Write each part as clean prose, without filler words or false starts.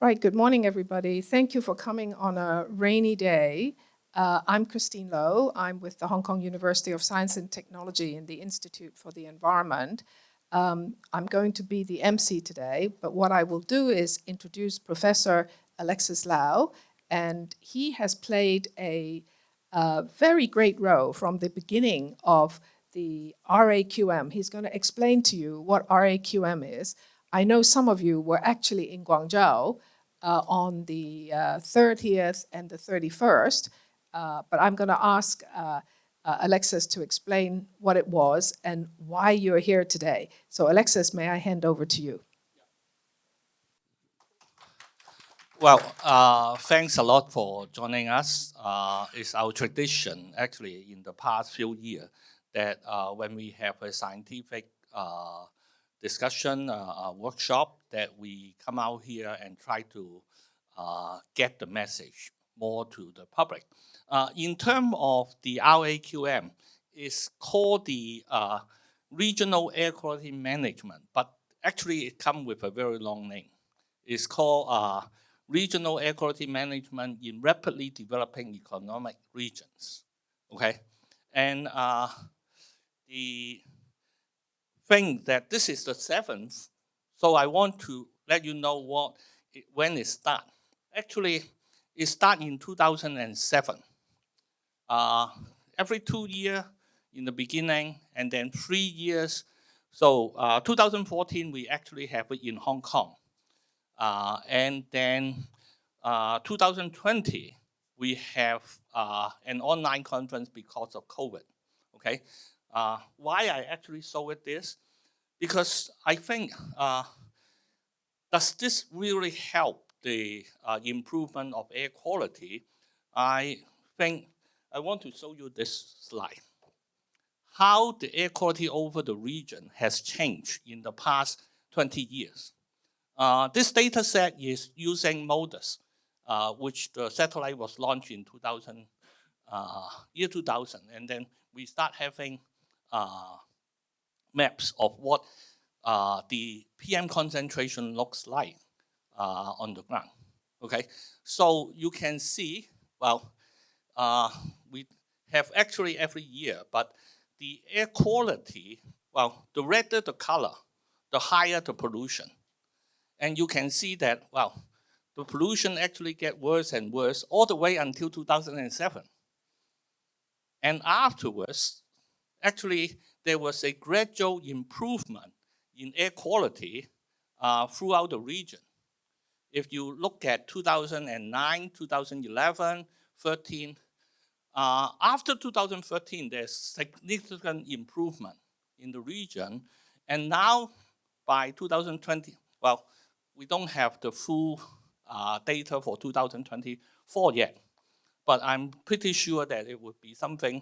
Right, good morning, everybody. Thank you for coming on a rainy day. I'm Christine Lowe. I'm with the Hong Kong University of Science and Technology in the Institute for the Environment. I'm going to be the MC today, but what I will do is introduce Professor Alexis Lau, and he has played a very great role from the beginning of the RAQM. He's going to explain to you what RAQM is. I know some of you were actually in Guangzhou on the 30th and the 31st, but I'm going to ask Alexis to explain what it was and why you're here today. So Alexis, may I hand over to you? Well, thanks a lot for joining us. It's our tradition, actually, in the past few years, that when we have a scientific discussion, workshop, that we come out here and try to get the message more to the public. In terms of the RAQM, it's called the Regional Air Quality Management, but actually it comes with a very long name. It's called Regional Air Quality Management in Rapidly Developing Economic Regions. Okay, and the thing that this is the 7th, so I want to let you know when it started. Actually, it started in 2007. Every 2 years in the beginning, and then 3 years. So 2014, we actually have it in Hong Kong. And then 2020, we have an online conference because of COVID. Okay, why I actually saw it this? Because I think, does this really help the improvement of air quality? I think I want to show you this slide. How the air quality over the region has changed in the past 20 years. This data set is using MODIS, which the satellite was launched in year 2000. And then we start having maps of what the PM concentration looks like on the ground. Okay, so you can see, well, we have actually every year, but the air quality, well, the redder the color, the higher the pollution. And you can see that, well, the pollution actually get worse and worse all the way until 2007. And afterwards, actually, there was a gradual improvement in air quality throughout the region. If you look at 2009, 2011, 13, after 2013, there's significant improvement in the region. And now by 2020, well, we don't have the full data for 2024 yet, but I'm pretty sure that it would be something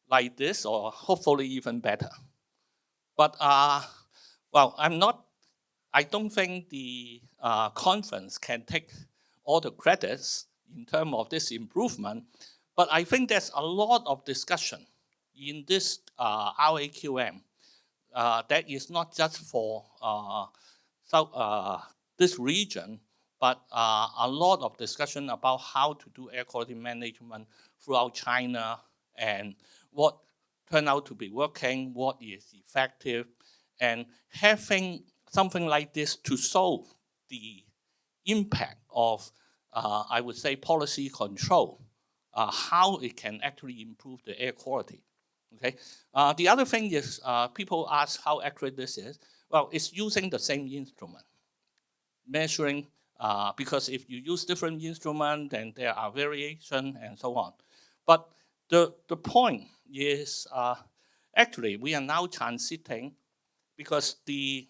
like this or hopefully even better. But, well, I don't think the conference can take all the credits in terms of this improvement, but I think there's a lot of discussion in this RAQM that is not just for this region, but a lot of discussion about how to do air quality management throughout China and what turned out to be working, what is effective, and having something like this to solve the impact of, I would say, policy control, how it can actually improve the air quality. Okay. The other thing is people ask how accurate this is. Well, it's using the same instrument, measuring, because if you use different instruments, then there are variation and so on. But the point is, actually, we are now transiting, because the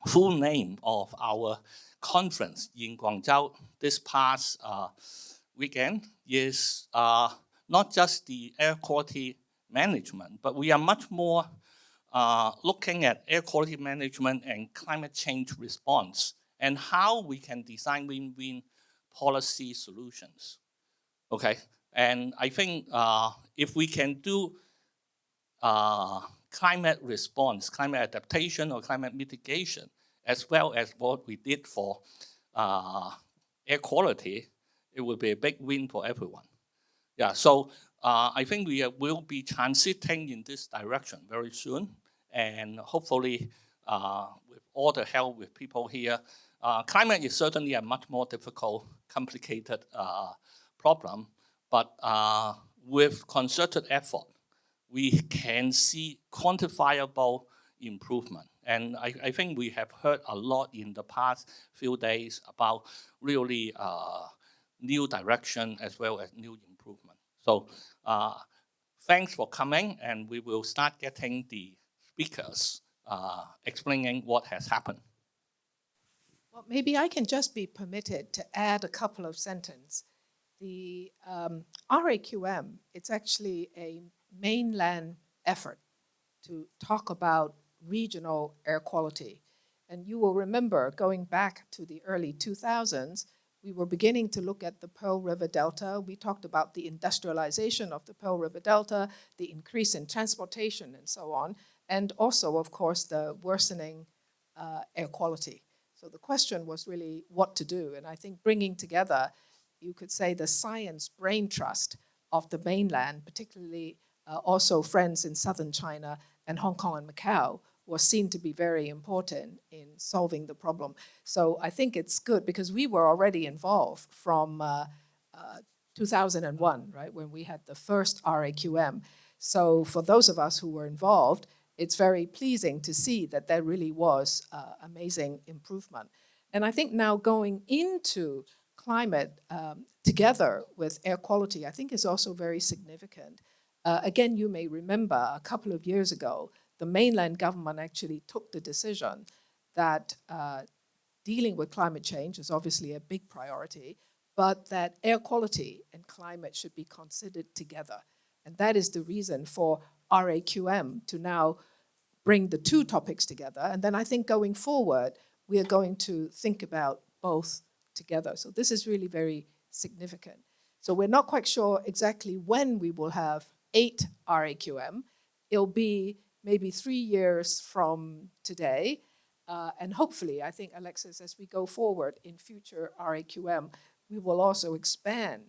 full name of our conference in Guangzhou this past weekend is not just the air quality management, but we are much more looking at air quality management and climate change response and how we can design win-win policy solutions. Okay, and I think if we can do climate response, climate adaptation, or climate mitigation, as well as what we did for air quality, it will be a big win for everyone. Yeah, so I think we will be transiting in this direction very soon, and hopefully with all the help with people here, climate is certainly a much more difficult, complicated problem, but with concerted effort, we can see quantifiable improvement. And I think we have heard a lot in the past few days about really new direction as well as new improvement. So thanks for coming, and we will start getting the speakers explaining what has happened. Well, maybe I can just be permitted to add a couple of sentences. The RAQM, it's actually a mainland effort to talk about regional air quality. And you will remember, going back to the early 2000s, we were beginning to look at the Pearl River Delta. We talked about the industrialization of the Pearl River Delta, the increase in transportation and so on, and also, of course, the worsening air quality. So the question was really what to do. And I think bringing together, you could say, the science brain trust of the mainland, particularly also friends in southern China and Hong Kong and Macau, was seen to be very important in solving the problem. So I think it's good because we were already involved from 2001, right, when we had the first RAQM. So for those of us who were involved, it's very pleasing to see that there really was amazing improvement. And I think now going into climate together with air quality, I think is also very significant. Again, you may remember a couple of years ago, the mainland government actually took the decision that dealing with climate change is obviously a big priority, but that air quality and climate should be considered together. And that is the reason for RAQM to now bring the two topics together. And then I think going forward, we are going to think about both together. So this is really very significant. So we're not quite sure exactly when we will have 8 RAQM. It'll be maybe 3 years from today. And hopefully, I think, Alexis, as we go forward in future RAQM, we will also expand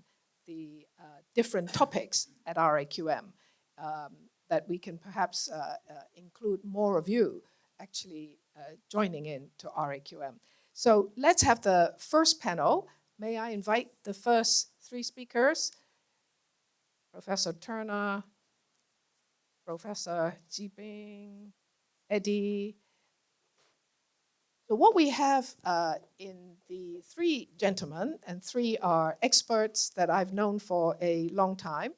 the different topics at RAQM, that we can perhaps include more of you actually joining in to RAQM. So let's have the first panel. May I invite the first 3 speakers? Professor Turner, Professor Zibing, Eddie. So what we have in the 3 gentlemen, and 3 are experts that I've known for a long time.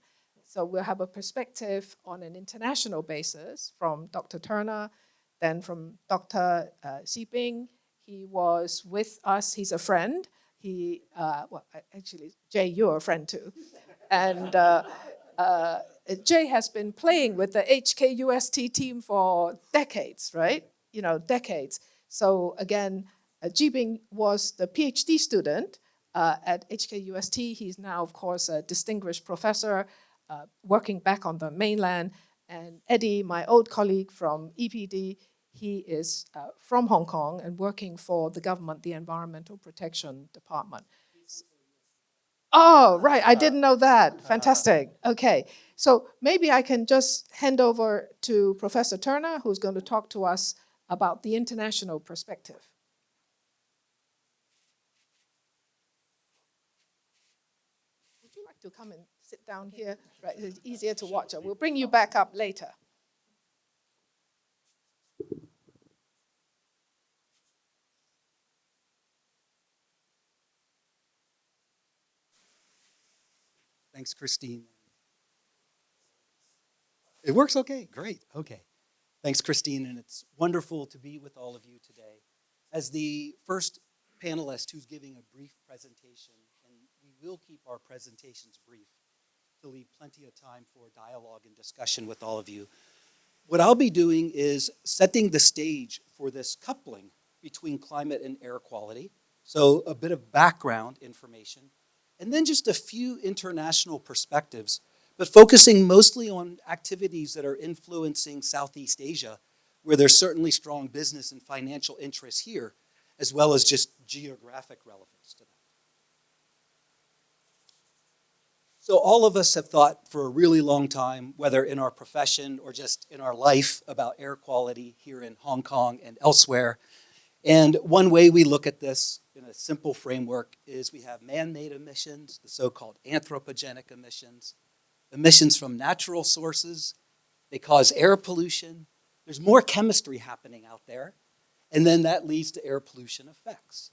So we'll have a perspective on an international basis from Dr. Turner, then from Dr. Zibing. He was with us, he's a friend. He, well, actually, Jay, you're a friend too. And Jay has been playing with the HKUST team for decades, right? You know, decades. So again, Zibing was the PhD student at HKUST. He's now, of course, a distinguished professor working back on the mainland. And Eddie, my old colleague from EPD, he is from Hong Kong and working for the government, the Environmental Protection Department. Oh, right, I didn't know that. Fantastic. Okay, so maybe I can just hand over to Professor Turner, who's going to talk to us about the international perspective. Would you like to come and sit down here? Right, it's easier to watch. We'll bring you back up later. Thanks, Christine. It works okay, great, okay. Thanks, Christine, and it's wonderful to be with all of you today. As the first panelist who's giving a brief presentation, and we will keep our presentations brief to leave plenty of time for dialogue and discussion with all of you. What I'll be doing is setting the stage for this coupling between climate and air quality, so a bit of background information, and then just a few international perspectives, but focusing mostly on activities that are influencing Southeast Asia, where there's certainly strong business and financial interests here, as well as just geographic relevance to that. So all of us have thought for a really long time, whether in our profession or just in our life, about air quality here in Hong Kong and elsewhere. And one way we look at this in a simple framework is we have man-made emissions, the so-called anthropogenic emissions, emissions from natural sources. They cause air pollution. There's more chemistry happening out there. And then that leads to air pollution effects.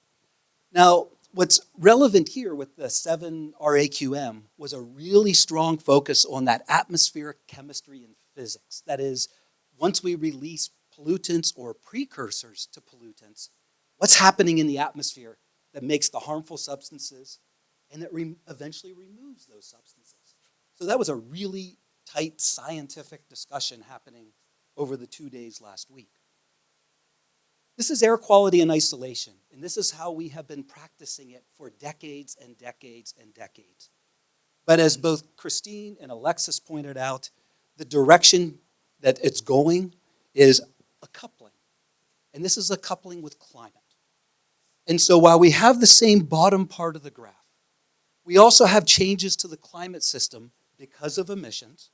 Now, what's relevant here with the 7 RAQM was a really strong focus on that atmospheric chemistry and physics. That is, once we release pollutants or precursors to pollutants, what's happening in the atmosphere that makes the harmful substances and that eventually removes those substances. So that was a really tight scientific discussion happening over the 2 days last week. This is air quality in isolation, and this is how we have been practicing it for decades and decades and decades. But as both Christine and Alexis pointed out, the direction that it's going is a coupling. And this is a coupling with climate. And so while we have the same bottom part of the graph, we also have changes to the climate system because of emissions.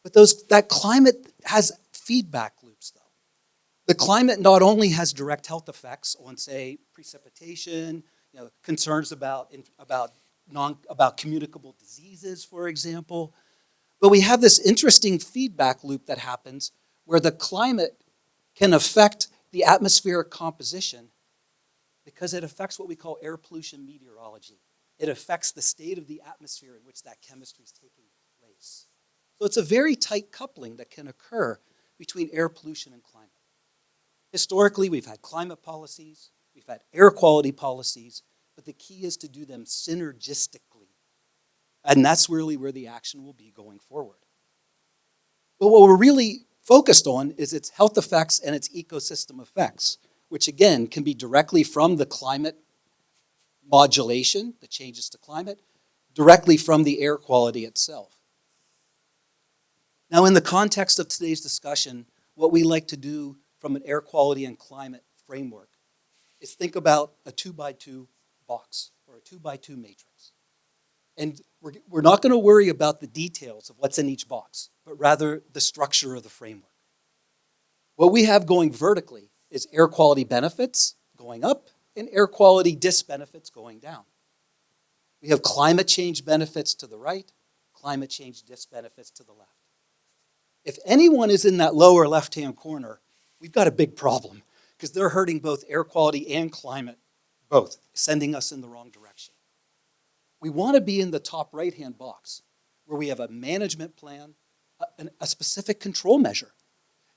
But that climate has feedback loops, though. The climate not only has direct health effects on, say, precipitation, concerns about communicable diseases, for example, but we have this interesting feedback loop that happens where the climate can affect the atmospheric composition because it affects what we call air pollution meteorology. It affects the state of the atmosphere in which that chemistry is taking place. So it's a very tight coupling that can occur between air pollution and climate. Historically, we've had climate policies, we've had air quality policies, but the key is to do them synergistically. And that's really where the action will be going forward. But what we're really focused on is its health effects and its ecosystem effects, which again can be directly from the climate modulation, the changes to climate, directly from the air quality itself. Now, in the context of today's discussion, what we like to do from an air quality and climate framework is think about a 2x2 box or a 2x2 matrix. And we're not going to worry about the details of what's in each box, but rather the structure of the framework. What we have going vertically is air quality benefits going up and air quality disbenefits going down. We have climate change benefits to the right, climate change disbenefits to the left. If anyone is in that lower left-hand corner, we've got a big problem because they're hurting both air quality and climate, both, sending us in the wrong direction. We want to be in the top right-hand box where we have a management plan, a specific control measure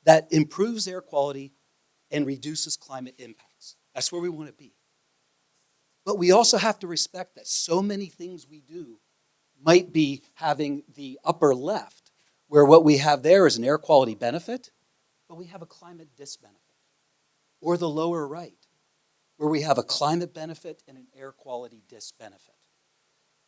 that improves air quality and reduces climate impacts. That's where we want to be. But we also have to respect that so many things we do might be having the upper left, where what we have there is an air quality benefit, but we have a climate disbenefit. Or the lower right, where we have a climate benefit and an air quality disbenefit.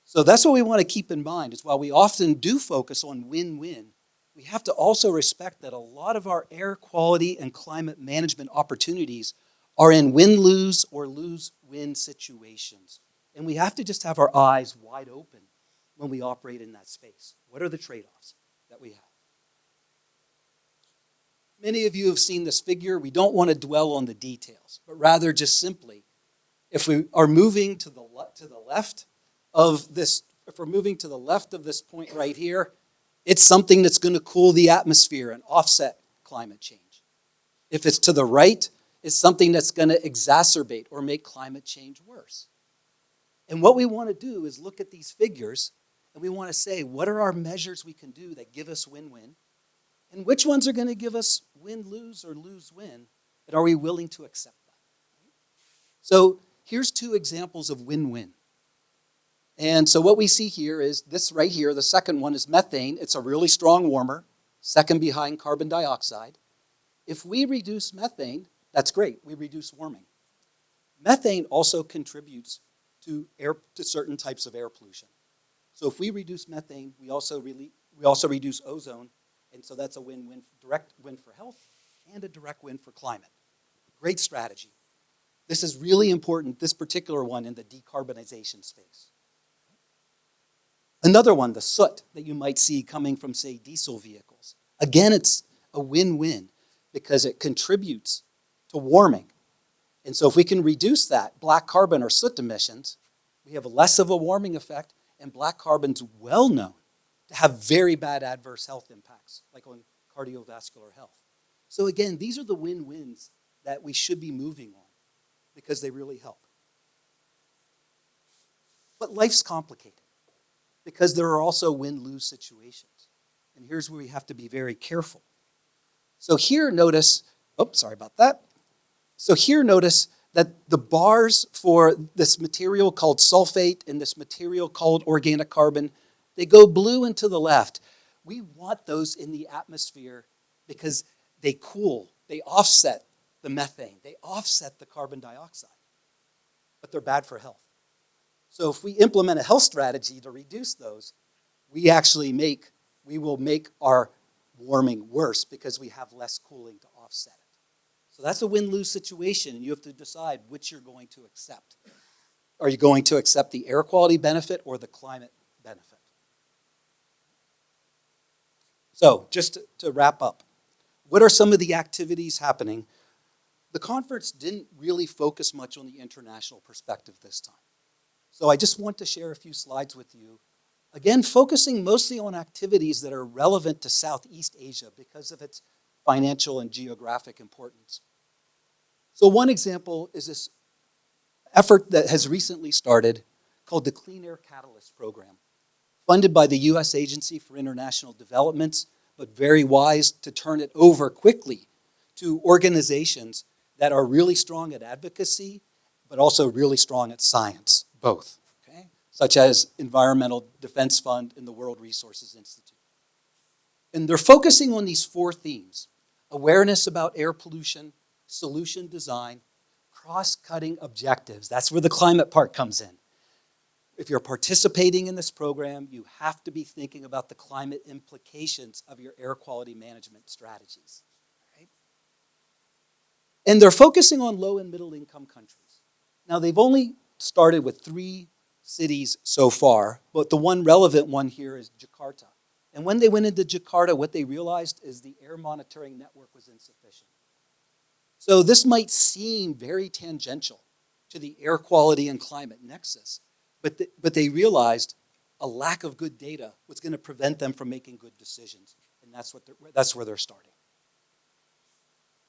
So that's what we want to keep in mind, is while we often do focus on win-win, we have to also respect that a lot of our air quality and climate management opportunities are in win-lose or lose-win situations. And we have to just have our eyes wide open when we operate in that space. What are the trade-offs that we have? Many of you have seen this figure. We don't want to dwell on the details, but rather just simply, if we are moving to the left of this, if we're moving to the left of this point right here, it's something that's going to cool the atmosphere and offset climate change. If it's to the right, it's something that's going to exacerbate or make climate change worse. And what we want to do is look at these figures and we want to say, what are our measures we can do that give us win-win? And which ones are going to give us win-lose or lose-win? And are we willing to accept that? So here's 2 examples of win-win. And so what we see here is this right here. The second one is methane. It's a really strong warmer, second behind carbon dioxide. If we reduce methane, that's great. We reduce warming. Methane also contributes to certain types of air pollution. So if we reduce methane, we also reduce ozone. And so that's a win-win, direct win for health and a direct win for climate. Great strategy. This is really important, this particular one in the decarbonization space. Another one, the soot that you might see coming from, say, diesel vehicles. Again, it's a win-win because it contributes to warming. And so if we can reduce that black carbon or soot emissions, we have less of a warming effect, and black carbon's well known to have very bad adverse health impacts, like on cardiovascular health. So again, these are the win-wins that we should be moving on because they really help. But life's complicated because there are also win-lose situations. And here's where we have to be very careful. So here notice, sorry about that. So here notice that the bars for this material called sulfate and this material called organic carbon, they go blue and to the left. We want those in the atmosphere because they cool, they offset the methane, they offset the carbon dioxide, but they're bad for health. So if we implement a health strategy to reduce those, we will make our warming worse because we have less cooling to offset it. So that's a win-lose situation, and you have to decide which you're going to accept. Are you going to accept the air quality benefit or the climate benefit? So just to wrap up, what are some of the activities happening? The conference didn't really focus much on the international perspective this time. So I just want to share a few slides with you. Again, focusing mostly on activities that are relevant to Southeast Asia because of its financial and geographic importance. So one example is this effort that has recently started called the Clean Air Catalyst Program, funded by the U.S. Agency for International Development, but very wise to turn it over quickly to organizations that are really strong at advocacy, but also really strong at science, both, okay? Such as Environmental Defense Fund and the World Resources Institute. And they're focusing on these 4 themes: awareness about air pollution, solution design, cross-cutting objectives. That's where the climate part comes in. If you're participating in this program, you have to be thinking about the climate implications of your air quality management strategies. Right? And they're focusing on low and middle income countries. Now, they've only started with 3 cities so far, but the one relevant one here is Jakarta. And when they went into Jakarta, what they realized is the air monitoring network was insufficient. So this might seem very tangential to the air quality and climate nexus, but they realized a lack of good data was going to prevent them from making good decisions, and that's where they're starting.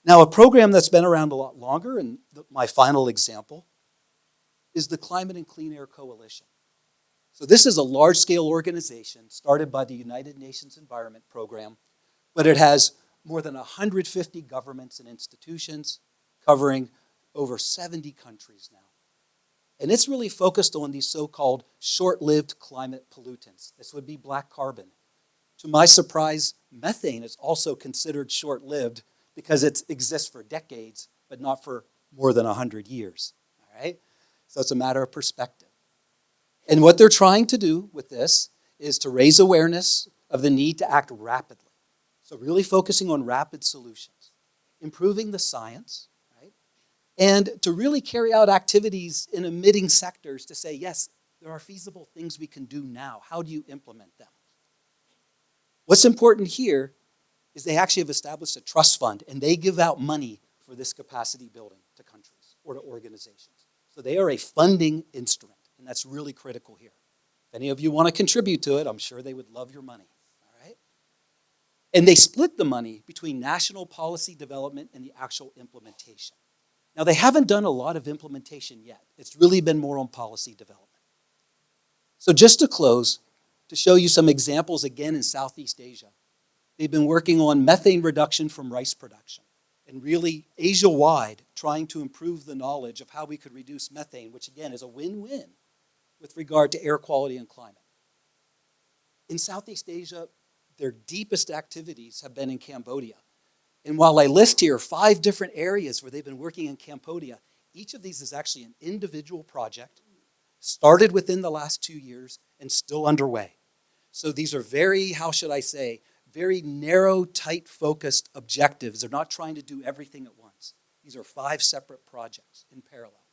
Now, a program that's been around a lot longer, and my final example, is the Climate and Clean Air Coalition. So this is a large-scale organization started by the United Nations Environment Program, but it has more than 150 governments and institutions covering over 70 countries now. And it's really focused on these so-called short-lived climate pollutants. This would be black carbon. To my surprise, methane is also considered short-lived because it exists for decades, but not for more than 100 years. All right? So it's a matter of perspective. And what they're trying to do with this is to raise awareness of the need to act rapidly. So really focusing on rapid solutions, improving the science, right? And to really carry out activities in emitting sectors to say, yes, there are feasible things we can do now. How do you implement them? What's important here is they actually have established a trust fund, and they give out money for this capacity building to countries or to organizations. So they are a funding instrument, and that's really critical here. If any of you want to contribute to it, I'm sure they would love your money. And they split the money between national policy development and the actual implementation. Now, they haven't done a lot of implementation yet. It's really been more on policy development. So just to close, to show you some examples again in Southeast Asia, they've been working on methane reduction from rice production, and really Asia-wide trying to improve the knowledge of how we could reduce methane, which again is a win-win with regard to air quality and climate. In Southeast Asia, their deepest activities have been in Cambodia. And while I list here 5 different areas where they've been working in Cambodia, each of these is actually an individual project, started within the last 2 years and still underway. So these are very, very narrow, tight, focused objectives. They're not trying to do everything at once. These are 5 separate projects in parallel.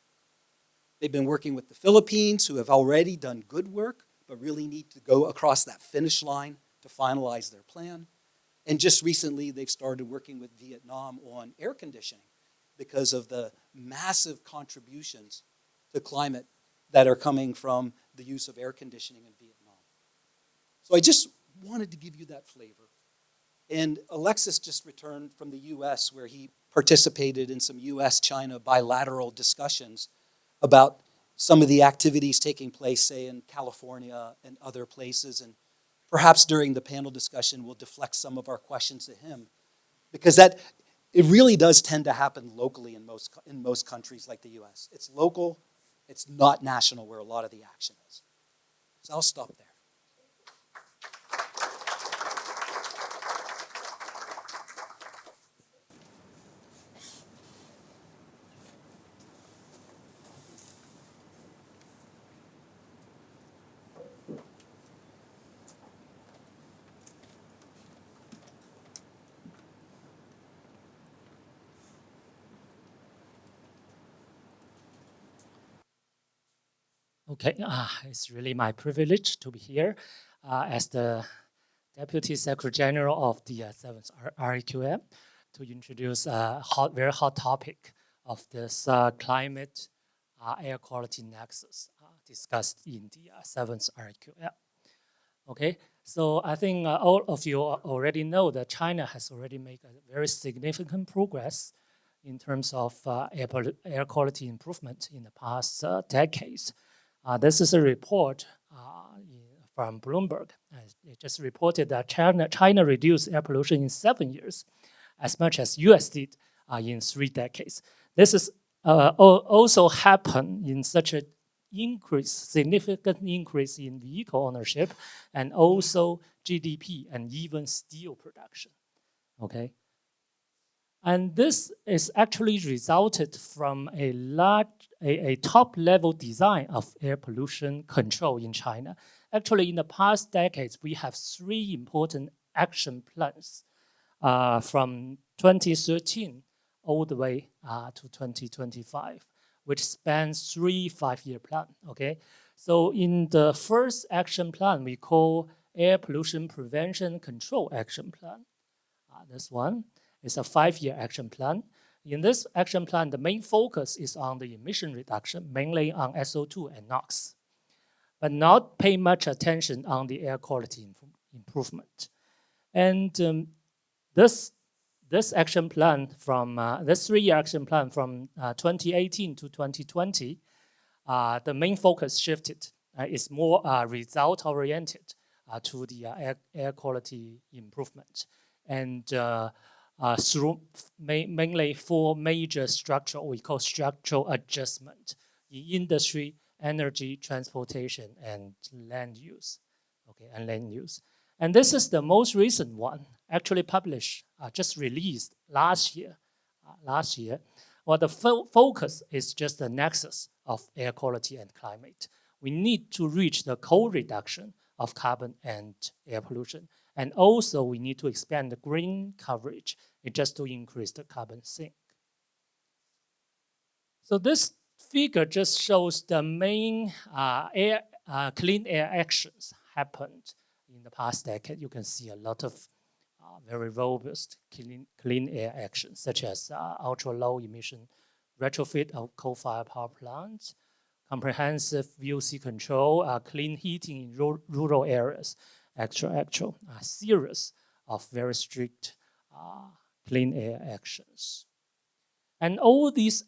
They've been working with the Philippines, who have already done good work, but really need to go across that finish line to finalize their plan. And just recently, they've started working with Vietnam on air conditioning because of the massive contributions to climate that are coming from the use of air conditioning in Vietnam. So I just wanted to give you that flavor. And Alexis just returned from the US, where he participated in some US-China bilateral discussions about some of the activities taking place, say, in California and other places. And perhaps during the panel discussion, we'll deflect some of our questions to him, because it really does tend to happen locally in most countries like the US. It's local, it's not national where a lot of the action is. So I'll stop there. Okay, it's really my privilege to be here as the Deputy Secretary General of the 7th REQM to introduce a very hot topic of this climate air quality nexus discussed in the 7th REQM. Okay, so I think all of you already know that China has already made a very significant progress in terms of air quality improvement in the past decades. This is a report from Bloomberg. It just reported that China reduced air pollution in 7 years, as much as US did in 3 decades. This is also happened in such a significant increase in vehicle ownership, and also GDP and even steel production. Okay. And this is actually resulted from a top-level design of air pollution control in China. Actually, in the past decades, we have 3 important action plans from 2013 all the way to 2025, which spans 3 5-year plans. Okay, so in the first action plan, we call Air Pollution Prevention Control Action Plan. This one. It's a 5-year action plan. In this action plan, the main focus is on the emission reduction, mainly on SO2 and NOx, but not pay much attention on the air quality improvement. And this action plan from this 3-year action plan from 2018 to 2020, the main focus shifted. Is more result-oriented to the air quality improvement, and through mainly 4 major we call structural adjustment in industry, energy, transportation, and land use. Okay, and land use. And this is the most recent one, actually published, just released last year. Well, the focus is just the nexus of air quality and climate. We need to reach the co-reduction of carbon and air pollution. And also, we need to expand the green coverage just to increase the carbon sink. So this figure just shows the main clean air actions happened in the past decade. You can see a lot of very robust clean air actions, such as ultra-low emission retrofit of coal-fired power plants, comprehensive VOC control, clean heating in rural areas, a series of very strict clean air actions. And all these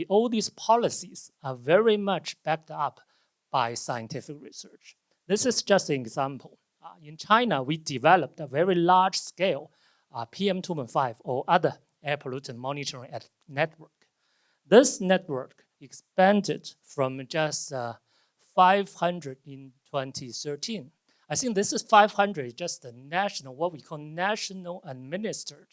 all these policies are very much backed up by scientific research. This is just an example. In China, we developed a very large scale PM2.5 or other air pollutant monitoring network. This network expanded from just 500 in 2013. I think this is 500, just the national, what we call national administered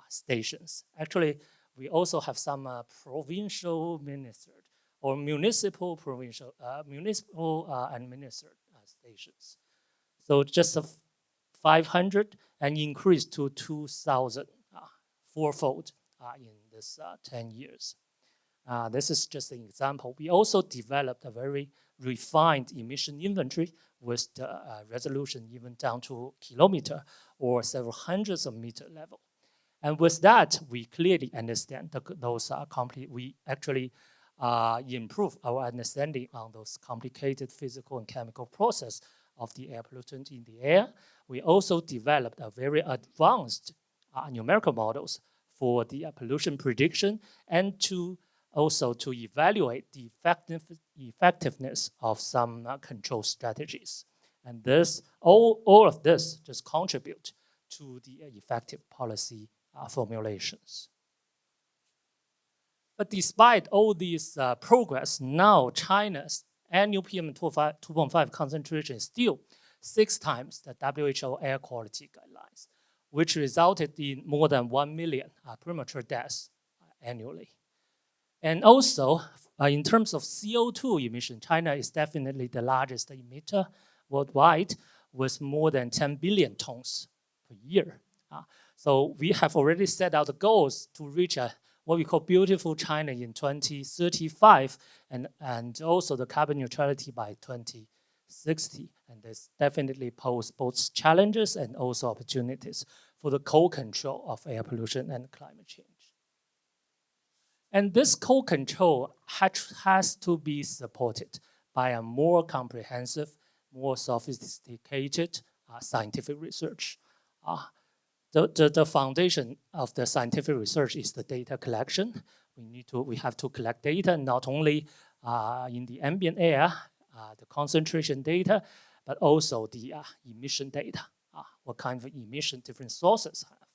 stations. Actually, we also have some provincial administered or municipal administered stations. So just 500 and increased to 2,000, 4-fold in this 10 years. This is just an example. We also developed a very refined emission inventory with the resolution even down to kilometer or several hundreds of meter level. And with that, we clearly understand those we actually improve our understanding on those complicated physical and chemical process of the air pollutant in the air. We also developed a very advanced numerical models for the pollution prediction and also to evaluate the effectiveness of some control strategies. And all of this just contribute to the effective policy formulations. But despite all this progress, now China's annual PM2.5 concentration is still 6 times the WHO air quality guidelines, which resulted in more than 1 million premature deaths annually. And also, in terms of CO2 emission, China is definitely the largest emitter worldwide with more than 10 billion tons per year. So we have already set out the goals to reach what we call beautiful China in 2035 and also the carbon neutrality by 2060. And this definitely poses both challenges and also opportunities for the co-control of air pollution and climate change. And this co-control has to be supported by a more comprehensive, more sophisticated scientific research. The foundation of the scientific research is the data collection. We have to collect data not only in the ambient air, the concentration data, but also the emission data, what kind of emission different sources have.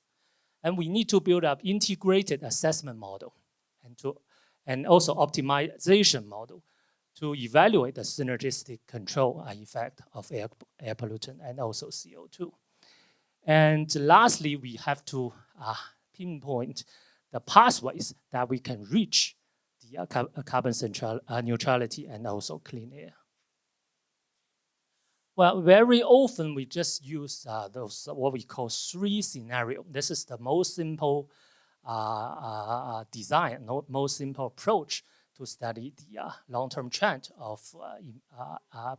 And we need to build up integrated assessment model and also optimization model to evaluate the synergistic control effect of air pollutant and also CO2. And lastly, we have to pinpoint the pathways that we can reach the carbon neutrality and also clean air. Well, very often we just use those what we call 3 scenarios. This is the most simple design, most simple approach to study the long-term trend of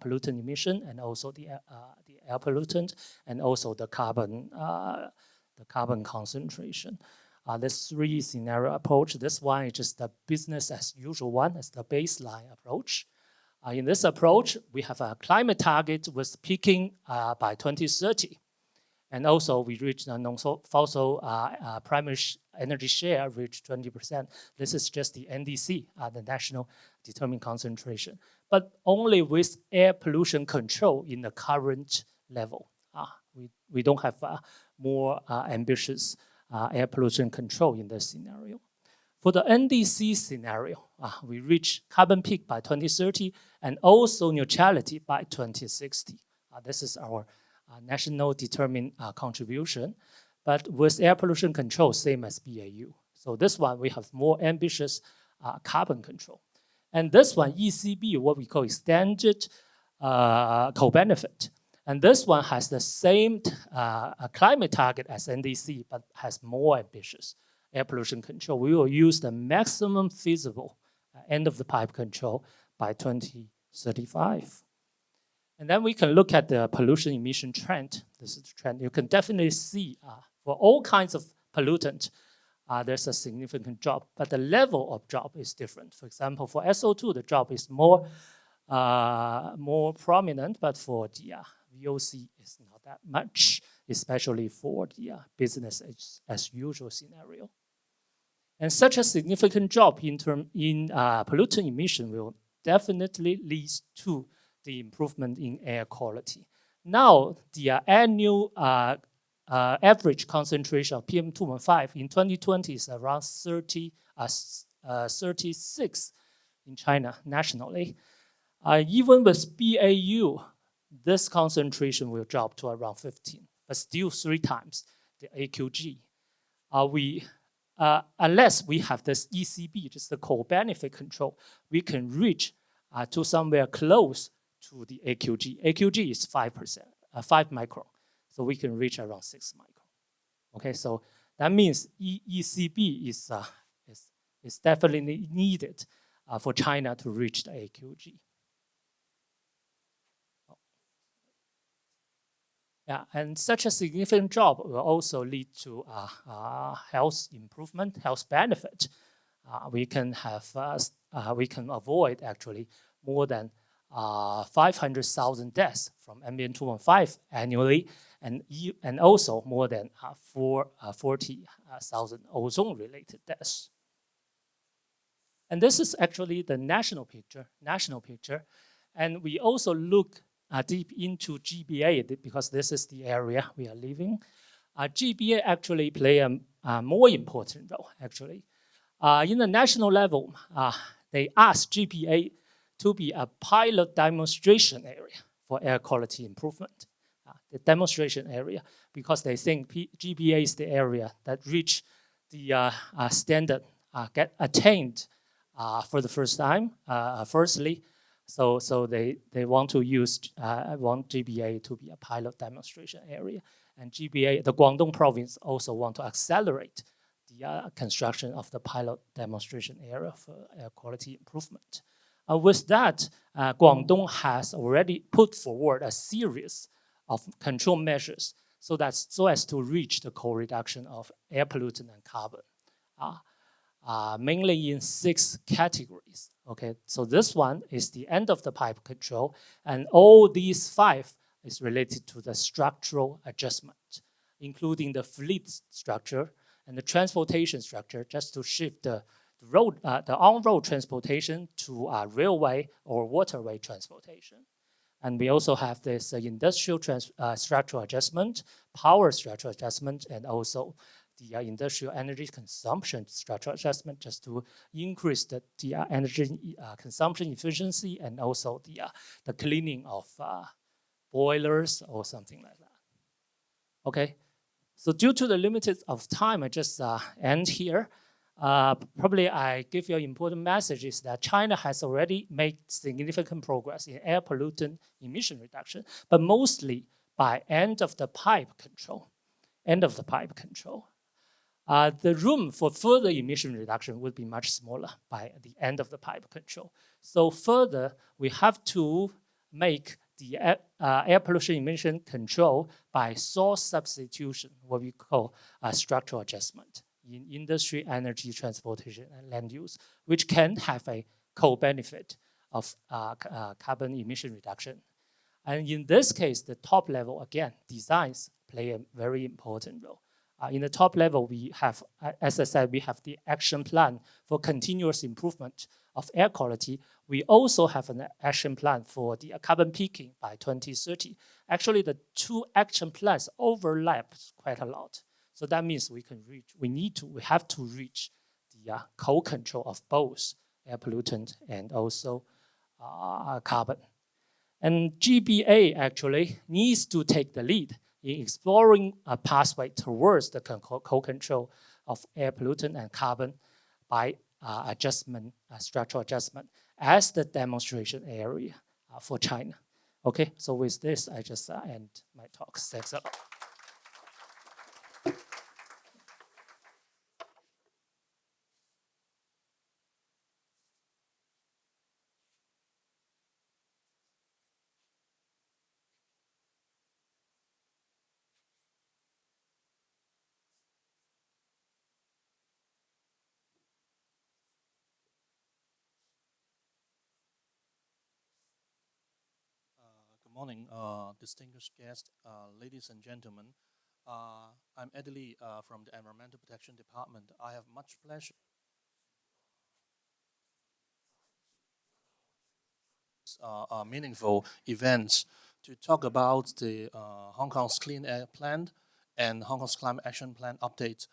pollutant emission and also the air pollutant and also the carbon concentration. This 3 scenario approach. This one is just the business as usual one, as the baseline approach. In this approach, we have a climate target with peaking by 2030. And also we reach the non-fossil primary energy share reach 20%. This is just the NDC, the National Determined Concentration, but only with air pollution control in the current level. We don't have more ambitious air pollution control in this scenario. For the NDC scenario, we reach carbon peak by 2030 and also neutrality by 2060. This is our national determined contribution, but with air pollution control, same as BAU. So this one, we have more ambitious carbon control. And this one, ECB, what we call extended co-benefit. And this one has the same climate target as NDC, but has more ambitious air pollution control. We will use the maximum feasible end of the pipe control by 2035. And then we can look at the pollution emission trend. This is the trend. You can definitely see for all kinds of pollutant, there's a significant drop, but the level of drop is different. For example, for SO2, the drop is more prominent, but for the VOC, it's not that much, especially for the business as usual scenario. And such a significant drop in pollutant emission will definitely lead to the improvement in air quality. Now, the annual average concentration of PM2.5 in 2020 is around 36 in China nationally. Even with BAU, this concentration will drop to around 15, but still 3 times the AQG. Unless we have this ECB, just the co-benefit control, we can reach to somewhere close to the AQG. AQG is 5%, 5 micron. So we can reach around 6 micron. Okay, so That means ECB is definitely needed for China to reach the AQG. Yeah, and such a significant job will also lead to health improvement, health benefit. We can avoid actually more than 500,000 deaths from ambient 2.5 annually, and also more than 40,000 ozone-related deaths. And this is actually the national picture. And we also look deep into GBA because this is the area we are living. GBA actually play a more important role, actually. In the national level, they asked GBA to be a pilot demonstration area for air quality improvement. The demonstration area, because they think GBA is the area that reach the standard, get attained for the first time, firstly. So they want to use, want GBA to be a pilot demonstration area. And GBA, the Guangdong province, also want to accelerate the construction of the pilot demonstration area for air quality improvement. With that, Guangdong has already put forward a series of control measures so as to reach the co-reduction of air pollutant and carbon, mainly in 6 categories. Okay, so this one is the end of the pipe control, and all these 5 is related to the structural adjustment, including the fleet structure and the transportation structure, just to shift the on-road transportation to railway or waterway transportation. And we also have this industrial structural adjustment, power structural adjustment, and also the industrial energy consumption structural adjustment, just to increase the energy consumption efficiency, and also the cleaning of boilers or something like that. Okay, so due to the limited of time, I just end here. Probably I give you an important message is that China has already made significant progress in air pollutant emission reduction, but mostly by end of the pipe control. The room for further emission reduction would be much smaller by the end of the pipe control. So further, we have to make the air pollution emission control by source substitution, what we call structural adjustment in industry, energy, transportation, and land use, which can have a co-benefit of carbon emission reduction. And in this case, the top level, again, designs play a very important role. In the top level, we have, as I said, we have the action plan for continuous improvement of air quality. We also have an action plan for the carbon peaking by 2030. Actually, the 2 action plans overlap quite a lot. So that means we have to reach the co-control of both air pollutant and also carbon. And GBA actually needs to take the lead in exploring a pathway towards the co-control of air pollutant and carbon by structural adjustment as the demonstration area for China. Okay, so with this, I just end my talk. Thanks a lot. Good morning, distinguished guests, ladies and gentlemen. I'm Ed Lee from the Environmental Protection Department. I have much pleasure meaningful events to talk about the Hong Kong's Clean Air Plan and Hong Kong's Climate Action Plan update,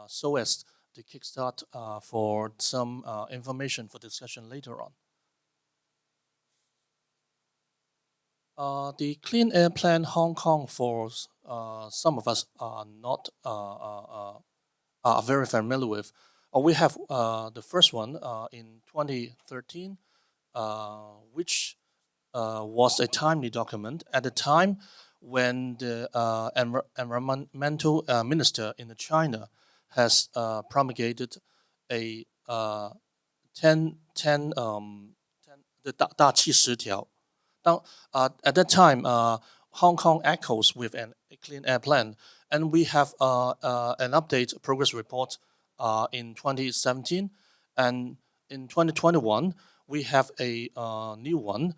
so as to kickstart for some information for discussion later on. The Clean Air Plan Hong Kong, for some of us are not are very familiar with. We have the first one in 2013, which was a timely document. At the time, when the environmental minister in China has promulgated a 10 the 大气10条. At that time, Hong Kong echoes with a clean air plan, and we have an update progress report in 2017, and in 2021 we have a new one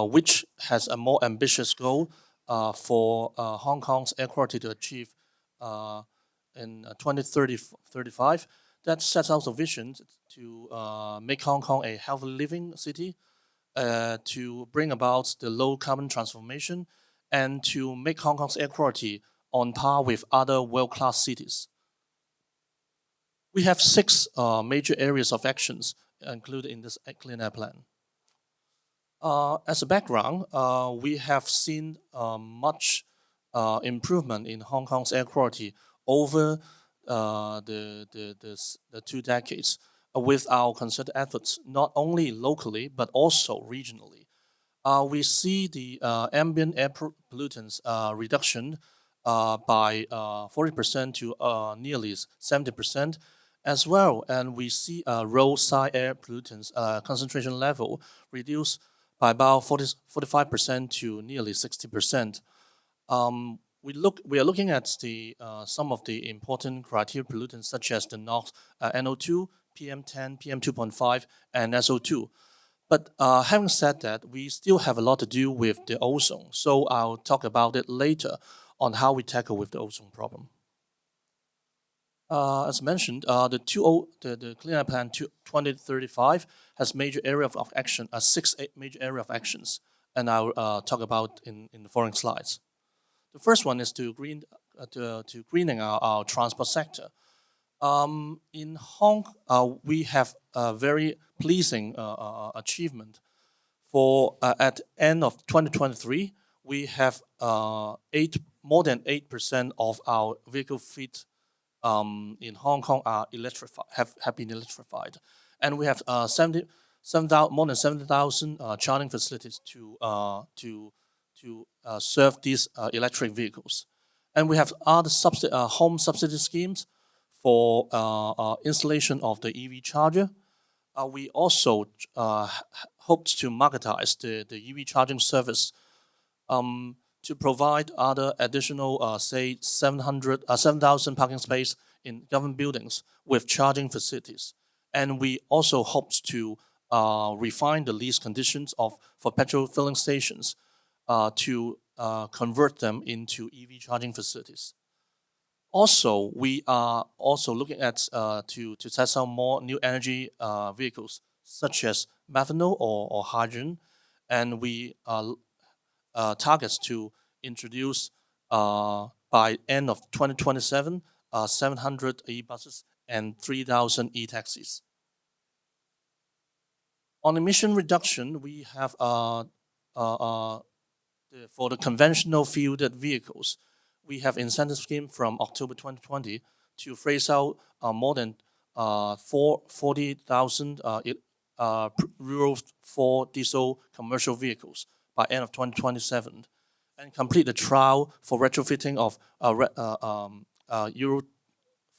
which has a more ambitious goal for Hong Kong's air quality to achieve in 2035. That sets out a vision to make Hong Kong a healthy living city, to bring about the low carbon transformation, and to make Hong Kong's air quality on par with other world-class cities. We have 6 major areas of actions included in this clean air plan. As a background, we have seen much improvement in Hong Kong's air quality over the 2 decades with our concerted efforts, not only locally but also regionally. We see the ambient air pollutants reduction by 40% to nearly 70% as well, and we see roadside air pollutants concentration level reduced by about 45% to nearly 60%. We are looking at some of the important criteria pollutants such as the NOx, NO2, PM10, PM2.5, and SO2. But having said that, we still have a lot to do with the ozone. So I'll talk about it later on how we tackle with the ozone problem. As mentioned, the Clean Air Plan 2035 has major area of action, 6 major area of actions, and I'll talk about in the following slides. The first one is to greening our transport sector. In Hong Kong, we have a very pleasing achievement. For at end of 2023, we have more than 8% of our vehicle fleet in Hong Kong are have been electrified, and we have more than 70,000 charging facilities to serve these electric vehicles, and we have other home subsidy schemes for installation of the EV charger. We also hope to marketize the EV charging service to provide other additional, say, 7,000 parking space in government buildings with charging facilities. And we also hope to refine the lease conditions for petrol filling stations to convert them into EV charging facilities. Also, we are also looking at to test out more new energy vehicles, such as methanol or hydrogen, and we targets to introduce by end of 2027 700 e-buses and 3,000 e-taxis. On emission reduction, we have for the conventional fueled vehicles, we have incentive scheme from October 2020 to phase out more than 40,000 Euro 4 diesel commercial vehicles by end of 2027, and complete the trial for retrofitting of Euro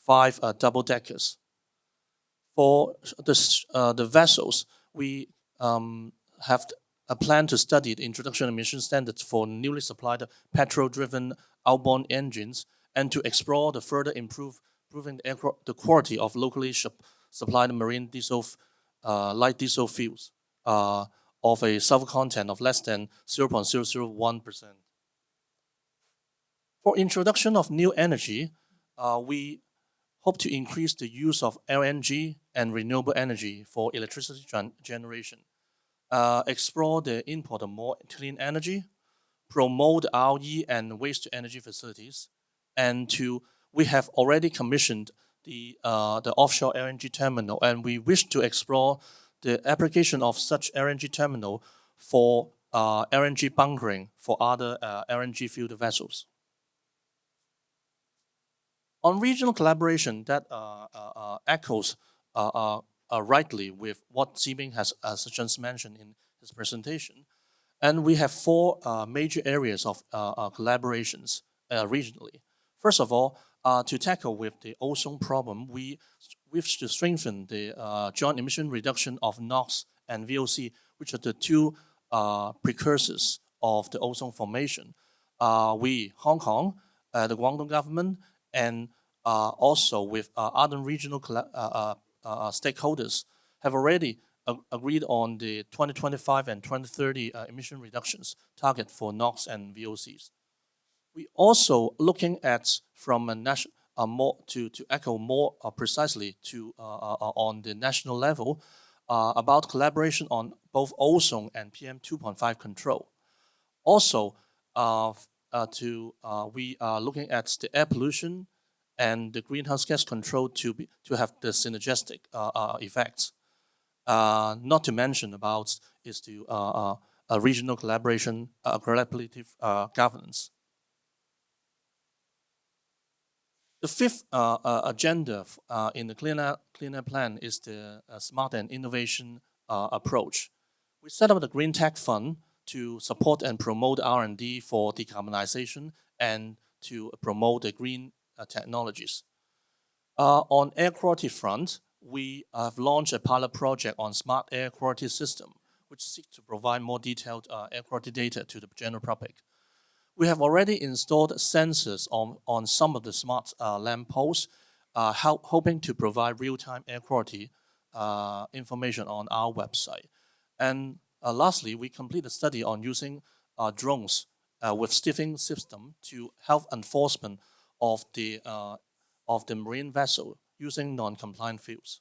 5 double deckers. For the vessels, we have a plan to study the introduction emission standards for newly supplied petrol-driven outbound engines, and to explore the further improving the quality of locally supplied marine diesel, light diesel fuels of a sulfur content of less than 0.001%. For introduction of new energy, we hope to increase the use of LNG and renewable energy for electricity generation, explore the import of more clean energy, promote RE and waste-to-energy facilities, and we have already commissioned the offshore LNG terminal, and we wish to explore the application of such LNG terminal for LNG bunkering for other LNG fueled vessels. On regional collaboration, that echoes rightly with what Zibing has just mentioned in his presentation. And we have four major areas of collaborations regionally. First of all, to tackle with the ozone problem, we wish to strengthen the joint emission reduction of NOx and VOC, which are the two precursors of the ozone formation. Hong Kong, the Guangdong government, and also with other regional stakeholders have already agreed on the 2025 and 2030 emission reductions target for NOx and VOCs. We also looking at from a national more to echo more precisely to on the national level about collaboration on both ozone and PM 2.5 control. Also, we are looking at the air pollution and the greenhouse gas control to have the synergistic effects. Not to mention about is the regional collaboration, collaborative governance. The fifth agenda in the cleaner plan is the smart and innovation approach. We set up the Green Tech Fund to support and promote R&D for decarbonization and to promote the green technologies. On air quality front, we have launched a pilot project on smart air quality system, which seeks to provide more detailed air quality data to the general public. We have already installed sensors on some of the smart lamp posts, hoping to provide real-time air quality information on our website. And lastly, we complete a study on using drones with stiffing system to help enforcement of the marine vessel using non-compliant fuels.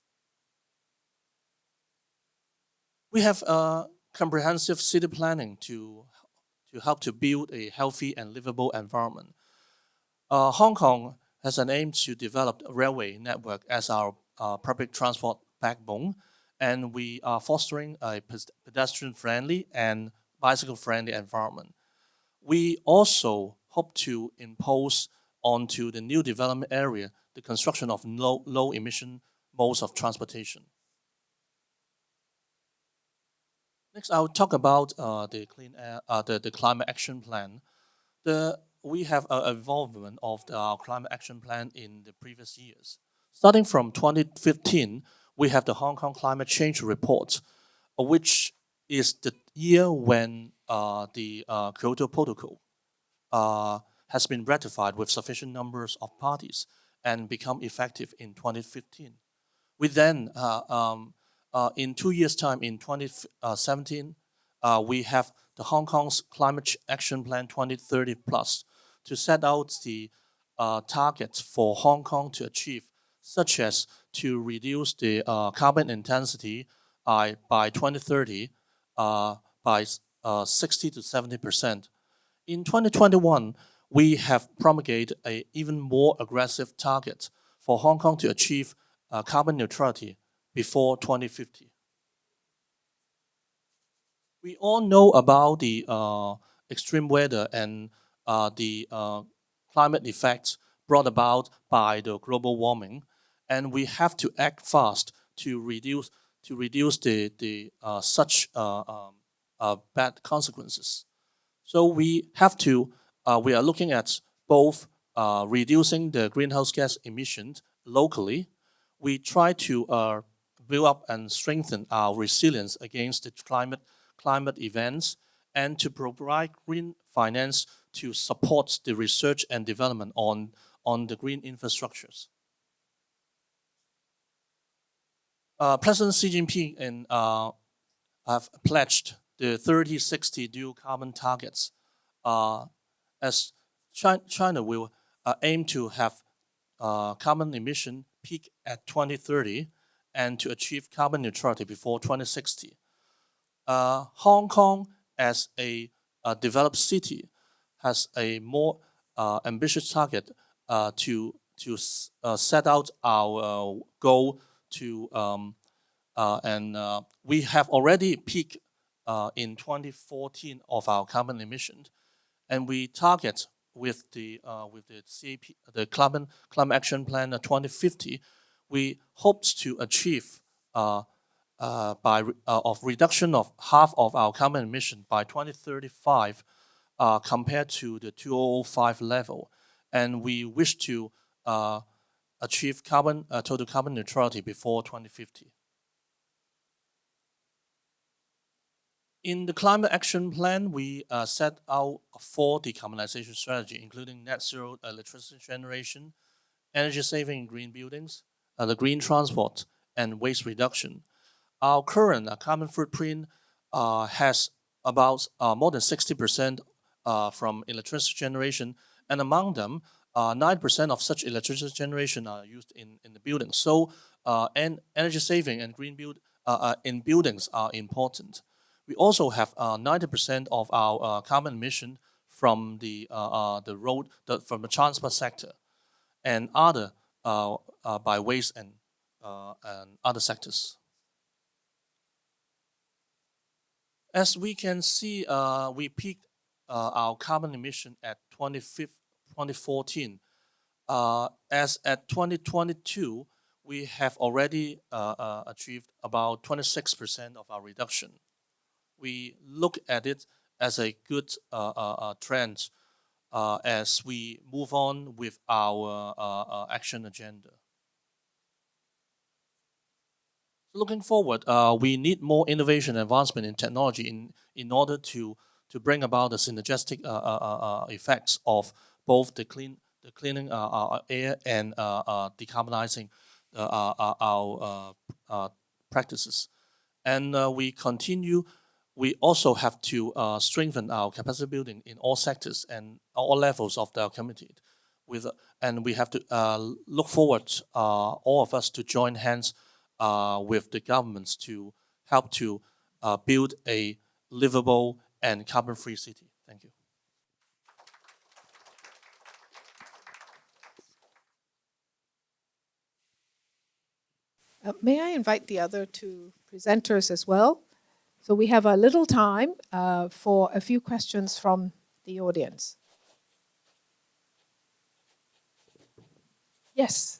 We have comprehensive city planning to help to build a healthy and livable environment. Hong Kong has an aim to develop a railway network as our public transport backbone, and we are fostering a pedestrian-friendly and bicycle-friendly environment. We also hope to impose onto the new development area the construction of low-emission modes of transportation. Next, I'll talk about the clean air, the climate action plan. We have an involvement of our climate action plan in the previous years. Starting from 2015, we have the Hong Kong Climate Change Report, which is the year when the Kyoto Protocol has been ratified with sufficient numbers of parties and become effective in 2015. We then in 2 years' time, in 2017, we have the Hong Kong's Climate Action Plan 2030 Plus to set out the targets for Hong Kong to achieve, such as to reduce the carbon intensity by 2030 by 60 to 70%. In 2021, we have promulgated an even more aggressive target for Hong Kong to achieve carbon neutrality before 2050. We all know about the extreme weather and the climate effects brought about by the global warming, and we have to act fast to reduce the such bad consequences. So we have to. We are looking at both reducing the greenhouse gas emissions locally. We try to build up and strengthen our resilience against the climate events, and to provide green finance to support the research and development on the green infrastructures. President Xi Jinping have pledged the 30-60 dual carbon targets, as China will aim to have carbon emission peak at 2030 and to achieve carbon neutrality before 2060. Hong Kong, as a developed city, has a more ambitious target to set out our goal to, and we have already peaked in 2014 of our carbon emissions, and we target with the CAP, the Climate Action Plan 2050, we hope to achieve of reduction of half of our carbon emission by 2035 compared to the 2005 level, and we wish to achieve total carbon neutrality before 2050. In the climate action plan, we set out 4 decarbonization strategy, including net zero electricity generation, energy saving in green buildings, the green transport, and waste reduction. Our current carbon footprint has about more than 60% from electricity generation, and among them, 9% of such electricity generation are used in the buildings. So, and energy saving and green in buildings are important. We also have 90% of our carbon emission from the road, from the transport sector, and other by waste and other sectors. As we can see, we peaked our carbon emission at 2014. As at 2022, we have already achieved about 26% of our reduction. We look at it as a good trend as we move on with our action agenda. Looking forward, we need more innovation and advancement in technology in order to bring about the synergistic effects of both the cleaning our air and decarbonizing our practices. And we also have to strengthen our capacity building in all sectors and all levels of the community. And we have to look forward, all of us, to join hands with the governments to help to build a livable and carbon-free city. Thank you. May I invite the other 2 presenters as well? So we have a little time for a few questions from the audience. Yes.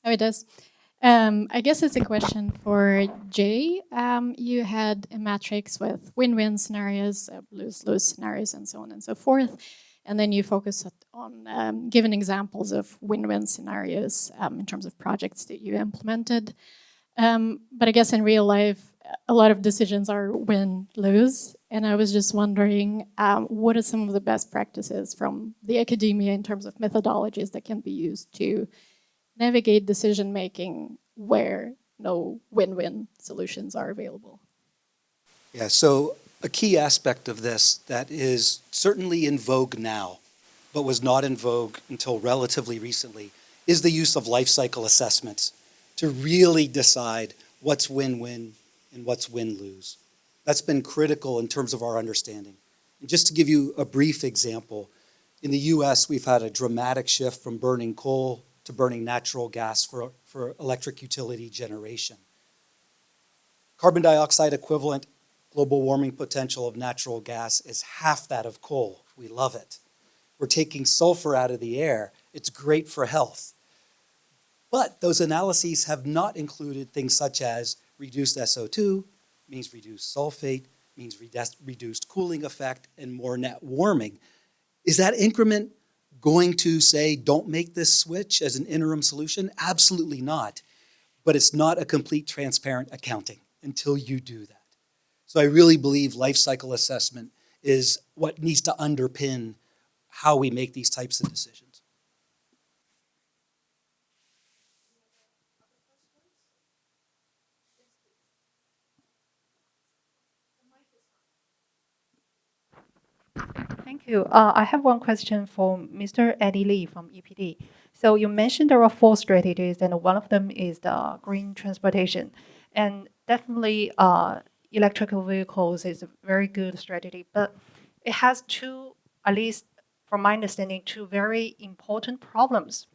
Oh, it does. I guess it's a question for Jay. You had a matrix with win-win scenarios, lose-lose scenarios, and so on and so forth. And then you focused on giving examples of win-win scenarios in terms of projects that you implemented. But I guess in real life, a lot of decisions are win-lose. And I was just wondering, what are some of the best practices from the academia in terms of methodologies that can be used to navigate decision-making where no win-win solutions are available? Yeah, so a key aspect of this that is certainly in vogue now, but was not in vogue until relatively recently, is the use of life cycle assessments to really decide what's win-win and what's win-lose. That's been critical in terms of our understanding. And just to give you a brief example, in the US, we've had a dramatic shift from burning coal to burning natural gas for electric utility generation. Carbon dioxide equivalent global warming potential of natural gas is half that of coal. We love it. We're taking sulfur out of the air. It's great for health. But those analyses have not included things such as reduced SO2, means reduced sulfate, means reduced cooling effect, and more net warming. Is that increment going to say, don't make this switch as an interim solution? Absolutely not. But it's not a complete transparent accounting until you do that. So I really believe life cycle assessment is what needs to underpin how we make these types of decisions. Thank you. I have one question for Mr. Eddie Lee from EPD. So you mentioned there are 4 strategies, and one of them is the green transportation. And definitely electrical vehicles is a very good strategy, but it has 2, at least from my understanding, 2 very important problems.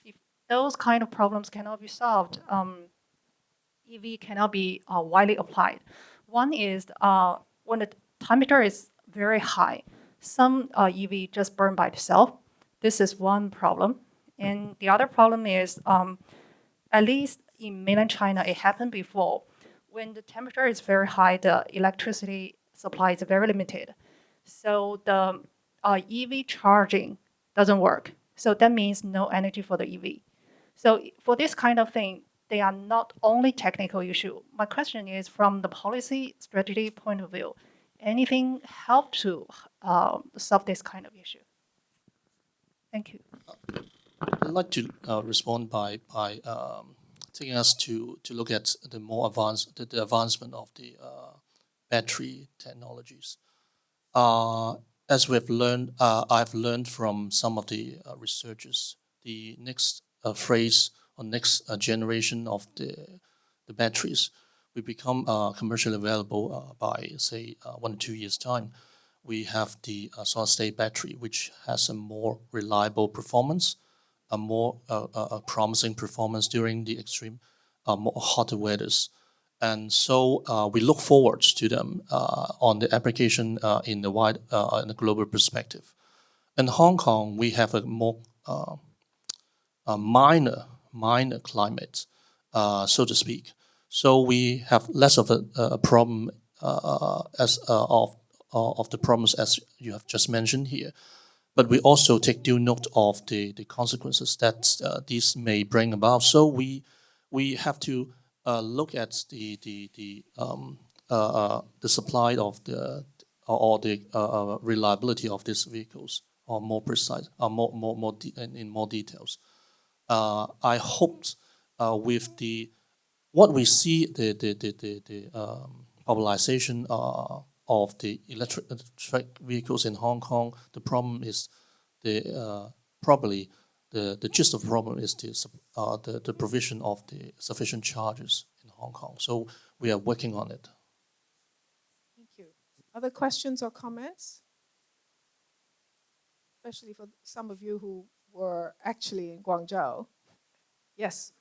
If those kind of problems cannot be solved, EV cannot be widely applied. One is when the temperature is very high, some EV just burn by itself. This is one problem. And the other problem is, at least in mainland China, it happened before. When the temperature is very high, the electricity supply is very limited. So the EV charging doesn't work. So that means no energy for the EV. So for this kind of thing, they are not only technical issue. My question is, from the policy strategy point of view, anything help to solve this kind of issue? Thank you. I'd like to respond by taking us to look at the more advanced the advancement of the battery technologies. As we've learned, I've learned from some of the researchers, the next phase or next generation of the batteries will become commercially available by, say, 1 to 2 years' time. We have the solid-state battery, which has a more reliable performance, a more promising performance during the extreme more hotter weathers. And so we look forward to them on the application in the wide, in the global perspective. In Hong Kong, we have a more minor climate, so to speak. So we have less of a problem of the problems as you have just mentioned here. But we also take due note of the consequences that these may bring about. So we have to look at the supply of the reliability of these vehicles, or more precise, in more details. I hope with what we see the popularization of the electric vehicles in Hong Kong, the problem is probably the gist of the problem is the provision of the sufficient charges in Hong Kong. So we are working on it. Thank you. Other questions or comments? Especially for some of you who were actually in Guangzhou. Yes.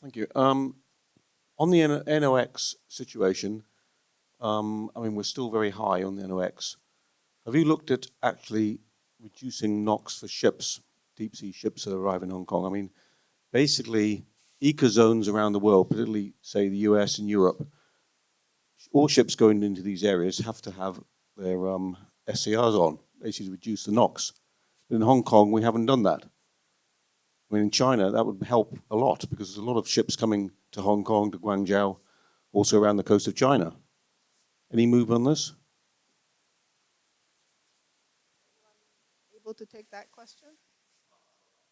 Thank you. On the NOx situation, I mean, we're still very high on the NOx. Have you looked at actually reducing NOx for ships, deep-sea ships that arrive in Hong Kong? I mean, basically, eco-zones around the world, particularly, say, the US and Europe, all ships going into these areas have to have their SCRs on, basically to reduce the NOx. But in Hong Kong, we haven't done that. I mean, in China, that would help a lot because there's a lot of ships coming to Hong Kong, to Guangzhou, also around the coast of China. Any move on this? Able to take that question?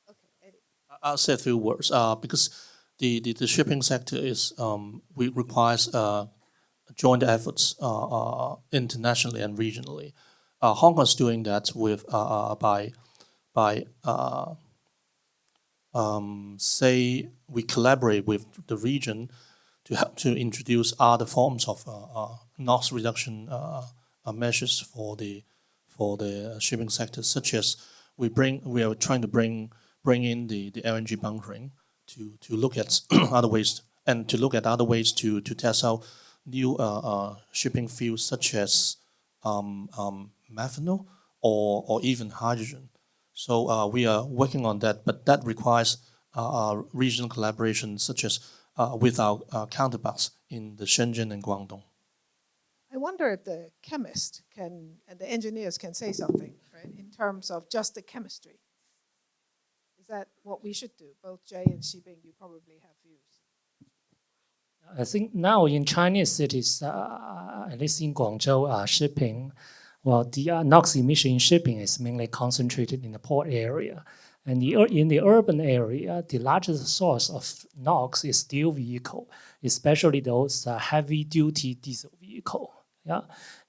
Okay, Eddie. I'll say a few words because the shipping sector is requires joint efforts internationally and regionally. Hong Kong is doing that with by say we collaborate with the region to help to introduce other forms of NOx reduction measures for the shipping sector, such as we are trying to bring in the LNG bunkering to look at other ways and to look at other ways to test out new shipping fuels such as methanol or even hydrogen. So we are working on that, but that requires regional collaboration, such as with our counterparts in the Shenzhen and Guangdong. I wonder if the chemist and the engineers can say something, right, in terms of just the chemistry. Is that what we should do? Both Jay and Zibing, you probably have views. I think now in Chinese cities, at least in Guangzhou, shipping, well, the NOx emission in shipping is mainly concentrated in the port area. And in the urban area, the largest source of NOx is steel vehicle, especially those heavy-duty diesel vehicle. Yeah,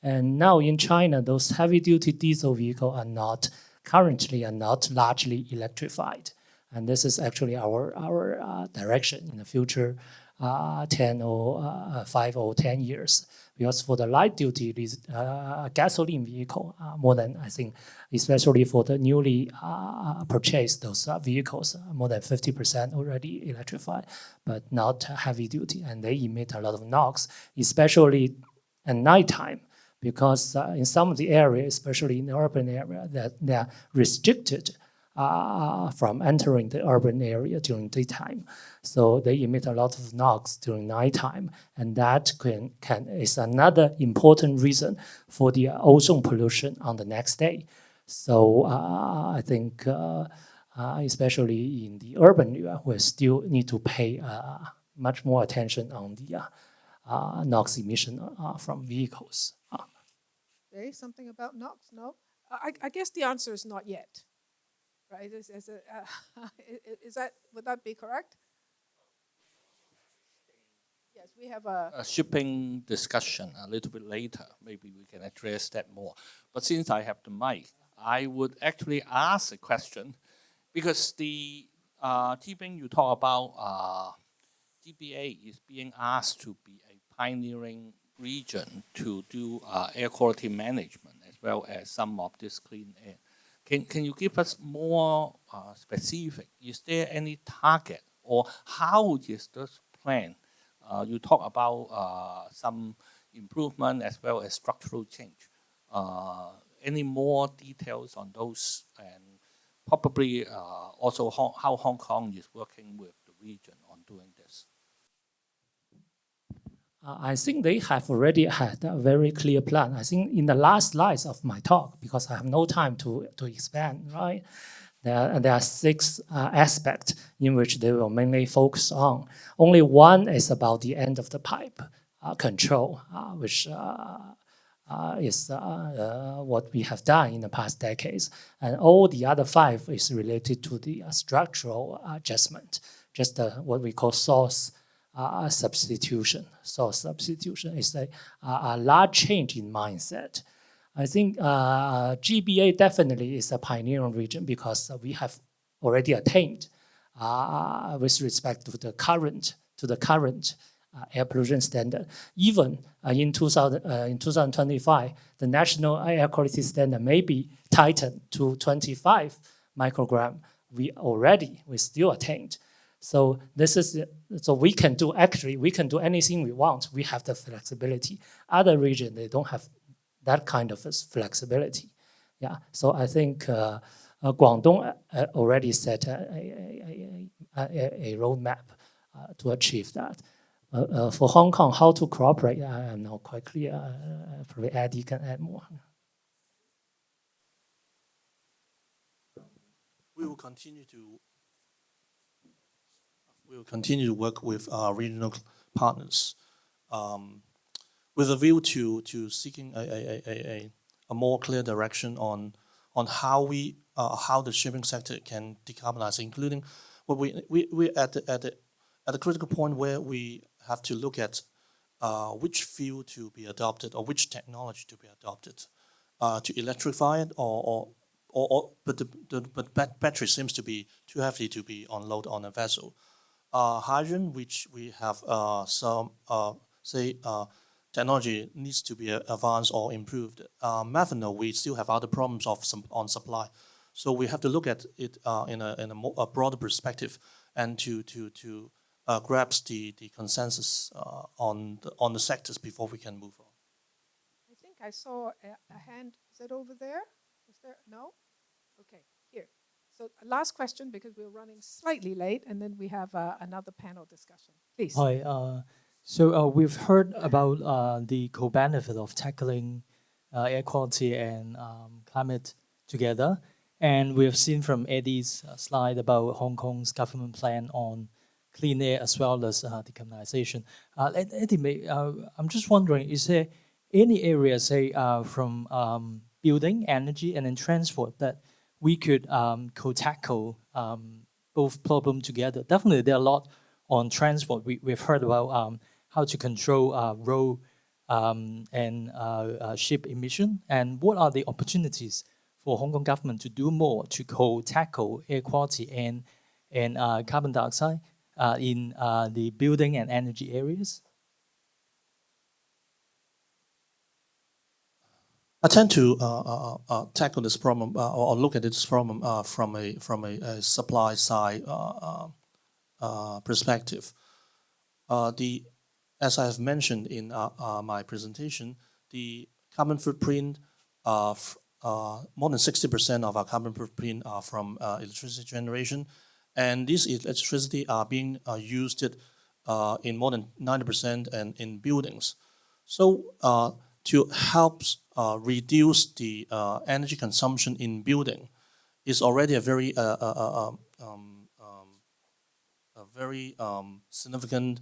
and now in China, those heavy-duty diesel vehicles are currently not largely electrified, and this is actually our direction in the future, 5 or 10 years. Because for the light duty gasoline vehicle, more than, I think, especially for the newly purchased those vehicles, more than 50% already electrified, but not heavy duty, and they emit a lot of NOx, especially at nighttime, because in some of the areas, especially in the urban area, that they are restricted from entering the urban area during daytime. So they emit a lot of NOx during nighttime, and that is another important reason for the ozone pollution on the next day. So I think especially in the urban area, we still need to pay much more attention on the NOx emission from vehicles. Say something about NOx? No? I guess the answer is not yet. Right? Is that, would that be correct? Yes, we have A shipping discussion a little bit later. Maybe we can address that more. But since I have the mic, I would actually ask a question, because the Zibing you talk about, GBA is being asked to be a pioneering region to do air quality management as well as some of this clean air. Can you give us more specific? Is there any target, or how is this plan? You talk about some improvement as well as structural change. Any more details on those, and probably also how Hong Kong is working with the region on doing this? I think they have already had a very clear plan. I think in the last slides of my talk, because I have no time to expand, right? There are 6 aspects in which they will mainly focus on. Only one is about the end of the pipe control, which is what we have done in the past decades. And all the other 5 is related to the structural adjustment, just what we call source substitution. Source substitution is a large change in mindset. I think GBA definitely is a pioneering region, because we have already attained, with respect to the current air pollution standard. Even in 2025, the national air quality standard may be tightened to 25 microgram. We still attained. So we can do anything we want. We have the flexibility. Other regions, they don't have that kind of flexibility. Yeah. So I think Guangdong already set a roadmap to achieve that. For Hong Kong, how to cooperate, I am not quite clear. Probably Eddie can add more. We will continue to work with our regional partners with a view to seeking a more clear direction on how the shipping sector can decarbonize, including what we at the critical point where we have to look at which fuel to be adopted or which technology to be adopted to electrify it, but battery seems to be too heavy to be unloaded on a vessel. Hydrogen, which we have some technology needs to be advanced or improved. Methanol, we still have other problems on supply, so we have to look at it in a broader perspective, and to grasp the consensus on the sectors before we can move on. I think I saw a hand. Is it over there? Is there? No? Okay, here. So last question, because we're running slightly late, and then we have another panel discussion. Please. Hi. So we've heard about the co-benefit of tackling air quality and climate together. And we have seen from Eddie's slide about Hong Kong's government plan on clean air as well as decarbonization. Eddie, I'm just wondering, is there any area, say, from building, energy, and then transport that we could co-tackle both problems together? Definitely, there are a lot on transport. We've heard about how to control road and ship emission, and what are the opportunities for Hong Kong government to do more to tackle air quality and carbon dioxide in the building and energy areas? I tend to tackle this problem or look at this problem from a supply side perspective. As I have mentioned in my presentation, the carbon footprint of more than 60% of our carbon footprint are from electricity generation, and this electricity are being used in more than 90% and in buildings. So to help reduce the energy consumption in building is already a very significant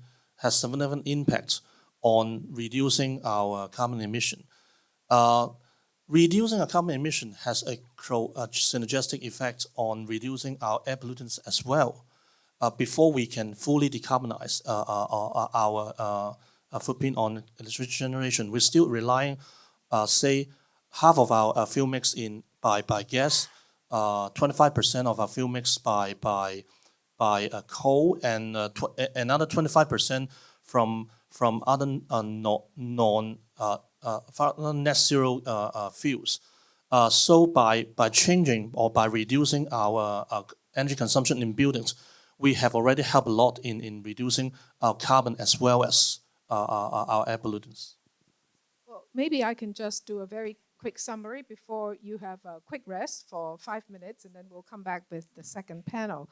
impact on reducing our carbon emission. Reducing our carbon emission has a synergistic effect on reducing our air pollutants as well. Before we can fully decarbonize our footprint on electricity generation, we're still relying, say, half of our fuel mix by gas, 25% of our fuel mix by coal, and another 25% from other net zero fuels. So by changing or by reducing our energy consumption in buildings, we have already helped a lot in reducing our carbon as well as our air pollutants. Well, maybe I can just do a very quick summary before you have a quick rest for 5 minutes, and then we'll come back with the second panel.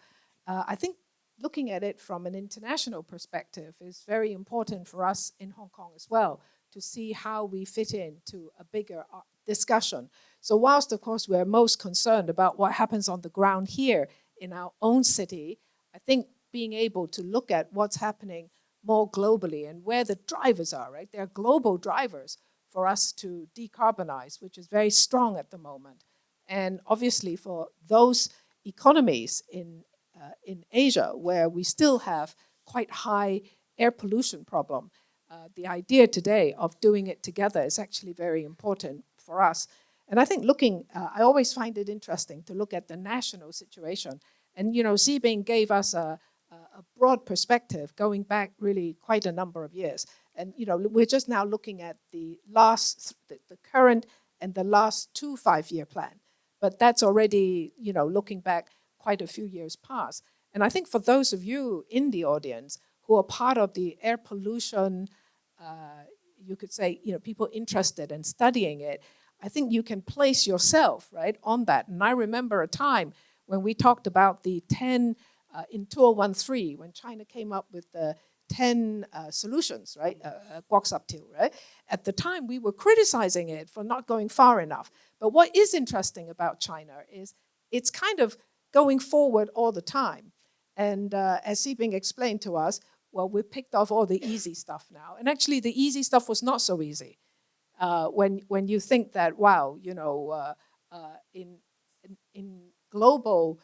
I think looking at it from an international perspective is very important for us in Hong Kong as well, to see how we fit into a bigger discussion. So whilst, of course, we're most concerned about what happens on the ground here in our own city, I think being able to look at what's happening more globally and where the drivers are, right? There are global drivers for us to decarbonize, which is very strong at the moment. And obviously for those economies in Asia, where we still have quite high air pollution problem, the idea today of doing it together is actually very important for us. And I think I always find it interesting to look at the national situation. And, Zibing gave us a broad perspective going back really quite a number of years. And, we're just now looking at the current and the last 2 5-year plan. But that's already, looking back quite a few years past. And I think for those of you in the audience who are part of the air pollution, you could say, people interested in studying it, I think you can place yourself, right, on that. And I remember a time when we talked about the 10, in 2013, when China came up with the 10 solutions, right, Kwok, right? At the time, we were criticizing it for not going far enough. But what is interesting about China is it's kind of going forward all the time. And as Zibing explained to us, well, we picked off all the easy stuff now. And actually, the easy stuff was not so easy. When you think that, wow, in global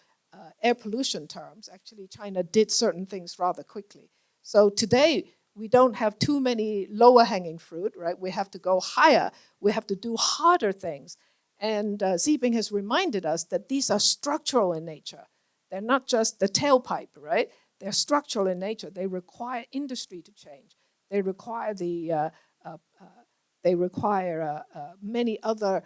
air pollution terms, actually China did certain things rather quickly. So today, we don't have too many lower hanging fruit, right? We have to go higher. We have to do harder things. And Zibing has reminded us that these are structural in nature. They're not just the tailpipe, right? They're structural in nature. They require industry to change. They require many other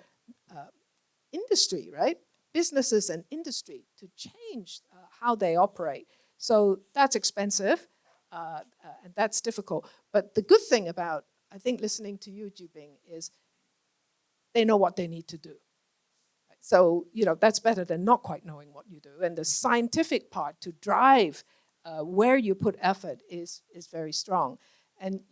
industry, right? Businesses and industry to change how they operate. So that's expensive, and that's difficult. But the good thing about, I think, listening to you, Zibing, is they know what they need to do. So, that's better than not quite knowing what you do. And the scientific part to drive where you put effort is very strong. And,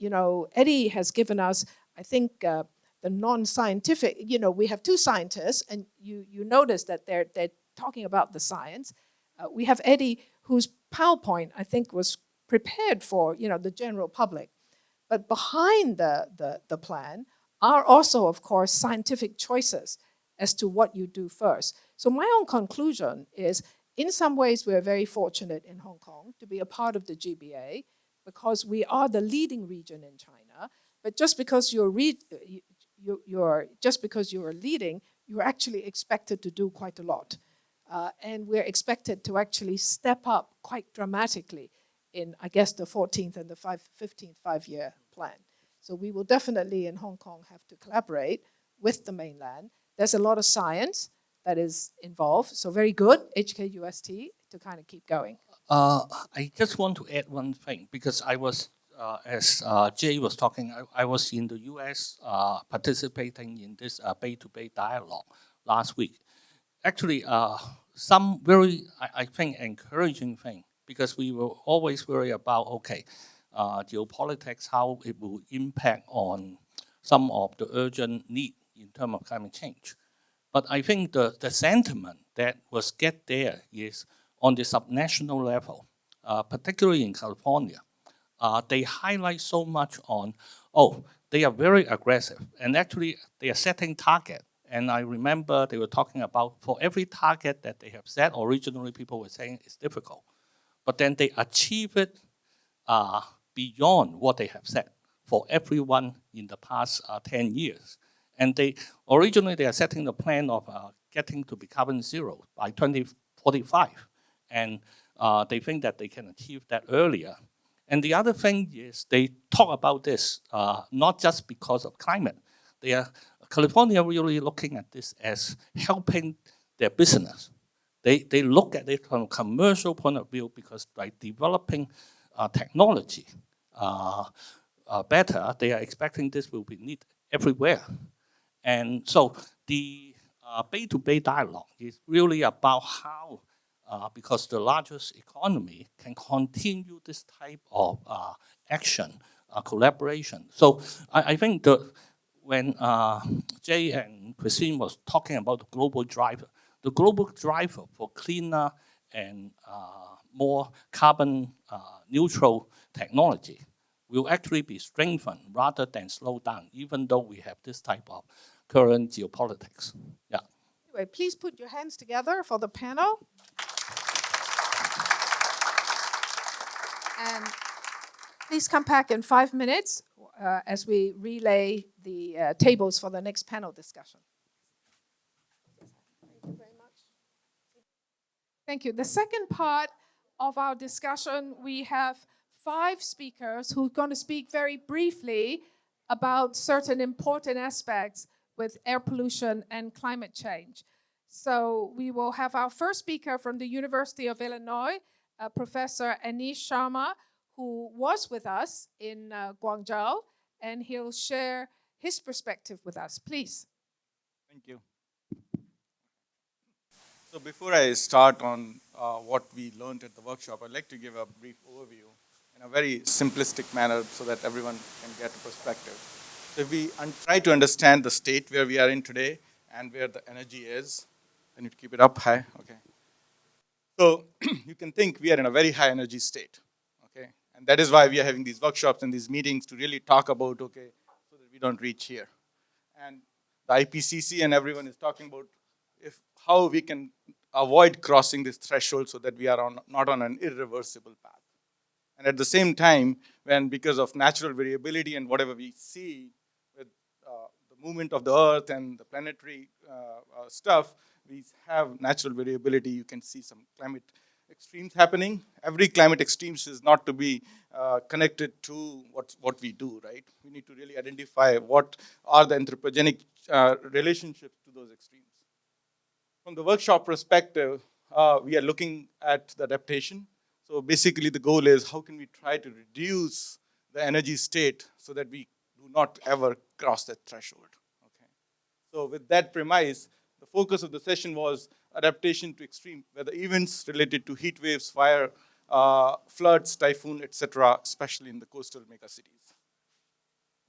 Eddie has given us, I think, the non-scientific, we have 2 scientists, and you notice that they're talking about the science. We have Eddie, whose PowerPoint, I think, was prepared for, the general public. But behind the plan are also, of course, scientific choices as to what you do first. So my own conclusion is, in some ways, we're very fortunate in Hong Kong to be a part of the GBA because we are the leading region in China. But just because you're leading, you're actually expected to do quite a lot. And we're expected to actually step up quite dramatically in, I guess, the 14th and the 15th 5-year plan. So we will definitely in Hong Kong have to collaborate with the mainland. There's a lot of science that is involved. So very good, HKUST, to kind of keep going. I just want to add one thing because I was, as Jay was talking, I was in the US participating in this Bay-to-Bay dialogue last week. Actually, some very, I think, encouraging thing because we were always worried about, okay, geopolitics, how it will impact on some of the urgent need in terms of climate change. But I think the sentiment that was get there is on the subnational level, particularly in California. They highlight so much on, they are very aggressive. And actually, they are setting target. And I remember they were talking about for every target that they have set, originally people were saying it's difficult. But then they achieve it beyond what they have set for everyone in the past 10 years. And originally they are setting the plan of getting to be carbon zero by 2045. And they think that they can achieve that earlier. And the other thing is they talk about this not just because of climate. California really looking at this as helping their business. They look at it from a commercial point of view because by developing technology better, they are expecting this will be needed everywhere. And so the Bay-to-Bay dialogue is really about how, because the largest economy can continue this type of action, collaboration. So I think when Jay and Christine was talking about the global driver for cleaner and more carbon neutral technology will actually be strengthened rather than slowed down, even though we have this type of current geopolitics. Yeah. Anyway, please put your hands together for the panel. And please come back in 5 minutes as we relay the tables for the next panel discussion. Thank you very much. Thank you. The second part of our discussion, we have 5 speakers who are going to speak very briefly about certain important aspects with air pollution and climate change. So we will have our first speaker from the University of Illinois, Professor Ashish Sharma, who was with us in Guangzhou, and he'll share his perspective with us. Please. Thank you. So before I start on what we learned at the workshop, I'd like to give a brief overview in a very simplistic manner so that everyone can get a perspective. So if we try to understand the state where we are in today and where the energy is, I need to keep it up high, okay. So you can think we are in a very high energy state, okay. And that is why we are having these workshops and these meetings to really talk about, okay, so that we don't reach here. And the IPCC and everyone is talking about how we can avoid crossing this threshold so that we are not on an irreversible path. And at the same time, because of natural variability and whatever we see with the movement of the Earth and the planetary stuff, we have natural variability. You can see some climate extremes happening. Every climate extreme is not to be connected to what we do, right? We need to really identify what are the anthropogenic relationships to those extremes. From the workshop perspective, we are looking at the adaptation. So basically the goal is how can we try to reduce the energy state so that we do not ever cross that threshold, okay? So with that premise, the focus of the session was adaptation to extreme weather events related to heat waves, fire, floods, typhoon, etc., especially in the coastal megacities.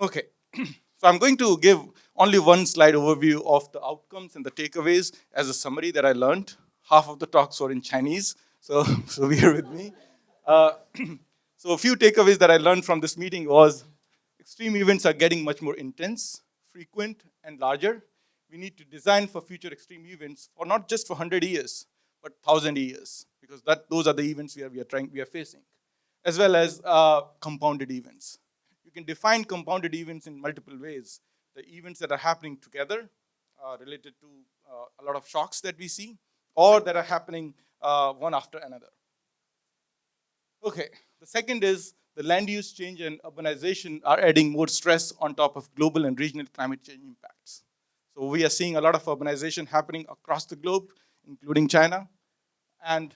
Okay, so I'm going to give only one slide overview of the outcomes and the takeaways as a summary that I learned. Half of the talks were in Chinese, so bear with me. So a few takeaways that I learned from this meeting was extreme events are getting much more intense, frequent, and larger. We need to design for future extreme events for not just for 100 years, but 1,000 years, because those are the events we are facing, as well as compounded events. You can define compounded events in multiple ways. The events that are happening together related to a lot of shocks that we see, or that are happening one after another. Okay, the second is the land use change and urbanization are adding more stress on top of global and regional climate change impacts. So we are seeing a lot of urbanization happening across the globe, including China. And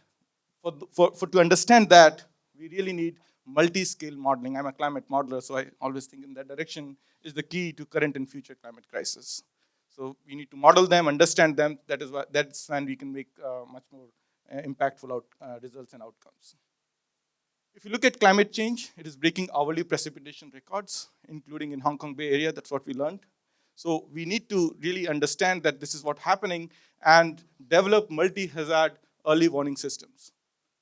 to understand that, we really need multi-scale modeling. I'm a climate modeler, so I always think in that direction is the key to current and future climate crisis. So we need to model them, understand them. That's when we can make much more impactful results and outcomes. If you look at climate change, it is breaking hourly precipitation records, including in Hong Kong Bay Area. That's what we learned. So we need to really understand that this is what's happening and develop multi-hazard early warning systems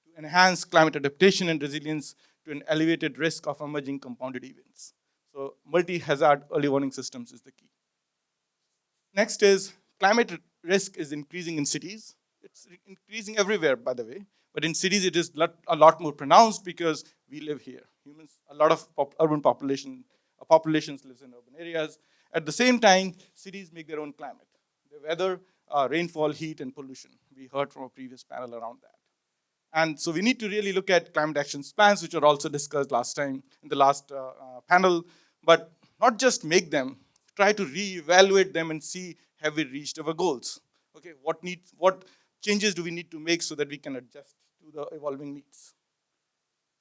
to enhance climate adaptation and resilience to an elevated risk of emerging compounded events. So multi-hazard early warning systems is the key. Next is climate risk is increasing in cities. It's increasing everywhere, by the way. But in cities, it is a lot more pronounced because we live here. Humans, a lot of urban populations live in urban areas. At the same time, cities make their own climate. The weather, rainfall, heat, and pollution. We heard from a previous panel around that. And so we need to really look at climate action plans, which were also discussed last time in the last panel, but not just make them, try to reevaluate them and see, have we reached our goals? Okay, what changes do we need to make so that we can adjust to the evolving needs?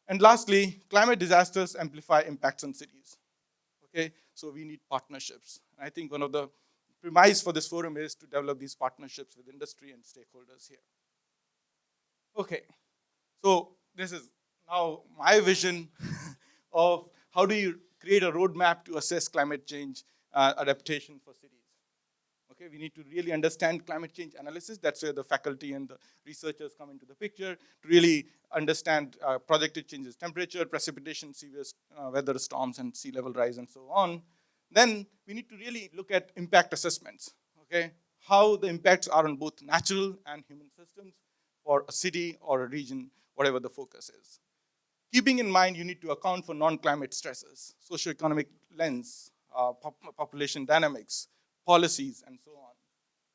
And lastly, climate disasters amplify impacts on cities. Okay, so we need partnerships. And I think one of the premise for this forum is to develop these partnerships with industry and stakeholders here. Okay, so this is now my vision of how do you create a roadmap to assess climate change adaptation for cities. Okay, we need to really understand climate change analysis. That's where the faculty and the researchers come into the picture to really understand projected changes, temperature, precipitation, severe weather storms, and sea level rise, and so on. Then we need to really look at impact assessments. Okay, how the impacts are on both natural and human systems for a city or a region, whatever the focus is. Keeping in mind, you need to account for non-climate stresses, socioeconomic lens, population dynamics, policies, and so on.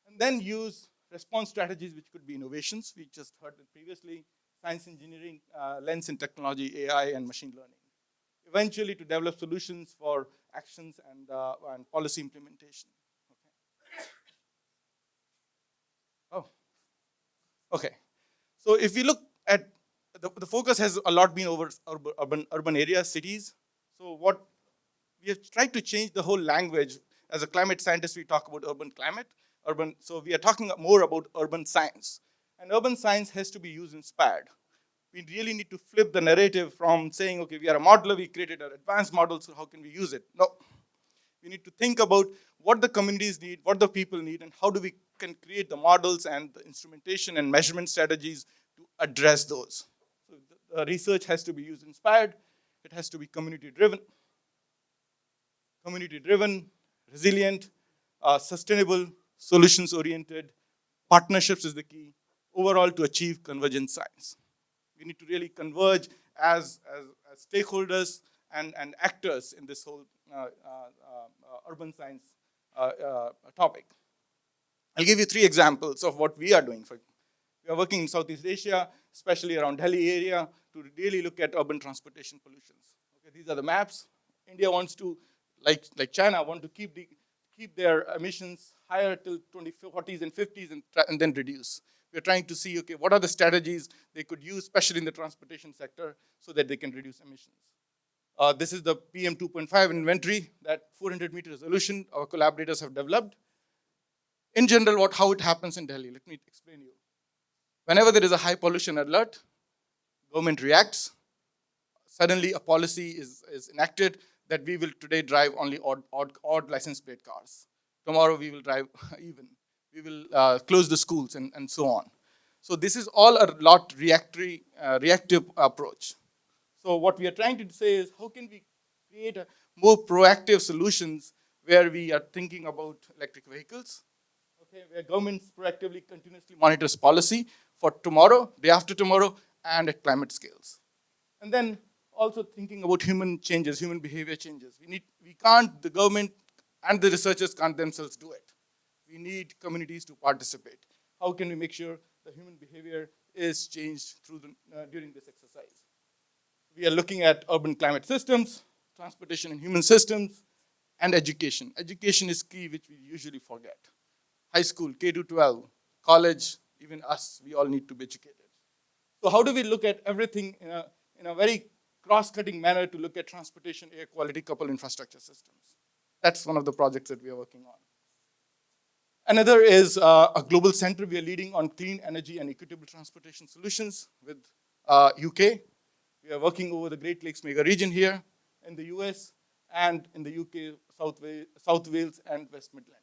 And then use response strategies, which could be innovations. We just heard it previously, science engineering, lens in technology, AI, and machine learning. Eventually to develop solutions for actions and policy implementation. Okay. Oh, okay. So if we look at, the focus has a lot been over urban areas, cities. So what we have tried to change the whole language. As a climate scientist, we talk about urban climate, so we are talking more about urban science. And urban science has to be user-inspired. We really need to flip the narrative from saying, okay, we are a modeler, we created an advanced model, so how can we use it? No. We need to think about what the communities need, what the people need, and how we can create the models and the instrumentation and measurement strategies to address those. So the research has to be user-inspired, it has to be community-driven, resilient, sustainable, solutions-oriented. Partnerships is the key, overall to achieve convergent science. We need to really converge as stakeholders and actors in this whole urban science topic. I'll give you 3 examples of what we are doing. We are working in Southeast Asia, especially around Delhi area, to really look at urban transportation pollutions. Okay, these are the maps. India wants to, like China, want to keep their emissions higher till 2040s and 50s and then reduce. We're trying to see, okay, what are the strategies they could use, especially in the transportation sector, so that they can reduce emissions. This is the PM 2.5 inventory, that 400-meter resolution our collaborators have developed. In general, how it happens in Delhi, let me explain you. Whenever there is a high pollution alert, government reacts. Suddenly a policy is enacted that we will today drive only odd license plate cars. Tomorrow we will drive even. We will close the schools and so on. So this is all a lot reactive approach. So what we are trying to say is, how can we create a more proactive solutions where we are thinking about electric vehicles, okay, where governments proactively continuously monitors policy for tomorrow, day after tomorrow, and at climate scales. And then also thinking about human changes, human behavior changes. The government and the researchers can't themselves do it. We need communities to participate. How can we make sure the human behavior is changed during this exercise? We are looking at urban climate systems, transportation and human systems, and education. Education is key, which we usually forget. high school, K to 12, college, even us, we all need to be educated. So how do we look at everything in a very cross-cutting manner to look at transportation, air quality, coupled infrastructure systems? That's one of the projects that we are working on. Another is a global center we are leading on clean energy and equitable transportation solutions with UK. We are working over the Great Lakes mega region here in the US and in the UK, South Wales and West Midlands.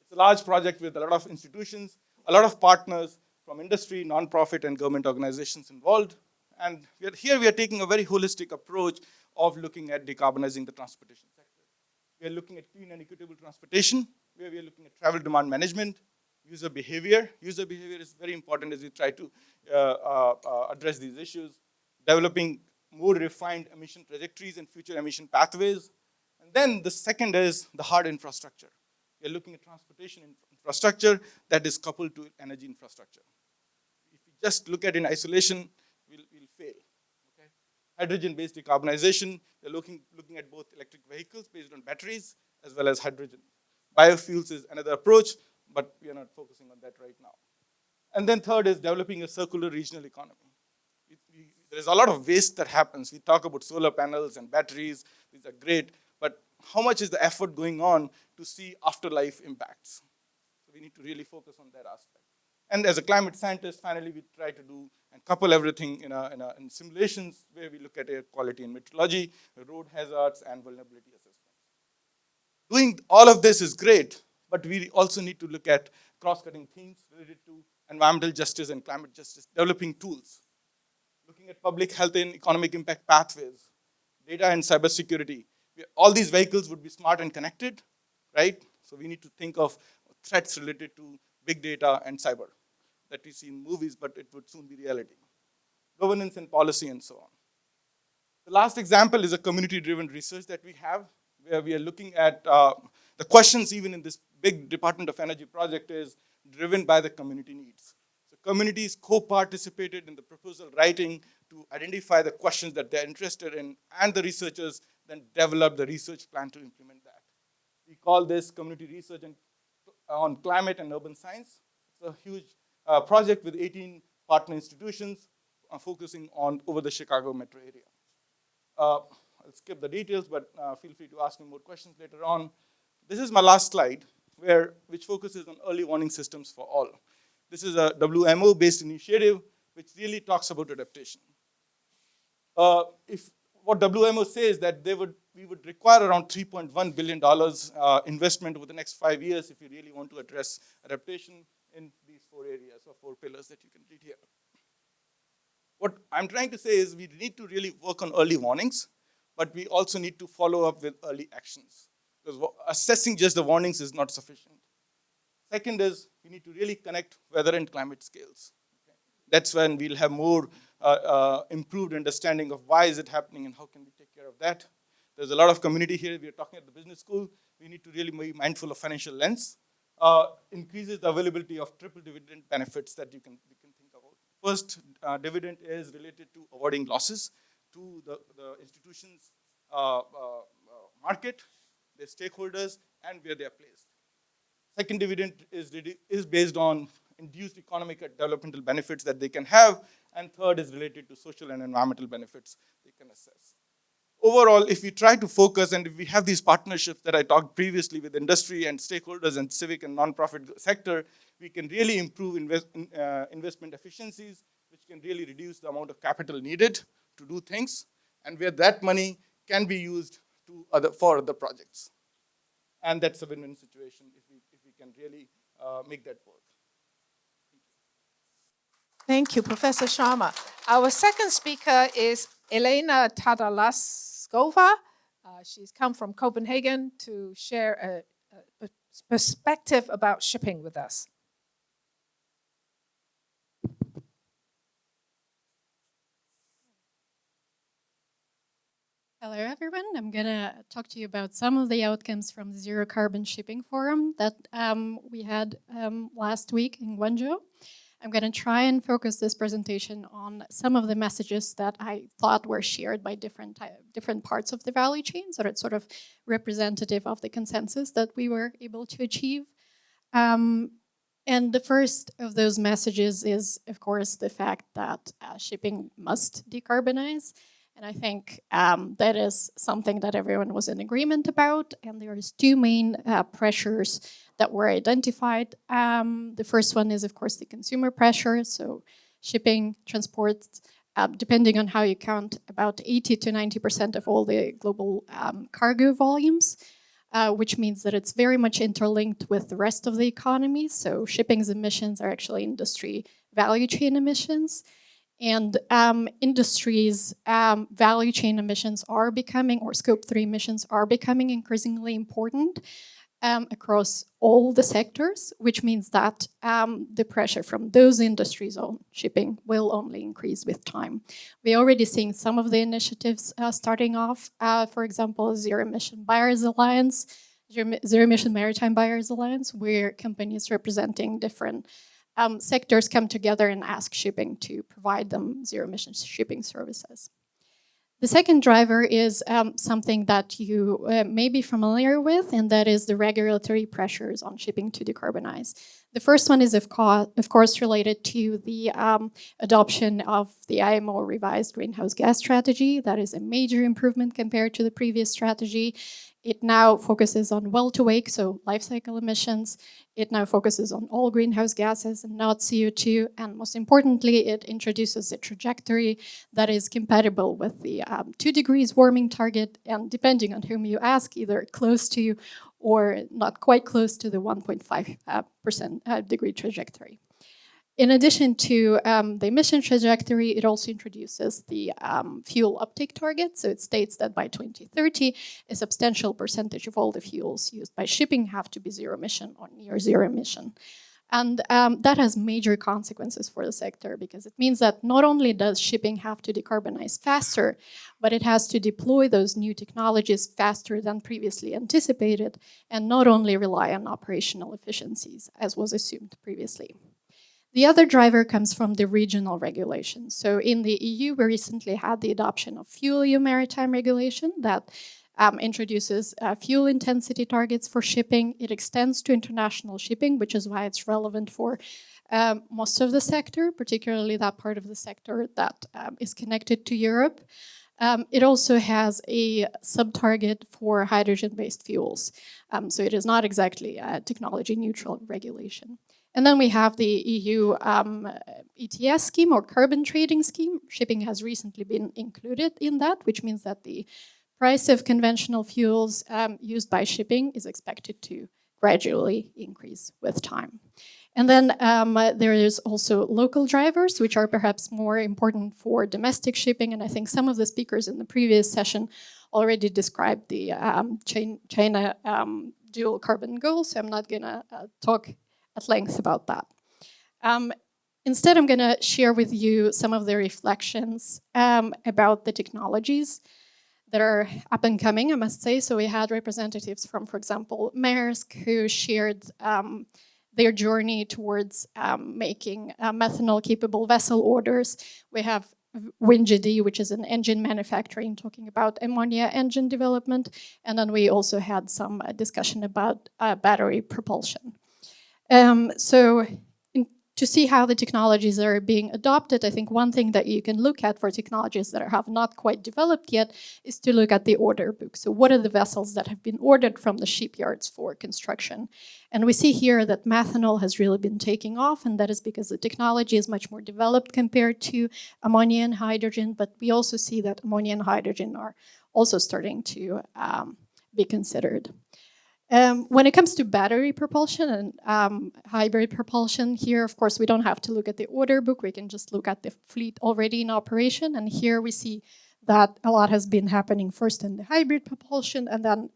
It's a large project with a lot of institutions, a lot of partners from industry, non-profit and government organizations involved. And we are taking a very holistic approach of looking at decarbonizing the transportation sector. We are looking at clean and equitable transportation, where we are looking at travel demand management, user behavior. User behavior is very important as we try to address these issues. Developing more refined emission trajectories and future emission pathways. And then the second is the hard infrastructure. We are looking at transportation infrastructure that is coupled to energy infrastructure. If we just look at it in isolation, we'll fail. Okay? Hydrogen-based decarbonization, we're looking at both electric vehicles based on batteries as well as hydrogen. Biofuels is another approach, but we are not focusing on that right now. And then third is developing a circular regional economy. There's a lot of waste that happens. We talk about solar panels and batteries. These are great. But how much is the effort going on to see afterlife impacts? So we need to really focus on that aspect. And as a climate scientist, finally, we try to do and couple everything in simulations where we look at air quality and meteorology, road hazards, and vulnerability assessment. Doing all of this is great, but we also need to look at cross-cutting themes related to environmental justice and climate justice, developing tools, looking at public health and economic impact pathways, data and cybersecurity. All these vehicles would be smart and connected, right? So we need to think of threats related to big data and cyber that we see in movies, but it would soon be reality. Governance and policy and so on. The last example is a community-driven research that we have, where we are looking at the questions even in this big Department of Energy project is driven by the community needs. So communities co-participated in the proposal writing to identify the questions that they're interested in, and the researchers then develop the research plan to implement that. We call this community research on climate and urban science. It's a huge project with 18 partner institutions focusing on over the Chicago metro area. I'll skip the details, but feel free to ask me more questions later on. This is my last slide, which focuses on early warning systems for all. This is a WMO-based initiative, which really talks about adaptation. What WMO says that we would require around $3.1 billion investment over the next 5 years if we really want to address adaptation in these 4 areas or 4 pillars that you can read here. What I'm trying to say is we need to really work on early warnings, but we also need to follow up with early actions, because assessing just the warnings is not sufficient. Second is we need to really connect weather and climate scales. Okay? That's when we'll have more improved understanding of why is it happening and how can we take care of that. There's a lot of community here. We are talking at the business school. We need to really be mindful of financial lens. Increases the availability of triple dividend benefits that you can think about. First, dividend is related to avoiding losses to the institutions' market, their stakeholders, and where they are placed. Second dividend is based on induced economic and developmental benefits that they can have, and third is related to social and environmental benefits they can assess. Overall, if we try to focus and if we have these partnerships that I talked previously with industry and stakeholders and civic and nonprofit sector, we can really improve investment efficiencies, which can really reduce the amount of capital needed to do things, and where that money can be used for other projects. And that's a win-win situation if we can really make that work. Thank you, Professor Sharma. Our second speaker is Elena Talalasova. She's come from Copenhagen to share a perspective about shipping with us. Hello, everyone. I'm going to talk to you about some of the outcomes from the Zero Carbon Shipping Forum that we had last week in Guangzhou. I'm going to try and focus this presentation on some of the messages that I thought were shared by different parts of the value chain, so that's sort of representative of the consensus that we were able to achieve. And the first of those messages is, of course, the fact that shipping must decarbonize. And I think that is something that everyone was in agreement about. And there's two main pressures that were identified. The first one is, of course, the consumer pressure. So shipping, transport, depending on how you count, about 80 to 90% of all the global cargo volumes. Which means that it's very much interlinked with the rest of the economy. So shipping's emissions are actually industry value chain emissions. And industries' value chain emissions are becoming, or scope 3 emissions are becoming increasingly important across all the sectors, which means that the pressure from those industries on shipping will only increase with time. We're already seeing some of the initiatives starting off, for example, Zero Emission Buyers Alliance, Zero Emission Maritime Buyers Alliance, where companies representing different sectors come together and ask shipping to provide them zero emission shipping services. The second driver is something that you may be familiar with, and that is the regulatory pressures on shipping to decarbonize. The first one is, of course, related to the adoption of the IMO revised greenhouse gas strategy. That is a major improvement compared to the previous strategy. It now focuses on well-to-wake, so life cycle emissions. It now focuses on all greenhouse gases and not CO2. And most importantly, it introduces a trajectory that is compatible with the 2 degrees warming target, and depending on whom you ask, either close to or not quite close to the 1.5% degree trajectory. In addition to the emission trajectory, it also introduces the fuel uptake target. So it states that by 2030, a substantial percentage of all the fuels used by shipping have to be zero emission or near zero emission. And that has major consequences for the sector, because it means that not only does shipping have to decarbonize faster, but it has to deploy those new technologies faster than previously anticipated, and not only rely on operational efficiencies, as was assumed previously. The other driver comes from the regional regulations. So in the EU, we recently had the adoption of FuelEU Maritime Regulation that introduces fuel intensity targets for shipping. It extends to international shipping, which is why it's relevant for most of the sector, particularly that part of the sector that is connected to Europe. It also has a sub-target for hydrogen-based fuels. So it is not exactly a technology-neutral regulation. And then we have the EU ETS scheme, or carbon trading scheme. Shipping has recently been included in that, which means that the price of conventional fuels used by shipping is expected to gradually increase with time. And then there is also local drivers, which are perhaps more important for domestic shipping. And I think some of the speakers in the previous session already described the China dual carbon goal, so I'm not going to talk at length about that. Instead, I'm going to share with you some of the reflections about the technologies that are up and coming, I must say. So we had representatives from, for example, Maersk, who shared their journey towards making methanol-capable vessel orders. We have WinGD, which is an engine manufacturing, talking about ammonia engine development. And then we also had some discussion about battery propulsion. To see how the technologies are being adopted, I think one thing that you can look at for technologies that have not quite developed yet is to look at the order book. So what are the vessels that have been ordered from the shipyards for construction? And we see here that methanol has really been taking off, and that is because the technology is much more developed compared to ammonia and hydrogen, but we also see that ammonia and hydrogen are also starting to be considered. When it comes to battery propulsion and hybrid propulsion, here, of course, we don't have to look at the order book. We can just look at the fleet already in operation. And here we see that a lot has been happening first in the hybrid propulsion and then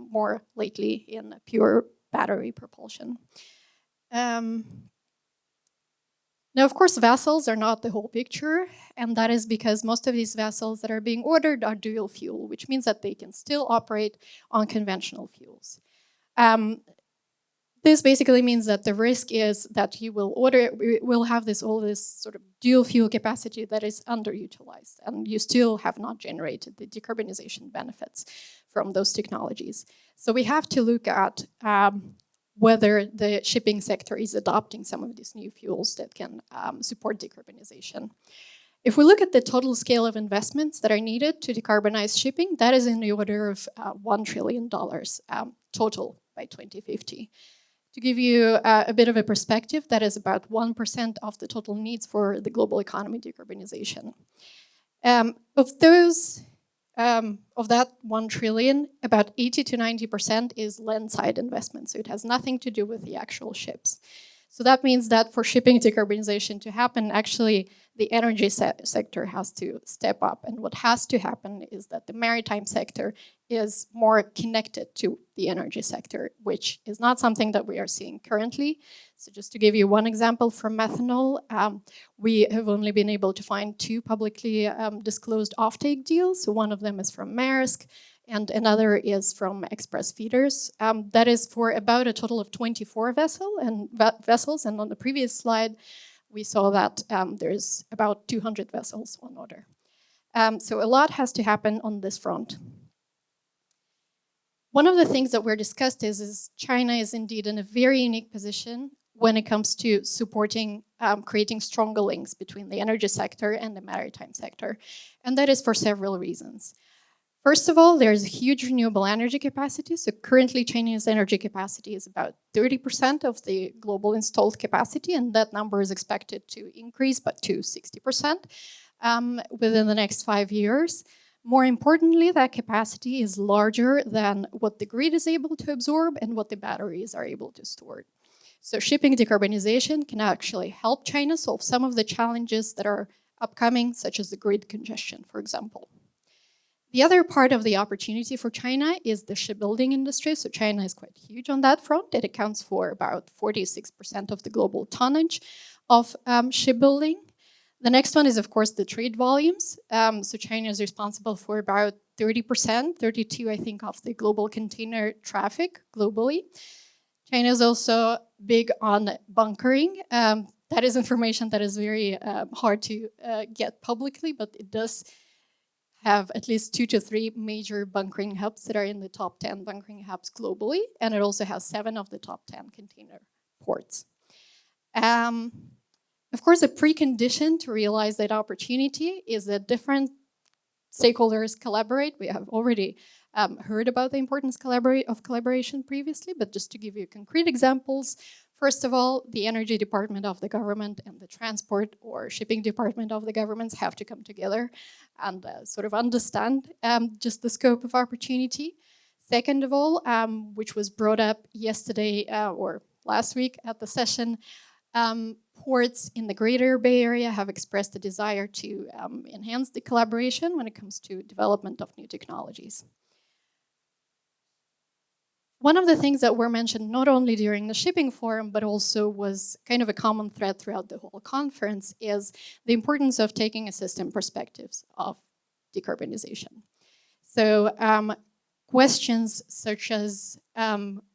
more lately in pure battery propulsion. Now, of course, vessels are not the whole picture, and that is because most of these vessels that are being ordered are dual fuel, which means that they can still operate on conventional fuels. This basically means that the risk is that you will have all this sort of dual fuel capacity that is underutilized, and you still have not generated the decarbonization benefits from those technologies. So we have to look at whether the shipping sector is adopting some of these new fuels that can support decarbonization. If we look at the total scale of investments that are needed to decarbonize shipping, that is in the order of $1 trillion total by 2050. To give you a bit of a perspective, that is about 1% of the total needs for the global economy decarbonization. Of that 1 trillion, about 80 to 90% is landside investment, so it has nothing to do with the actual ships. So that means that for shipping decarbonization to happen, actually the energy sector has to step up. And what has to happen is that the maritime sector is more connected to the energy sector, which is not something that we are seeing currently. So just to give you one example from methanol, we have only been able to find 2 publicly disclosed offtake deals. So one of them is from Maersk, and another is from Express Feeders. That is for about a total of 24 vessels, and on the previous slide, we saw that there's about 200 vessels on order. So a lot has to happen on this front. One of the things that we're discussed is China is indeed in a very unique position when it comes to supporting, creating stronger links between the energy sector and the maritime sector. And that is for several reasons. First of all, there's a huge renewable energy capacity. So currently China's energy capacity is about 30% of the global installed capacity, and that number is expected to increase but to 60% within the next 5 years. More importantly, that capacity is larger than what the grid is able to absorb and what the batteries are able to store. So shipping decarbonization can actually help China solve some of the challenges that are upcoming, such as the grid congestion, for example. The other part of the opportunity for China is the shipbuilding industry. So China is quite huge on that front. It accounts for about 46% of the global tonnage of shipbuilding. The next one is, of course, the trade volumes. So China is responsible for about 30%, 32, I think, of the global container traffic globally. China is also big on bunkering. That is information that is very hard to get publicly, but it does have at least 2 to 3 major bunkering hubs that are in the top 10 bunkering hubs globally, and it also has 7 of the top 10 container ports. Of course, a precondition to realize that opportunity is that different stakeholders collaborate. We have already heard about the importance of collaboration previously, but just to give you concrete examples, first of all, the energy department of the government and the transport or shipping department of the governments have to come together and sort of understand just the scope of opportunity. Second of all, which was brought up yesterday or last week at the session, ports in the greater Bay Area have expressed a desire to enhance the collaboration when it comes to development of new technologies. One of the things that were mentioned not only during the shipping forum, but also was kind of a common thread throughout the whole conference is the importance of taking a system perspectives of decarbonization. So questions such as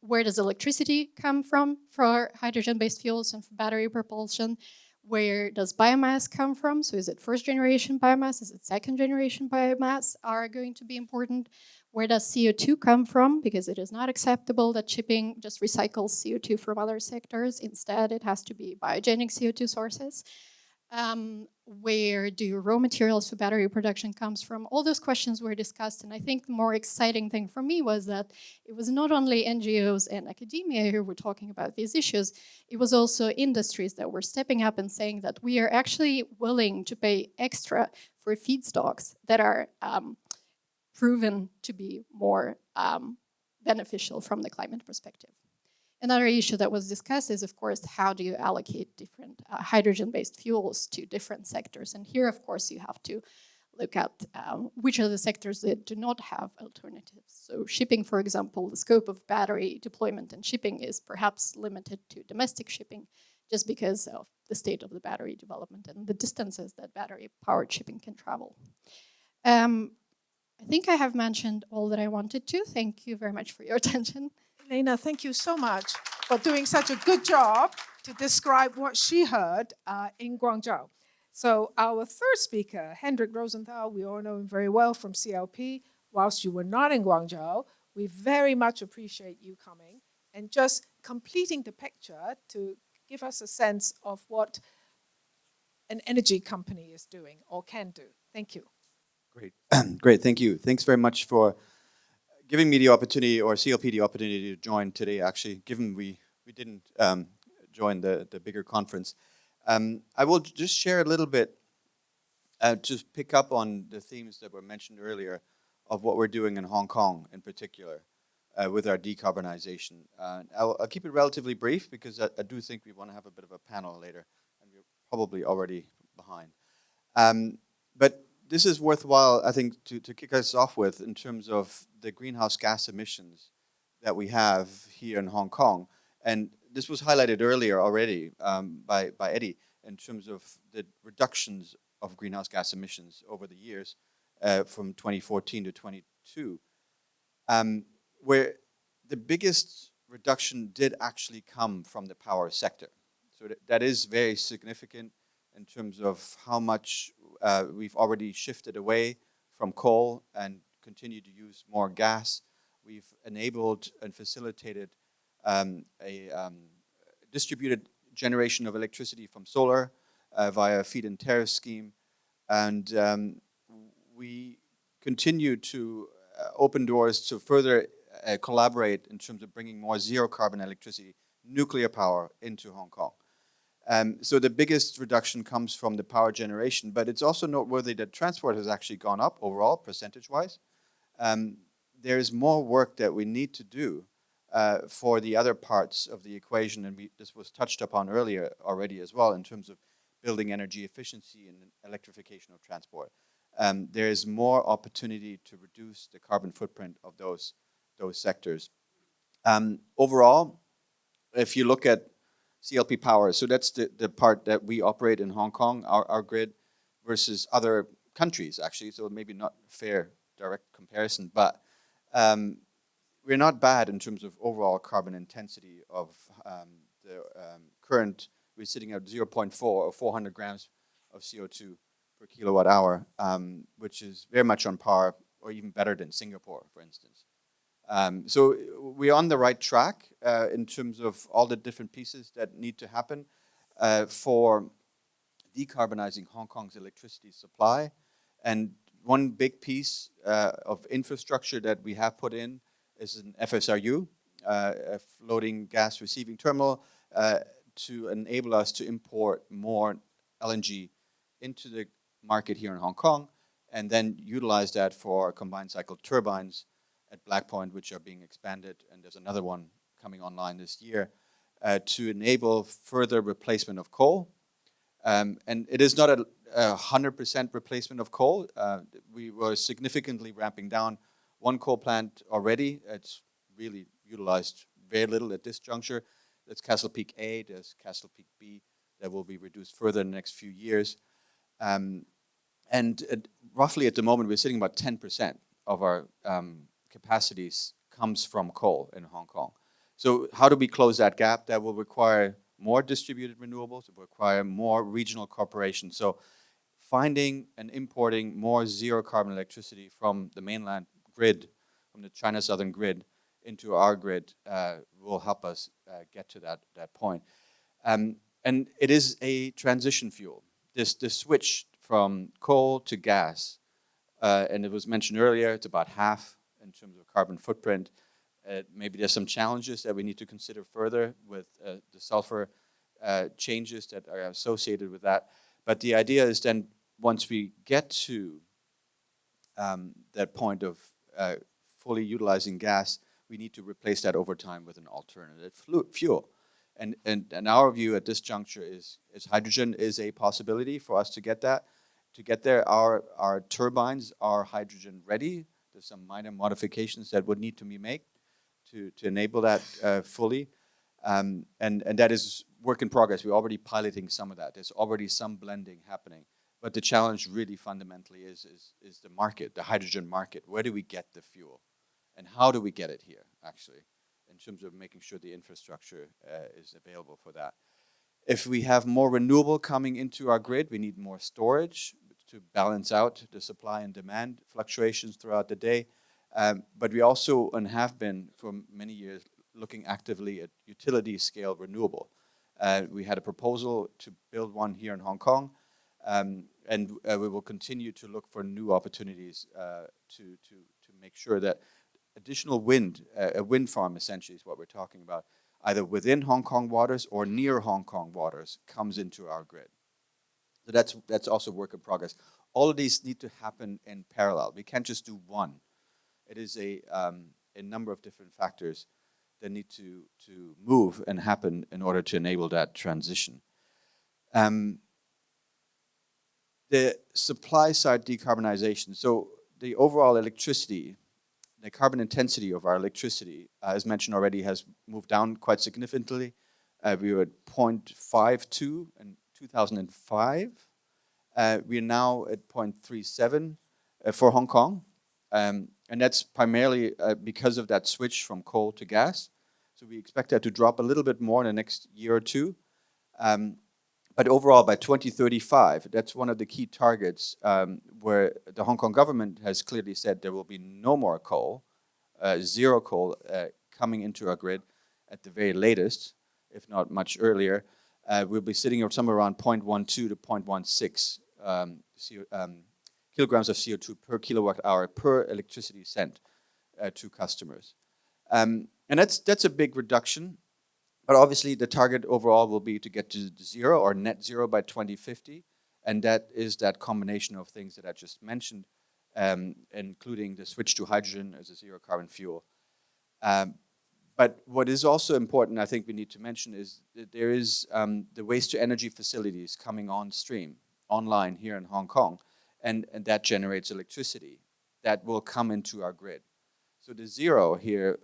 where does electricity come from for hydrogen-based fuels and for battery propulsion? Where does biomass come from? So is it first generation biomass? Is it second generation biomass are going to be important? Where does CO2 come from? Because it is not acceptable that shipping just recycles CO2 from other sectors. Instead, it has to be biogenic CO2 sources. Where do raw materials for battery production comes from? All those questions were discussed, and I think the more exciting thing for me was that it was not only NGOs and academia who were talking about these issues, it was also industries that were stepping up and saying that we are actually willing to pay extra for feedstocks that are proven to be more beneficial from the climate perspective. Another issue that was discussed is, of course, how do you allocate different hydrogen-based fuels to different sectors? And here, of course, you have to look at which are the sectors that do not have alternatives. So shipping, for example, the scope of battery deployment and shipping is perhaps limited to domestic shipping just because of the state of the battery development and the distances that battery-powered shipping can travel. I think I have mentioned all that I wanted to. Thank you very much for your attention. Elena, thank you so much for doing such a good job to describe what she heard in Guangzhou. So our third speaker, Hendrik Rosenthal, we all know him very well from CLP. Whilst you were not in Guangzhou, we very much appreciate you coming. and just completing the picture to give us a sense of what an energy company is doing or can do. Thank you. Great. Great, thank you. Thanks very much for giving me the opportunity, or CLP the opportunity to join today, actually, given we didn't join the bigger conference. I will just share a little bit, to pick up on the themes that were mentioned earlier of what we're doing in Hong Kong in particular with our decarbonization. I'll keep it relatively brief because I do think we want to have a bit of a panel later, and we're probably already behind. But this is worthwhile, I think, to kick us off with in terms of the greenhouse gas emissions that we have here in Hong Kong. And this was highlighted earlier already by Eddie in terms of the reductions of greenhouse gas emissions over the years from 2014 to 22, where the biggest reduction did actually come from the power sector. So that is very significant in terms of how much we've already shifted away from coal and continue to use more gas. We've enabled and facilitated a distributed generation of electricity from solar via a feed-in tariff scheme. And we continue to open doors to further collaborate in terms of bringing more zero-carbon electricity, nuclear power into Hong Kong. So the biggest reduction comes from the power generation, but it's also noteworthy that transport has actually gone up overall, percentage-wise. There's more work that we need to do for the other parts of the equation, and this was touched upon earlier already as well in terms of building energy efficiency and electrification of transport. There is more opportunity to reduce the carbon footprint of those sectors. Overall, if you look at CLP power, so that's the part that we operate in Hong Kong, our grid, versus other countries, actually, so maybe not fair direct comparison, but we're not bad in terms of overall carbon intensity of the current. We're sitting at 0.4 or 400 grams of CO2 per kilowatt hour, which is very much on par or even better than Singapore, for instance. So we're on the right track in terms of all the different pieces that need to happen for decarbonizing Hong Kong's electricity supply. And one big piece of infrastructure that we have put in is an FSRU, a floating gas receiving terminal, to enable us to import more LNG into the market here in Hong Kong, and then utilize that for combined cycle turbines at Black Point, which are being expanded, and there's another one coming online this year, to enable further replacement of coal. And it is not a 100% replacement of coal. We were significantly ramping down one coal plant already. It's really utilized very little at this juncture. That's Castle Peak A, there's Castle Peak B, that will be reduced further in the next few years. And roughly at the moment, we're sitting about 10% of our capacities comes from coal in Hong Kong. So how do we close that gap? That will require more distributed renewables, it will require more regional cooperation. So finding and importing more zero-carbon electricity from the mainland grid, from the China Southern grid, into our grid will help us get to that point. And it is a transition fuel. This switch from coal to gas, and it was mentioned earlier, it's about half in terms of carbon footprint. Maybe there's some challenges that we need to consider further with the sulfur changes that are associated with that. But the idea is then once we get to that point of fully utilizing gas, we need to replace that over time with an alternative fuel. And our view at this juncture is hydrogen is a possibility for us to get that. To get there, our turbines are hydrogen ready. There's some minor modifications that would need to be made to enable that fully. And that is work in progress. We're already piloting some of that. There's already some blending happening. But the challenge really fundamentally is the market, the hydrogen market. Where do we get the fuel? And how do we get it here, actually, in terms of making sure the infrastructure is available for that? If we have more renewable coming into our grid, we need more storage to balance out the supply and demand fluctuations throughout the day. But we also, and have been for many years, looking actively at utility scale renewable. We had a proposal to build one here in Hong Kong, and we will continue to look for new opportunities to make sure that additional wind, a wind farm essentially is what we're talking about, either within Hong Kong waters or near Hong Kong waters, comes into our grid. So that's also work in progress. All of these need to happen in parallel. We can't just do one. It is a number of different factors that need to move and happen in order to enable that transition. The supply side decarbonization. So the overall electricity, the carbon intensity of our electricity, as mentioned already, has moved down quite significantly. We were at 0.52 in 2005. We are now at 0.37 for Hong Kong. And that's primarily because of that switch from coal to gas. So we expect that to drop a little bit more in the next year or two. But overall, by 2035, that's one of the key targets where the Hong Kong government has clearly said there will be no more coal, zero coal coming into our grid at the very latest, if not much earlier. We'll be sitting somewhere around 0.12 to 0.16 kilograms of CO2 per kilowatt hour per electricity cent to customers. And that's a big reduction. But obviously, the target overall will be to get to zero or net zero by 2050. And that is that combination of things that I just mentioned, including the switch to hydrogen as a zero carbon fuel. But what is also important, I think we need to mention, is that there is the waste to energy facilities coming on stream, online here in Hong Kong, and that generates electricity that will come into our grid. So the zero here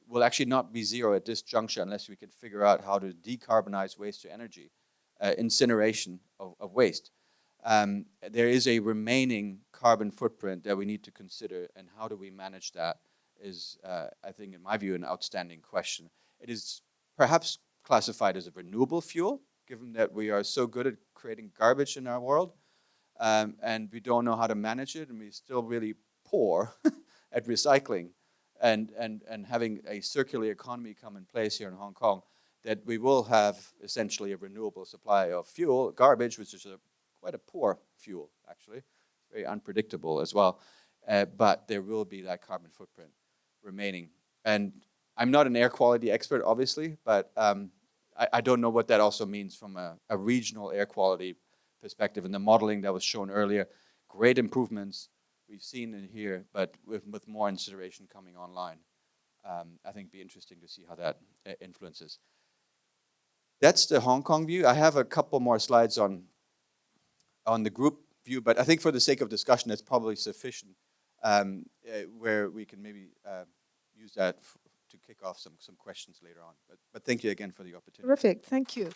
will actually not be zero at this juncture unless we can figure out how to decarbonize waste to energy, incineration of waste. There is a remaining carbon footprint that we need to consider, and how do we manage that is, I think, in my view, an outstanding question. It is perhaps classified as a renewable fuel, given that we are so good at creating garbage in our world, and we don't know how to manage it, and we're still really poor at recycling. And having a circular economy come in place here in Hong Kong, that we will have essentially a renewable supply of fuel, garbage, which is quite a poor fuel, actually. Very unpredictable as well. But there will be that carbon footprint remaining. And I'm not an air quality expert, obviously, but I don't know what that also means from a regional air quality perspective. And the modeling that was shown earlier, great improvements we've seen in here, but with more incineration coming online. I think it'd be interesting to see how that influences. That's the Hong Kong view. I have a couple more slides on the group view, but I think for the sake of discussion, that's probably sufficient, where we can maybe use that to kick off some questions later on. But thank you again for the opportunity. Terrific, thank you.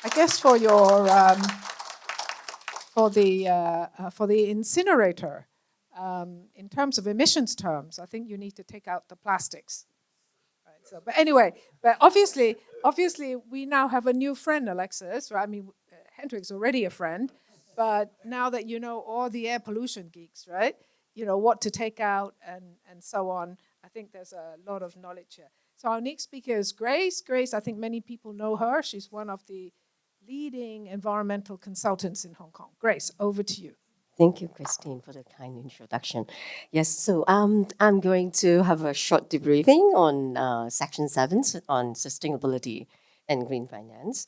I guess for your for the incinerator, in terms of emissions terms, I think you need to take out the plastics. Right, so, but anyway, but obviously we now have a new friend, Alexis. Right? I mean, Hendrik's already a friend, but now that you know all the air pollution geeks, right? You know what to take out and so on. I think there's a lot of knowledge here. So our next speaker is Grace. Grace, I think many people know her. She's one of the leading environmental consultants in Hong Kong. Grace, over to you. Thank you, Christine, for the kind introduction. Yes, so I'm going to have a short debriefing on Section 7 on sustainability and green finance.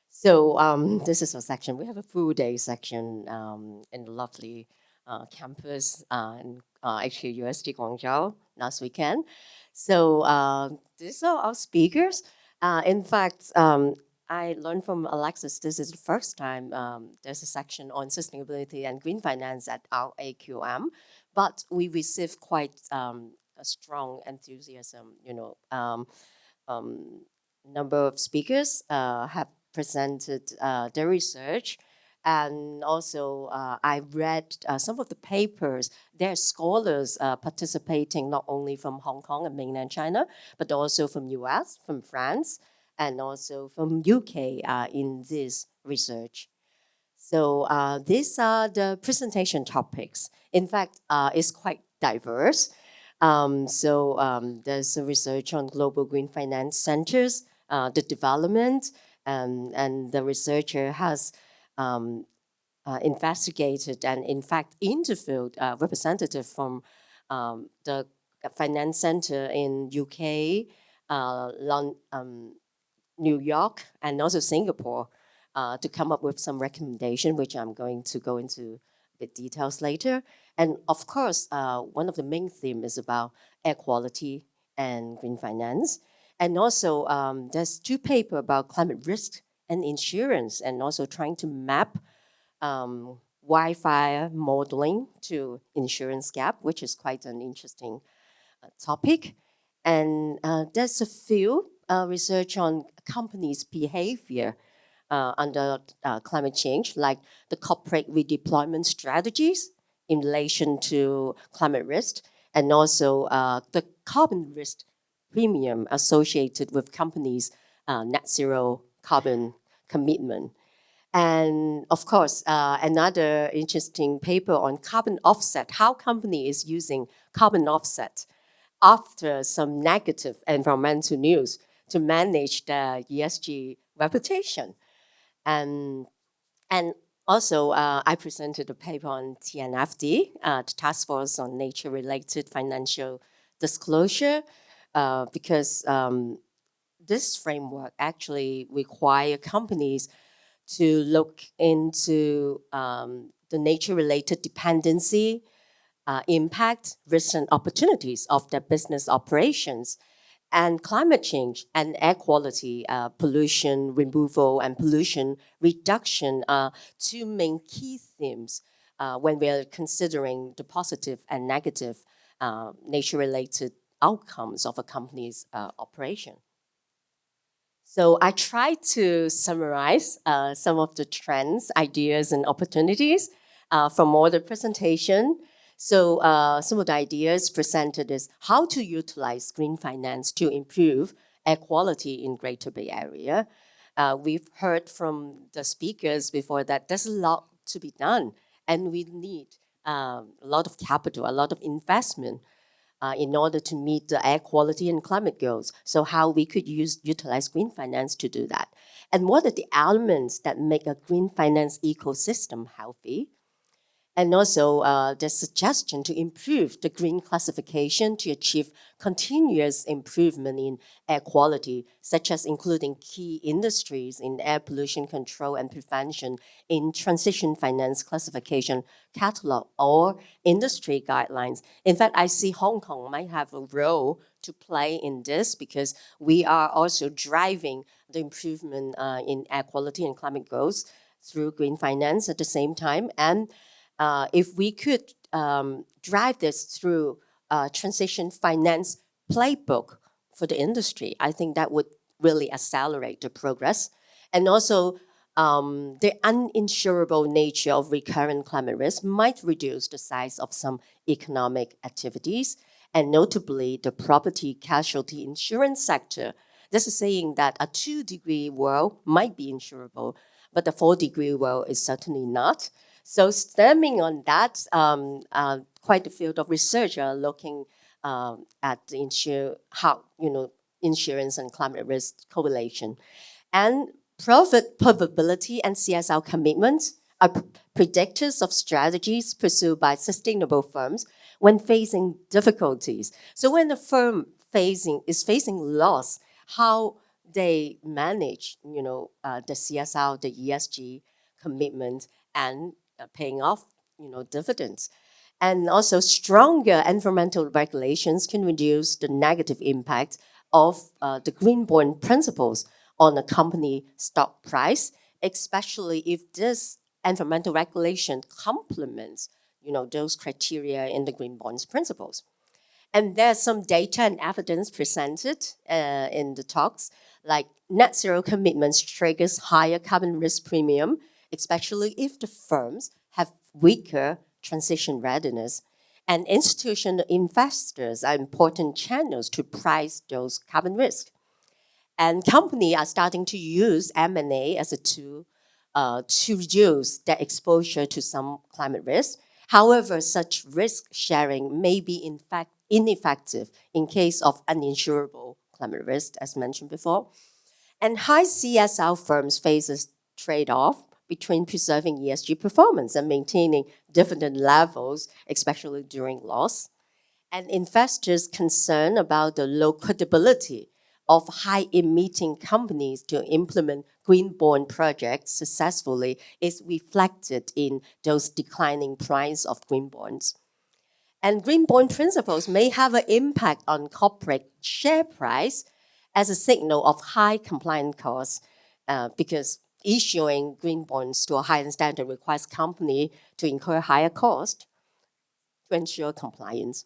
So this is a section. We have a full day section in the lovely campus in HKUST Guangzhou last weekend. So these are our speakers. In fact, I learned from Alexis, this is the first time there's a section on sustainability and green finance at our AQM, but we received quite a strong enthusiasm. Number of speakers have presented their research, and also I read some of the papers. There are scholars participating not only from Hong Kong and mainland China, but also from US, from France, and also from UK in this research. So these are the presentation topics. In fact, it's quite diverse. There's a research on global green finance centers, the development, and the researcher has investigated and in fact interviewed representative from the finance center in UK, New York, and also Singapore to come up with some recommendation, which I'm going to go into the details later. And of course, one of the main themes is about air quality and green finance. And also, there's 2 papers about climate risk and insurance, and also trying to map wildfire modeling to insurance gap, which is quite an interesting topic. And there's a few research on companies' behavior under climate change, like the corporate redeployment strategies in relation to climate risk, and also the carbon risk premium associated with companies' net zero carbon commitment. And of course, another interesting paper on carbon offset, how company is using carbon offset after some negative environmental news to manage the ESG reputation. And also, I presented a paper on TNFD, the Task Force on Nature-Related Financial Disclosure, because this framework actually require companies to look into the nature-related dependency, impact, risks, and opportunities of their business operations, and climate change and air quality, pollution removal and pollution reduction are 2 main key themes when we're considering the positive and negative nature-related outcomes of a company's operation. So I tried to summarize some of the trends, ideas, and opportunities from all the presentation. So some of the ideas presented is how to utilize green finance to improve air quality in Greater Bay Area. We've heard from the speakers before that there's a lot to be done, and we need a lot of capital, a lot of investment in order to meet the air quality and climate goals. So how we could utilize green finance to do that. And what are the elements that make a green finance ecosystem healthy? And also the suggestion to improve the green classification to achieve continuous improvement in air quality, such as including key industries in air pollution control and prevention in transition finance classification catalog or industry guidelines. In fact, I see Hong Kong might have a role to play in this because we are also driving the improvement in air quality and climate goals through green finance at the same time. And if we could drive this through transition finance playbook for the industry, I think that would really accelerate the progress. And also, the uninsurable nature of recurrent climate risk might reduce the size of some economic activities, and notably the property casualty insurance sector. This is saying that a 2-degree world might be insurable, but the 4-degree world is certainly not. So stemming on that, quite a field of research are looking at how insurance and climate risk correlation. And profit probability and CSR commitments are predictors of strategies pursued by sustainable firms when facing difficulties. So when a firm is facing loss, how they manage, the CSR, the ESG commitment, and paying off, dividends. And also stronger environmental regulations can reduce the negative impact of the green bond principles on a company stock price, especially if this environmental regulation complements, those criteria in the green bonds principles. And there's some data and evidence presented in the talks, like net zero commitments triggers higher carbon risk premium, especially if the firms have weaker transition readiness. And institutional investors are important channels to price those carbon risks. And companies are starting to use M&A as a tool to reduce their exposure to some climate risk. However, such risk sharing may be in fact ineffective in case of uninsurable climate risk, as mentioned before. And high CSR firms face a trade-off between preserving ESG performance and maintaining dividend levels, especially during loss. And investors' concern about the low credibility of high-emitting companies to implement green bond projects successfully is reflected in those declining price of green bonds. And green bond principles may have an impact on corporate share price as a signal of high compliance costs, because issuing green bonds to a higher standard requires company to incur higher cost to ensure compliance.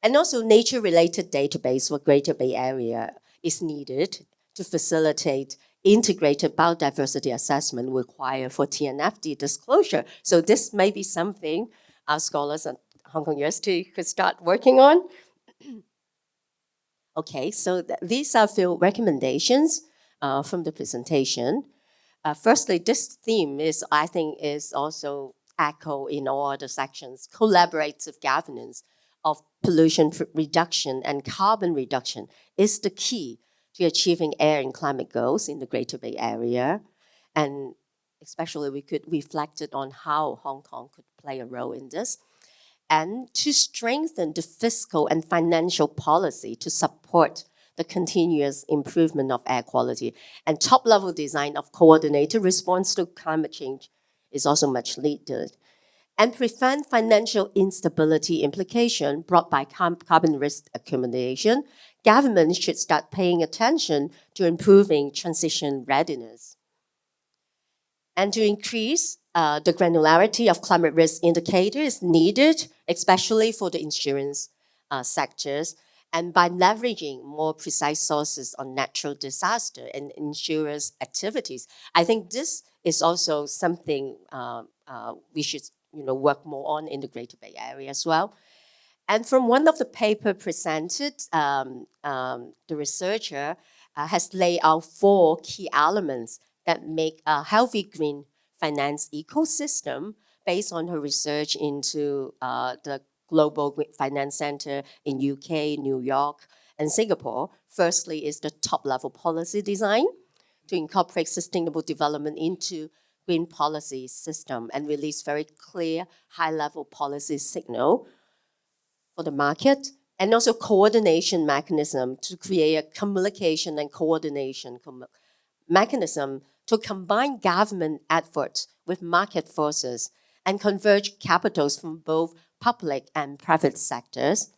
And also nature-related database for Greater Bay Area is needed to facilitate integrated biodiversity assessment required for TNFD disclosure. So this may be something our scholars at Hong Kong University could start working on. Okay, so these are a few recommendations from the presentation. Firstly, this theme I think, is also echoed in all the sections. Collaborative governance of pollution reduction and carbon reduction is the key to achieving air and climate goals in the Greater Bay Area. And especially we could reflect it on how Hong Kong could play a role in this. And to strengthen the fiscal and financial policy to support the continuous improvement of air quality. And top-level design of coordinated response to climate change is also much needed. And prevent financial instability implication brought by carbon risk accumulation. Governments should start paying attention to improving transition readiness. And to increase the granularity of climate risk indicators needed, especially for the insurance sectors, and by leveraging more precise sources on natural disaster and insurers' activities. I think this is also something we should work more on in the Greater Bay Area as well. And from one of the paper presented, the researcher has laid out 4 key elements that make a healthy green finance ecosystem based on her research into the Global Green Finance Center in UK, New York, and Singapore. Firstly is the top-level policy design to incorporate sustainable development into green policy system and release very clear high-level policy signal for the market, and also coordination mechanism to create a communication and coordination mechanism to combine government efforts with market forces and converge capitals from both public and private sectors.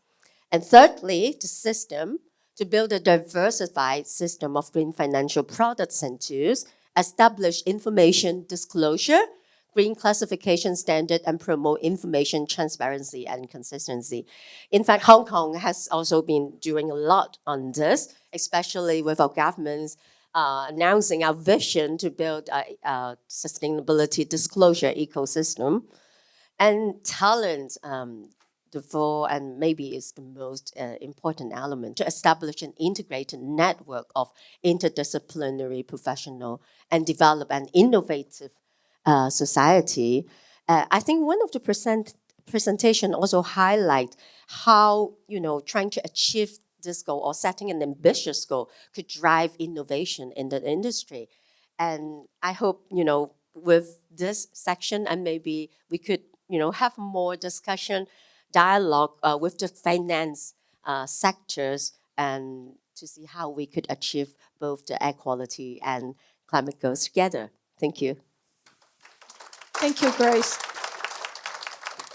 And thirdly, the system to build a diversified system of green financial products and tools, establish information disclosure, green classification standard, and promote information transparency and consistency. In fact, Hong Kong has also been doing a lot on this, especially with our governments announcing our vision to build a sustainability disclosure ecosystem. And talent, the 4, and maybe is the most important element, to establish an integrated network of interdisciplinary professional and develop an innovative society. I think one of the presentation also highlight how, trying to achieve this goal or setting an ambitious goal could drive innovation in the industry. And I hope, with this section, and maybe we could, have more discussion, dialogue with the finance sectors, and to see how we could achieve both the air quality and climate goals together. Thank you. Thank you, Grace.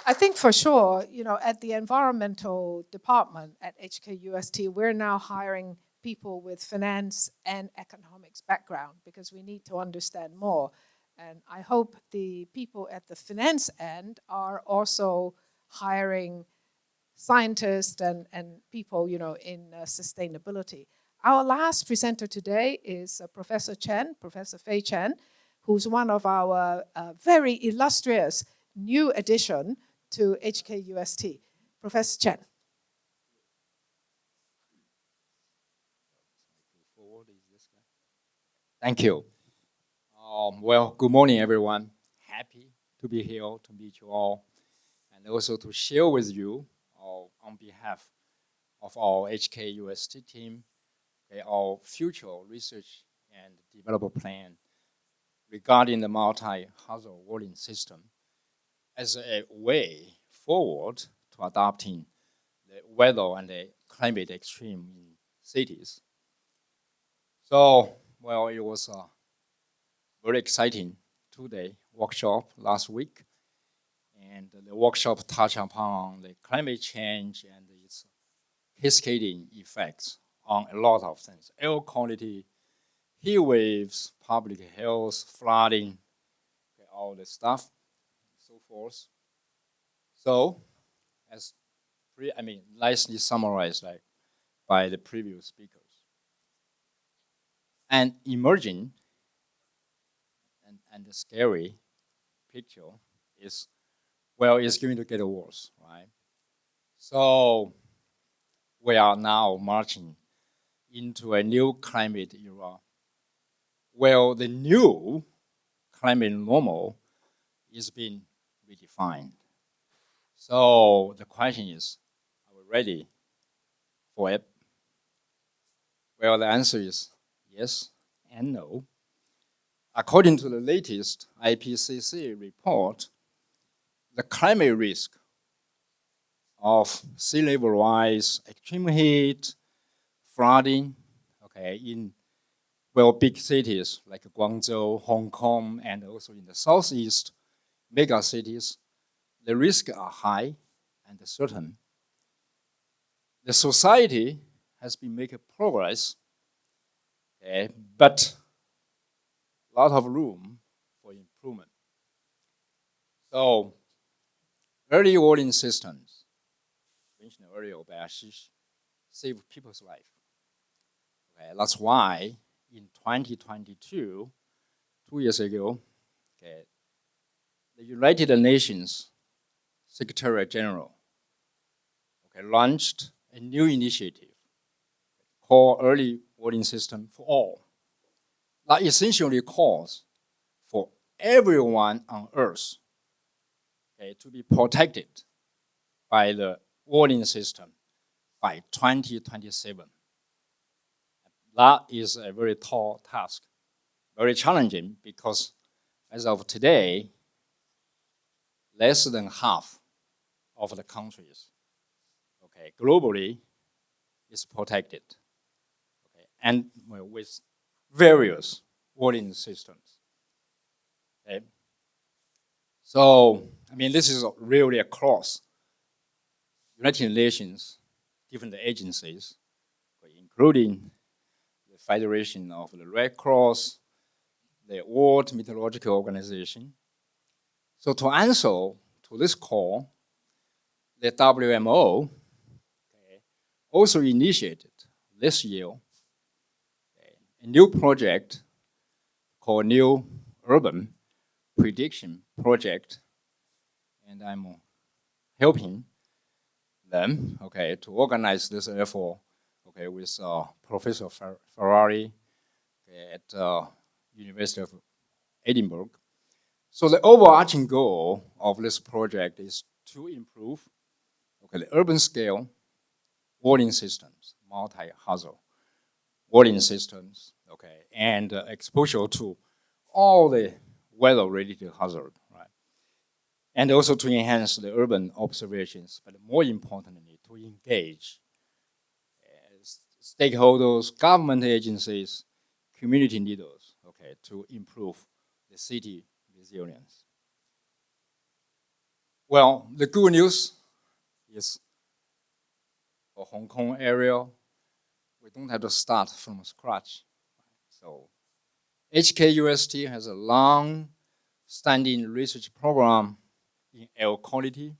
I think for sure, at the environmental department at HKUST, we're now hiring people with finance and economics background because we need to understand more. And I hope the people at the finance end are also hiring scientists and people, in sustainability. Our last presenter today is Professor Fei Chen, who's one of our very illustrious new addition to HKUST. Professor Chen. Thank you. Well, good morning, everyone. Happy to be here to meet you all and also to share with you on behalf of our HKUST team, okay, our future research and development plan regarding the multi-hazard warning system as a way forward to adapting the weather and the climate extreme in cities. So, well, it was a very exciting two-day workshop last week. And the workshop touched upon the climate change and its cascading effects on a lot of things: air quality, heat waves, public health, flooding, okay, all the stuff, so forth. So, as nicely summarized by the previous speakers. And emerging and the scary picture is, well, it's going to get worse, right? So we are now marching into a new climate era. Well, the new climate normal is being redefined. So the question is, are we ready for it? Well, the answer is yes and no. According to the latest IPCC report, the climate risk of sea level rise, extreme heat, flooding, okay, in big cities like Guangzhou, Hong Kong, and also in the southeast mega cities, the risks are high and certain. The society has been making progress, okay, but a lot of room for improvement. So, early warning systems, mentioned earlier by Ashish, save people's life. Okay, that's why in 2022, 2 years ago, okay, the United Nations Secretary General, okay, launched a new initiative called Early Warning System for All. That essentially calls for everyone on Earth, okay, to be protected by the warning system by 2027. That is a very tall task, very challenging, because as of today, less than half of the countries, okay, globally is protected, okay, and with various warning systems. Okay. So, this is really across United Nations, different agencies, including the Federation of the Red Cross, the World Meteorological Organization. So to answer to this call, the WMO also initiated this year a new project called New Urban Prediction Project, and I'm helping them, okay, to organize this effort, okay, with Professor Ferrari at University of Edinburgh. So the overarching goal of this project is to improve, okay, the urban scale warning systems, multi-hazard warning systems, okay, and exposure to all the weather-related hazard, right? And also to enhance the urban observations, but more importantly, to engage stakeholders, government agencies, community leaders, okay, to improve the city resilience. Well, the good news is for Hong Kong area, we don't have to start from scratch. So HKUST has a long-standing research program in air quality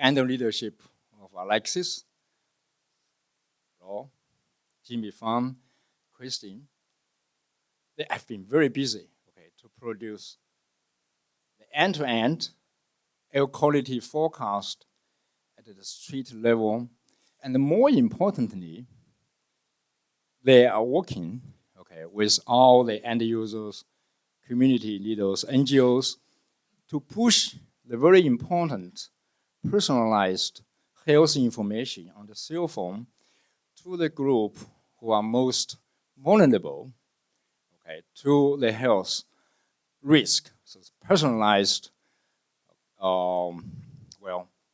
under leadership of Alexis, Jimmy Fan, Christine. They have been very busy, okay, to produce the end-to-end air quality forecast at the street level, and more importantly, they are working, okay, with all the end users, community leaders, NGOs, to push the very important personalized health information on the cell phone to the group who are most vulnerable, okay, to the health risk. So it's personalized,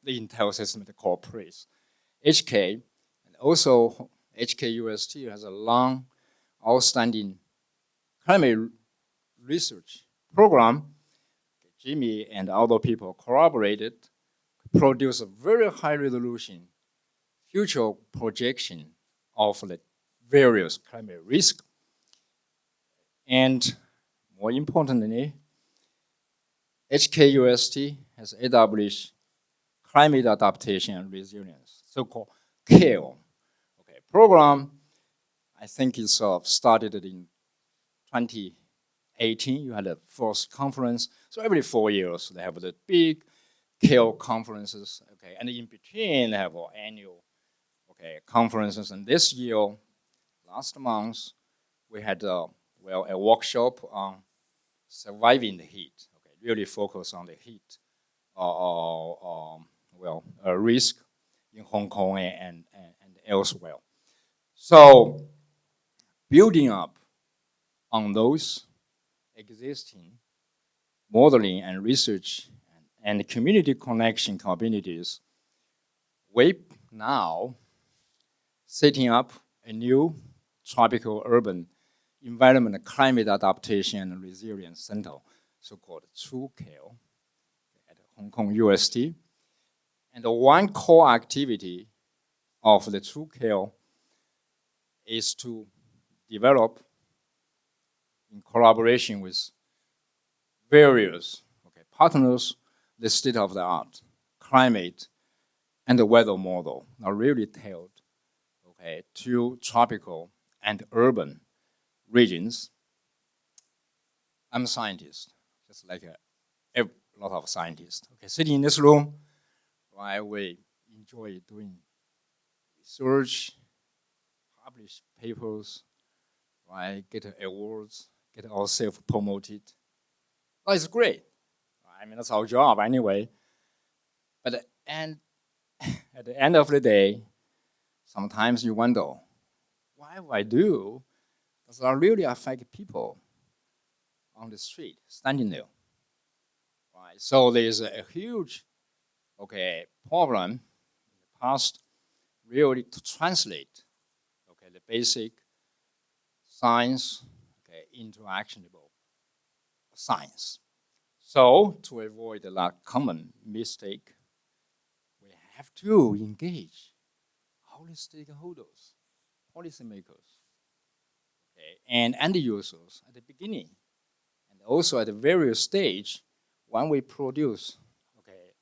the entire system that cooperates. HK, and also HKUST has a long, outstanding climate research program. Jimmy and other people collaborated, produced a very high resolution future projection of the various climate risks. And more importantly, HKUST has established climate adaptation and resilience, so-called CARE. Okay, program, I think it's started in 2018. You had the first conference. So every 4 years, they have the big CARE conferences. Okay, and in between, they have annual conferences. And this year, last month, we had a workshop on surviving the heat. Okay, really focus on the heat risk in Hong Kong and elsewhere. So building up on those existing modeling and research and community connection capabilities, we now setting up a new tropical urban environment climate adaptation and resilience center, so-called TrueCare, at Hong Kong UST. And one core activity of the TrueCare is to develop, in collaboration with various partners, the state-of-the-art climate and the weather model are really tailored to tropical and urban regions. I'm a scientist, just like a lot of scientists. Okay, sitting in this room, we enjoy doing research, publish papers, get awards, get ourselves promoted. Well, it's great. I mean, that's our job anyway. But at the end of the day, sometimes you wonder, why I do? Does that really affect people on the street, standing there? Right. So there's a huge problem in the past, really to translate the basic science into actionable science. So to avoid that common mistake, we have to engage all the stakeholders, policymakers, and end users at the beginning, and also at the various stage when we produce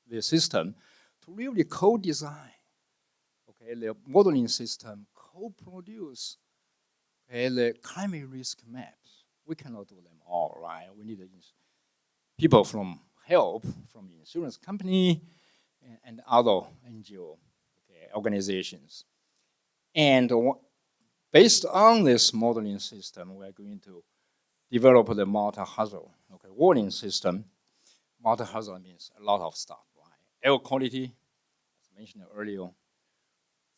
the system, to really co-design the modeling system, co-produce the climate risk maps. We cannot do them all, right? We need people from help from the insurance company and other NGO organizations. And based on this modeling system, we're going to develop the multi-hazard warning system. Multi-hazard means a lot of stuff, right? Air quality, as mentioned earlier,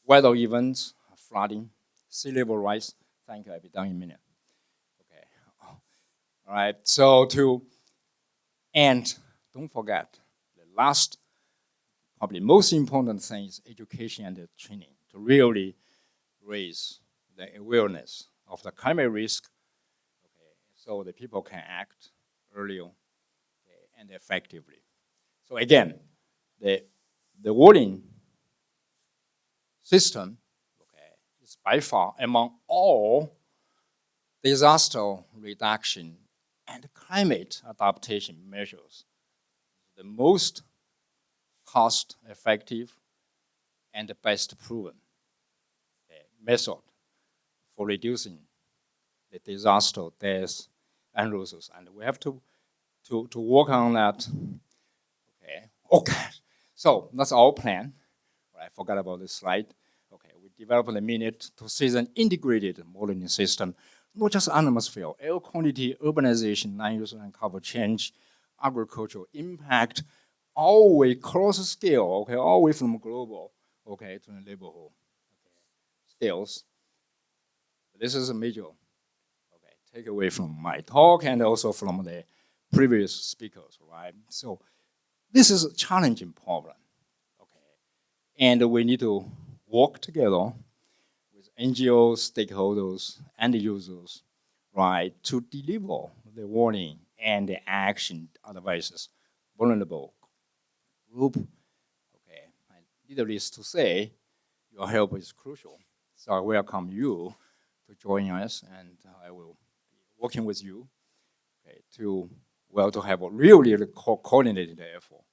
weather events, flooding, sea level rise. Thank you, I'll be done in a minute. Okay. All right, so and don't forget, the last, probably most important thing is education and training to really raise the awareness of the climate risk, so that people can act earlier and effectively. So again, the warning system is by far among all disaster reduction and climate adaptation measures the most cost-effective and the best proven method for reducing the disaster deaths and losses. And we have to work on that. Okay. So that's our plan. I forgot about this slide. Okay, we developed a minute to see an integrated modeling system, not just atmosphere, air quality, urbanization, land-use and cover change, agricultural impact, all the way cross scale, all the way from global, okay, to the neighborhood. Okay, stills. This is a major takeaway from my talk and also from the previous speakers, right? So this is a challenging problem, okay? And we need to work together with NGOs, stakeholders, and users, right, to deliver the warning and the action advices vulnerable group. Okay, and needless to say, your help is crucial. So I welcome you to join us, and I will be working with you, okay, to have a really coordinated effort,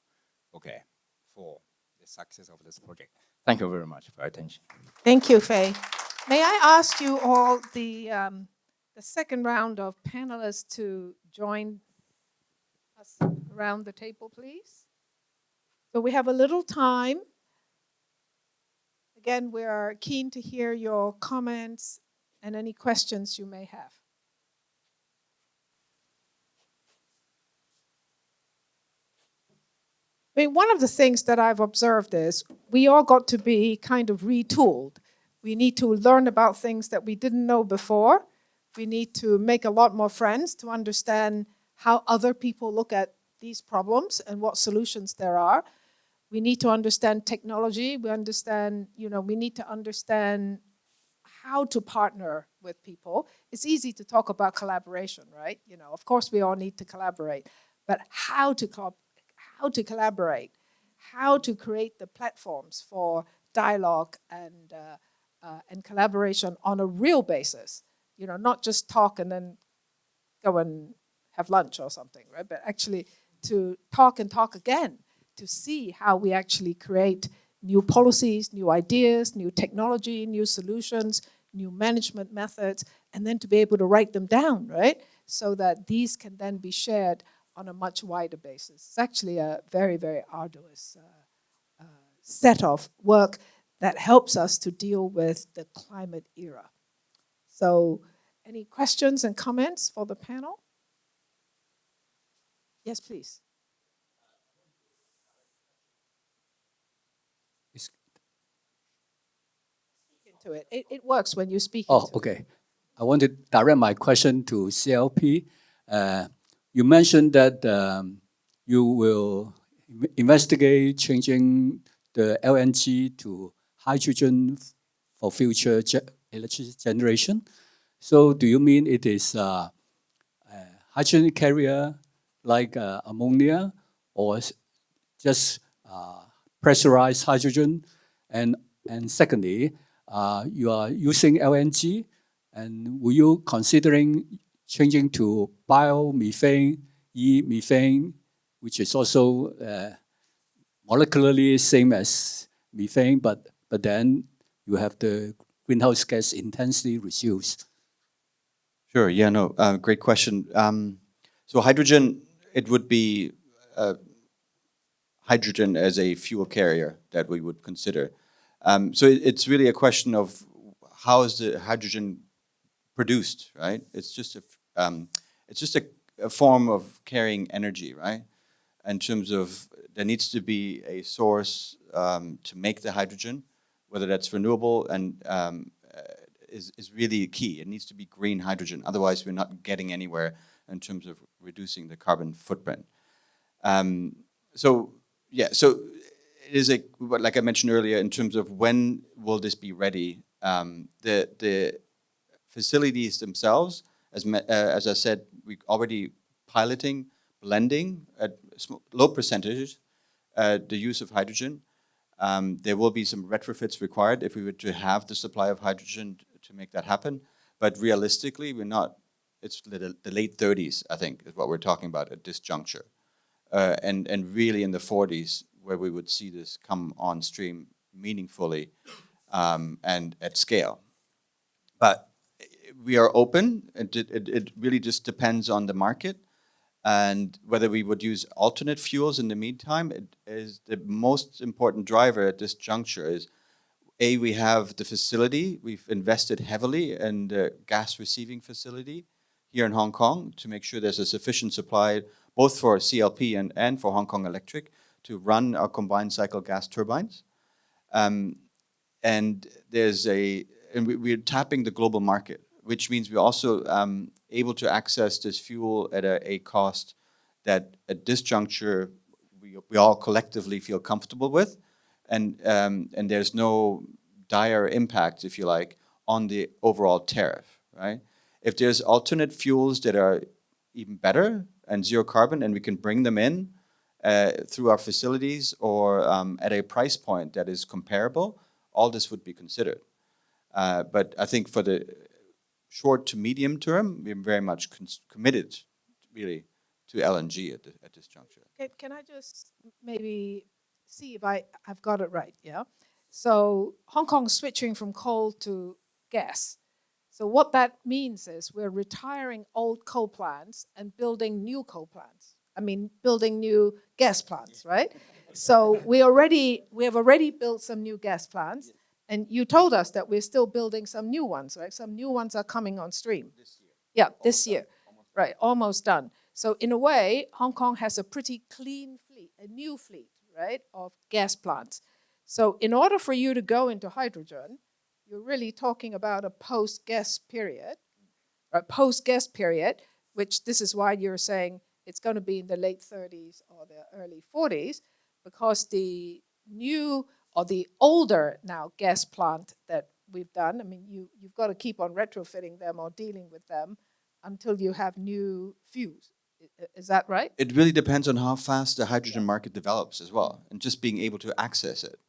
okay, for the success of this project. Thank you very much for your attention. Thank you, Fei. May I ask you all, the second round of panelists, to join us around the table, please? So we have a little time. Again, we are keen to hear your comments and any questions you may have. I mean, one of the things that I've observed is we all got to be kind of retooled. We need to learn about things that we didn't know before. We need to make a lot more friends to understand how other people look at these problems and what solutions there are. We need to understand technology. We need to understand how to partner with people. It's easy to talk about collaboration, right? Of course we all need to collaborate, but how to collaborate, how to create the platforms for dialogue and collaboration on a real basis, not just talk and then go and have lunch or something, right? But actually to talk and talk again, to see how we actually create new policies, new ideas, new technology, new solutions, new management methods, and then to be able to write them down, right? So that these can then be shared on a much wider basis. It's actually a very, very arduous set of work that helps us to deal with the climate era. So, any questions and comments for the panel? Yes, please. Into it. It works when you speak into okay. it. I want to direct my question to CLP. You mentioned that you will investigate changing the LNG to hydrogen for future electricity generation. So do you mean it is a hydrogen carrier like ammonia, or just pressurized hydrogen? And secondly, you are using LNG, and were you considering changing to biomethane, e-methane, which is also molecularly same as methane, but then you have the greenhouse gas intensity reduced? Sure. Yeah. No. Great question. So hydrogen, it would be hydrogen as a fuel carrier that we would consider. So it's really a question of how is the hydrogen produced, right? It's just a form of carrying energy, right? In terms of there needs to be a source to make the hydrogen, whether that's renewable and is really key. It needs to be green hydrogen. Otherwise, we're not getting anywhere in terms of reducing the carbon footprint. So it is like I mentioned earlier, in terms of when will this be ready, the facilities themselves, as I said, we're already piloting blending at low percentages, the use of hydrogen. There will be some retrofits required if we were to have the supply of hydrogen to make that happen. But realistically, we're not. It's the late 30s, I think, is what we're talking about at this juncture, and really in the 40s where we would see this come on stream meaningfully and at scale. But we are open. It really just depends on the market and whether we would use alternate fuels in the meantime. It is the most important driver at this juncture is, A, we have the facility. We've invested heavily in the gas receiving facility here in Hong Kong to make sure there's a sufficient supply both for CLP and for Hong Kong Electric to run our combined cycle gas turbines. and we're tapping the global market, which means we're also able to access this fuel at a cost that at this juncture we all collectively feel comfortable with, and there's no dire impact, if you like, on the overall tariff, right? If there's alternate fuels that are even better and zero carbon, and we can bring them in through our facilities or at a price point that is comparable, all this would be considered. But I think for the short to medium term, we're very much committed, really, to LNG at this juncture. Can I just maybe see if I've got it right, yeah? So Hong Kong's switching from coal to gas. So what that means is we're retiring old coal plants and building new coal plants. I mean, building new gas plants, right? So we have already built some new gas plants, and you told us that we're still building some new ones, right? Some new ones are coming on stream. This year. Yeah, this year. Right, almost done. So in a way, Hong Kong has a pretty clean fleet, a new fleet, right, of gas plants. So in order for you to go into hydrogen, you're really talking about a post-gas period, which this is why you're saying it's going to be in the late 30s or the early 40s, because the new or the older now gas plant that we've done, I mean, you've got to keep on retrofitting them or dealing with them until you have new fuels. Is that right? It really depends on how fast the hydrogen market develops as well, and just being able to access it.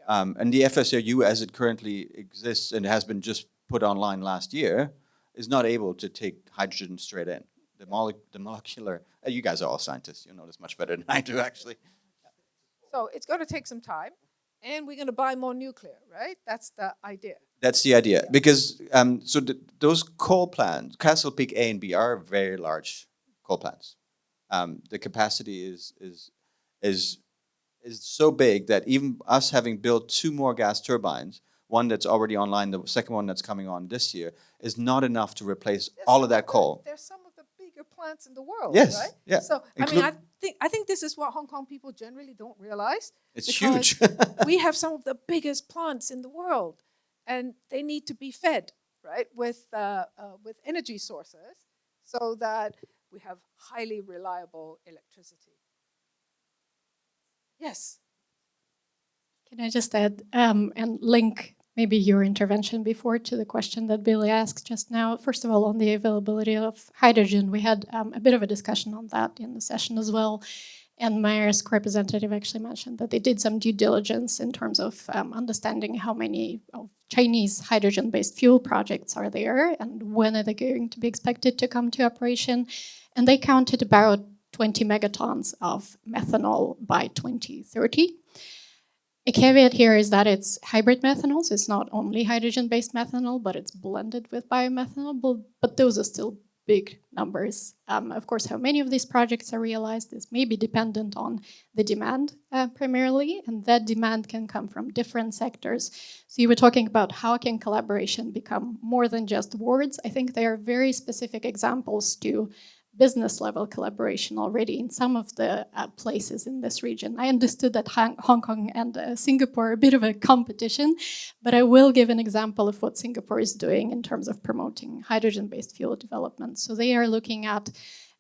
And the FSRU, as it currently exists and has been just put online last year, is not able to take hydrogen straight in. The molecular, you guys are all scientists, you know this much better than I do, actually. So it's going to take some time, and we're going to buy more nuclear, right? That's the idea. That's the idea, because those coal plants, Castle Peak A and B, are very large coal plants. The capacity is so big that even us having built 2 more gas turbines, one that's already online, the second one that's coming on this year, is not enough to replace all of that coal. There's some of the bigger plants in the world, yes, right? Yeah. So I think this is what Hong Kong people generally don't realize. It's huge. We have some of the biggest plants in the world, and they need to be fed, right, with energy sources, so that we have highly reliable electricity. Yes. Can I just add and link maybe your intervention before to the question that Billy asked just now? First of all, on the availability of hydrogen, we had a bit of a discussion on that in the session as well. And Maersk representative actually mentioned that they did some due diligence in terms of understanding how many Chinese hydrogen-based fuel projects are there and when are they going to be expected to come to operation. And they counted about 20 megatons of methanol by 2030. A caveat here is that it's hybrid methanol, so it's not only hydrogen-based methanol, but it's blended with biomethanol, but those are still big numbers. Of course, how many of these projects are realized is maybe dependent on the demand primarily, and that demand can come from different sectors. So you were talking about how can collaboration become more than just words. I think there are very specific examples to business level collaboration already in some of the places in this region. I understood that Hong Kong and Singapore are a bit of a competition, but I will give an example of what Singapore is doing in terms of promoting hydrogen-based fuel development. So they are looking at,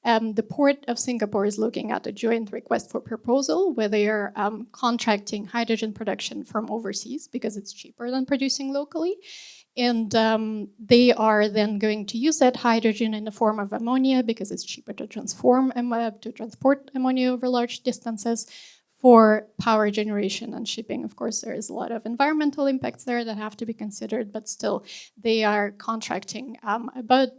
the Port of Singapore is looking at a joint request for proposal where they are contracting hydrogen production from overseas because it's cheaper than producing locally. And they are then going to use that hydrogen in the form of ammonia because it's cheaper to transport ammonia over large distances for power generation and shipping. Of course, there is a lot of environmental impacts there that have to be considered, but still they are contracting about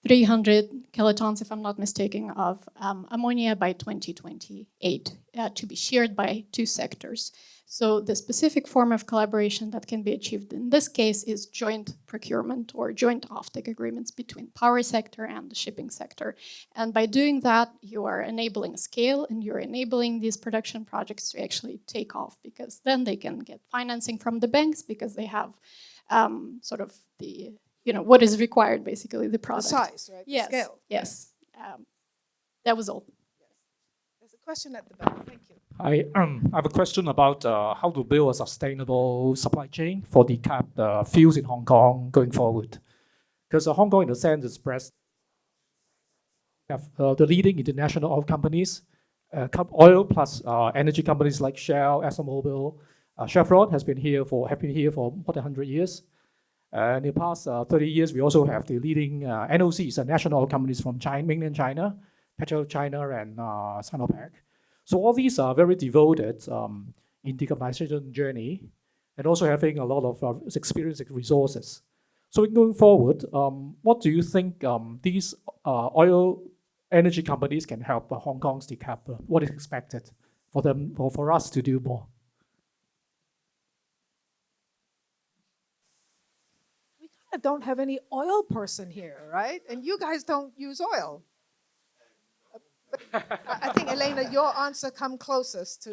300 kilotons, if I'm not mistaken, of ammonia by 2028 to be shared by 2 sectors. So the specific form of collaboration that can be achieved in this case is joint procurement or joint offtake agreements between power sector and the shipping sector. And by doing that, you are enabling scale and you're enabling these production projects to actually take off, because then they can get financing from the banks because they have sort of the, what is required, basically, the product. The size, right? Yes. The scale. Yes. That was all. There's a Question at the back. Thank you. I have a question about how to build a sustainable supply chain for the fuels in Hong Kong going forward. Because Hong Kong, in a sense, is have the leading international oil companies, oil plus energy companies like Shell, ExxonMobil, Chevron have been here for more than 100 years. In the past 30 years, we also have the leading NOCs, national oil companies from mainland China, PetroChina and Sinopec. So all these are very devoted in decarbonization journey and also having a lot of experience and resources. So going forward, what do you think these oil energy companies can help Hong Kong's decap? What is expected for them or for us to do more? We kind of don't have any oil person here, right? And you guys don't use oil. I think, Elena, your answer comes closest to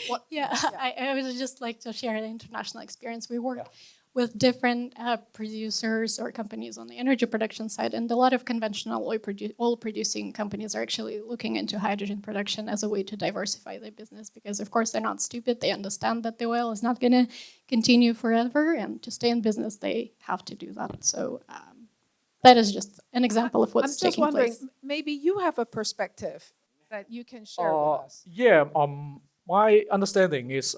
what. Yeah, I would just like to share an international experience. We work with different producers or companies on the energy production side, and a lot of conventional oil producing companies are actually looking into hydrogen production as a way to diversify their business, because of course they're not stupid. They understand that the oil is not going to continue forever, and to stay in business they have to do that. So that is just an example of what's taking place. I'm just wondering, maybe you have a perspective that you can share with us. Yeah, my understanding is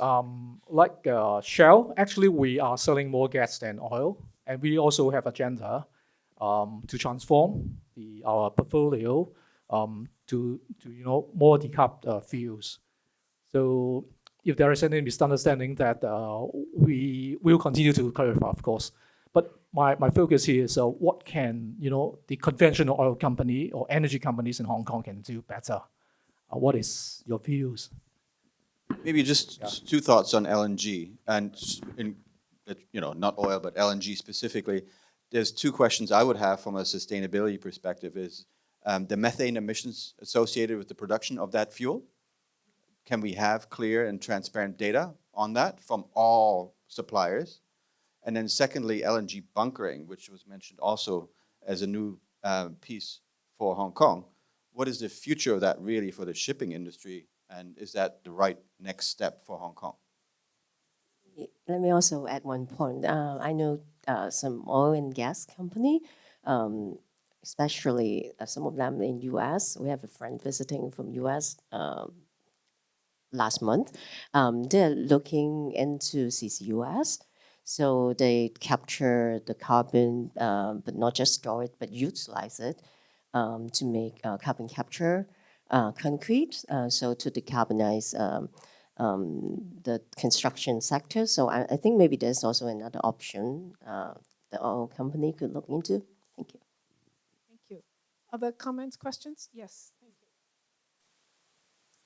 like Shell, actually we are selling more gas than oil, and we also have agenda to transform our portfolio to more decarbonized fuels. So if there is any misunderstanding, that we will continue to clarify, of course. But my focus here is what can the conventional oil company or energy companies in Hong Kong can do better. What is your views? Maybe just two thoughts on LNG, and not oil, but LNG specifically. There's two questions I would have from a sustainability perspective is the methane emissions associated with the production of that fuel. Can we have clear and transparent data on that from all suppliers? And then secondly, LNG bunkering, which was mentioned also as a new piece for Hong Kong. What is the future of that really for the shipping industry? And is that the right next step for Hong Kong? Let me also add one point. I know some oil and gas company, especially some of them in US. We have a friend visiting from US last month. They're looking into CCUS. So they capture the carbon, but not just store it, but utilize it to make carbon capture concrete, so to decarbonize the construction sector. So I think maybe there's also another option the oil company could look into. Thank you. Thank you. Other comments, questions? Yes.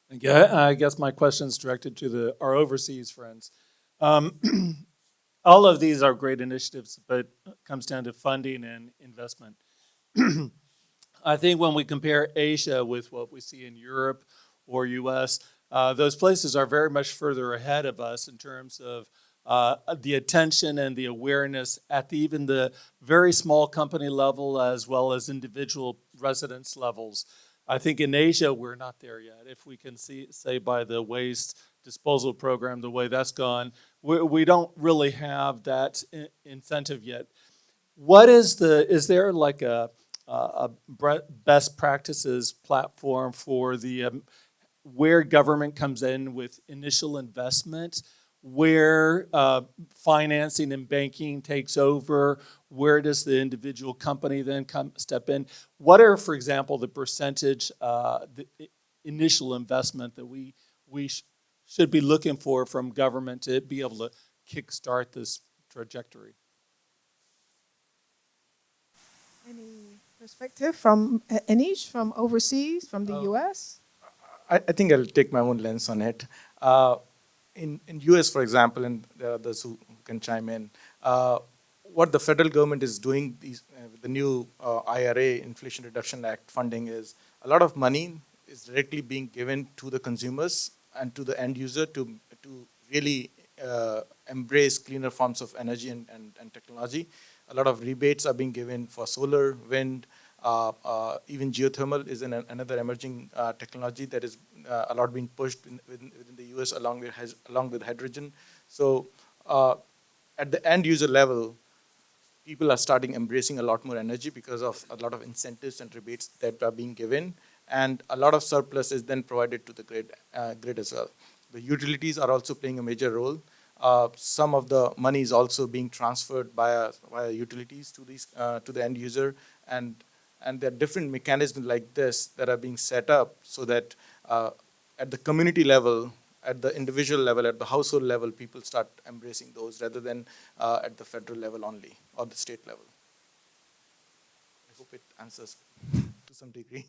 Thank you. I guess my question is directed to our overseas friends. All of these are great initiatives, but it comes down to funding and investment. I think when we compare Asia with what we see in Europe or US, those places are very much further ahead of us in terms of the attention and the awareness at even the very small company level as well as individual residence levels. I think in Asia, we're not there yet. If we can say by the waste disposal program, the way that's gone, we don't really have that incentive yet. Is there like a best practices platform for where government comes in with initial investment, where financing and banking takes over, where does the individual company then step in? What are, for example, the percentage, the initial investment that we should be looking for from government to be able to kickstart this trajectory? Any perspective from Anish, from overseas, from the US? I think I'll take my own lens on it. In US, for example, and there are others who can chime in, what the federal government is doing, the new IRA, Inflation Reduction Act funding, is a lot of money is directly being given to the consumers and to the end user to really embrace cleaner forms of energy and technology. A lot of rebates are being given for solar, wind, Even geothermal is another emerging technology that is a lot being pushed within the US along with hydrogen. So at the end user level, people are starting embracing a lot more energy because of a lot of incentives and rebates that are being given, and a lot of surplus is then provided to the grid as well. The utilities are also playing a major role. Some of the money is also being transferred via utilities to the end user, and there are different mechanisms like this that are being set up so that at the community level, at the individual level, at the household level, people start embracing those rather than at the federal level only or the state level. I hope it answers to some degree.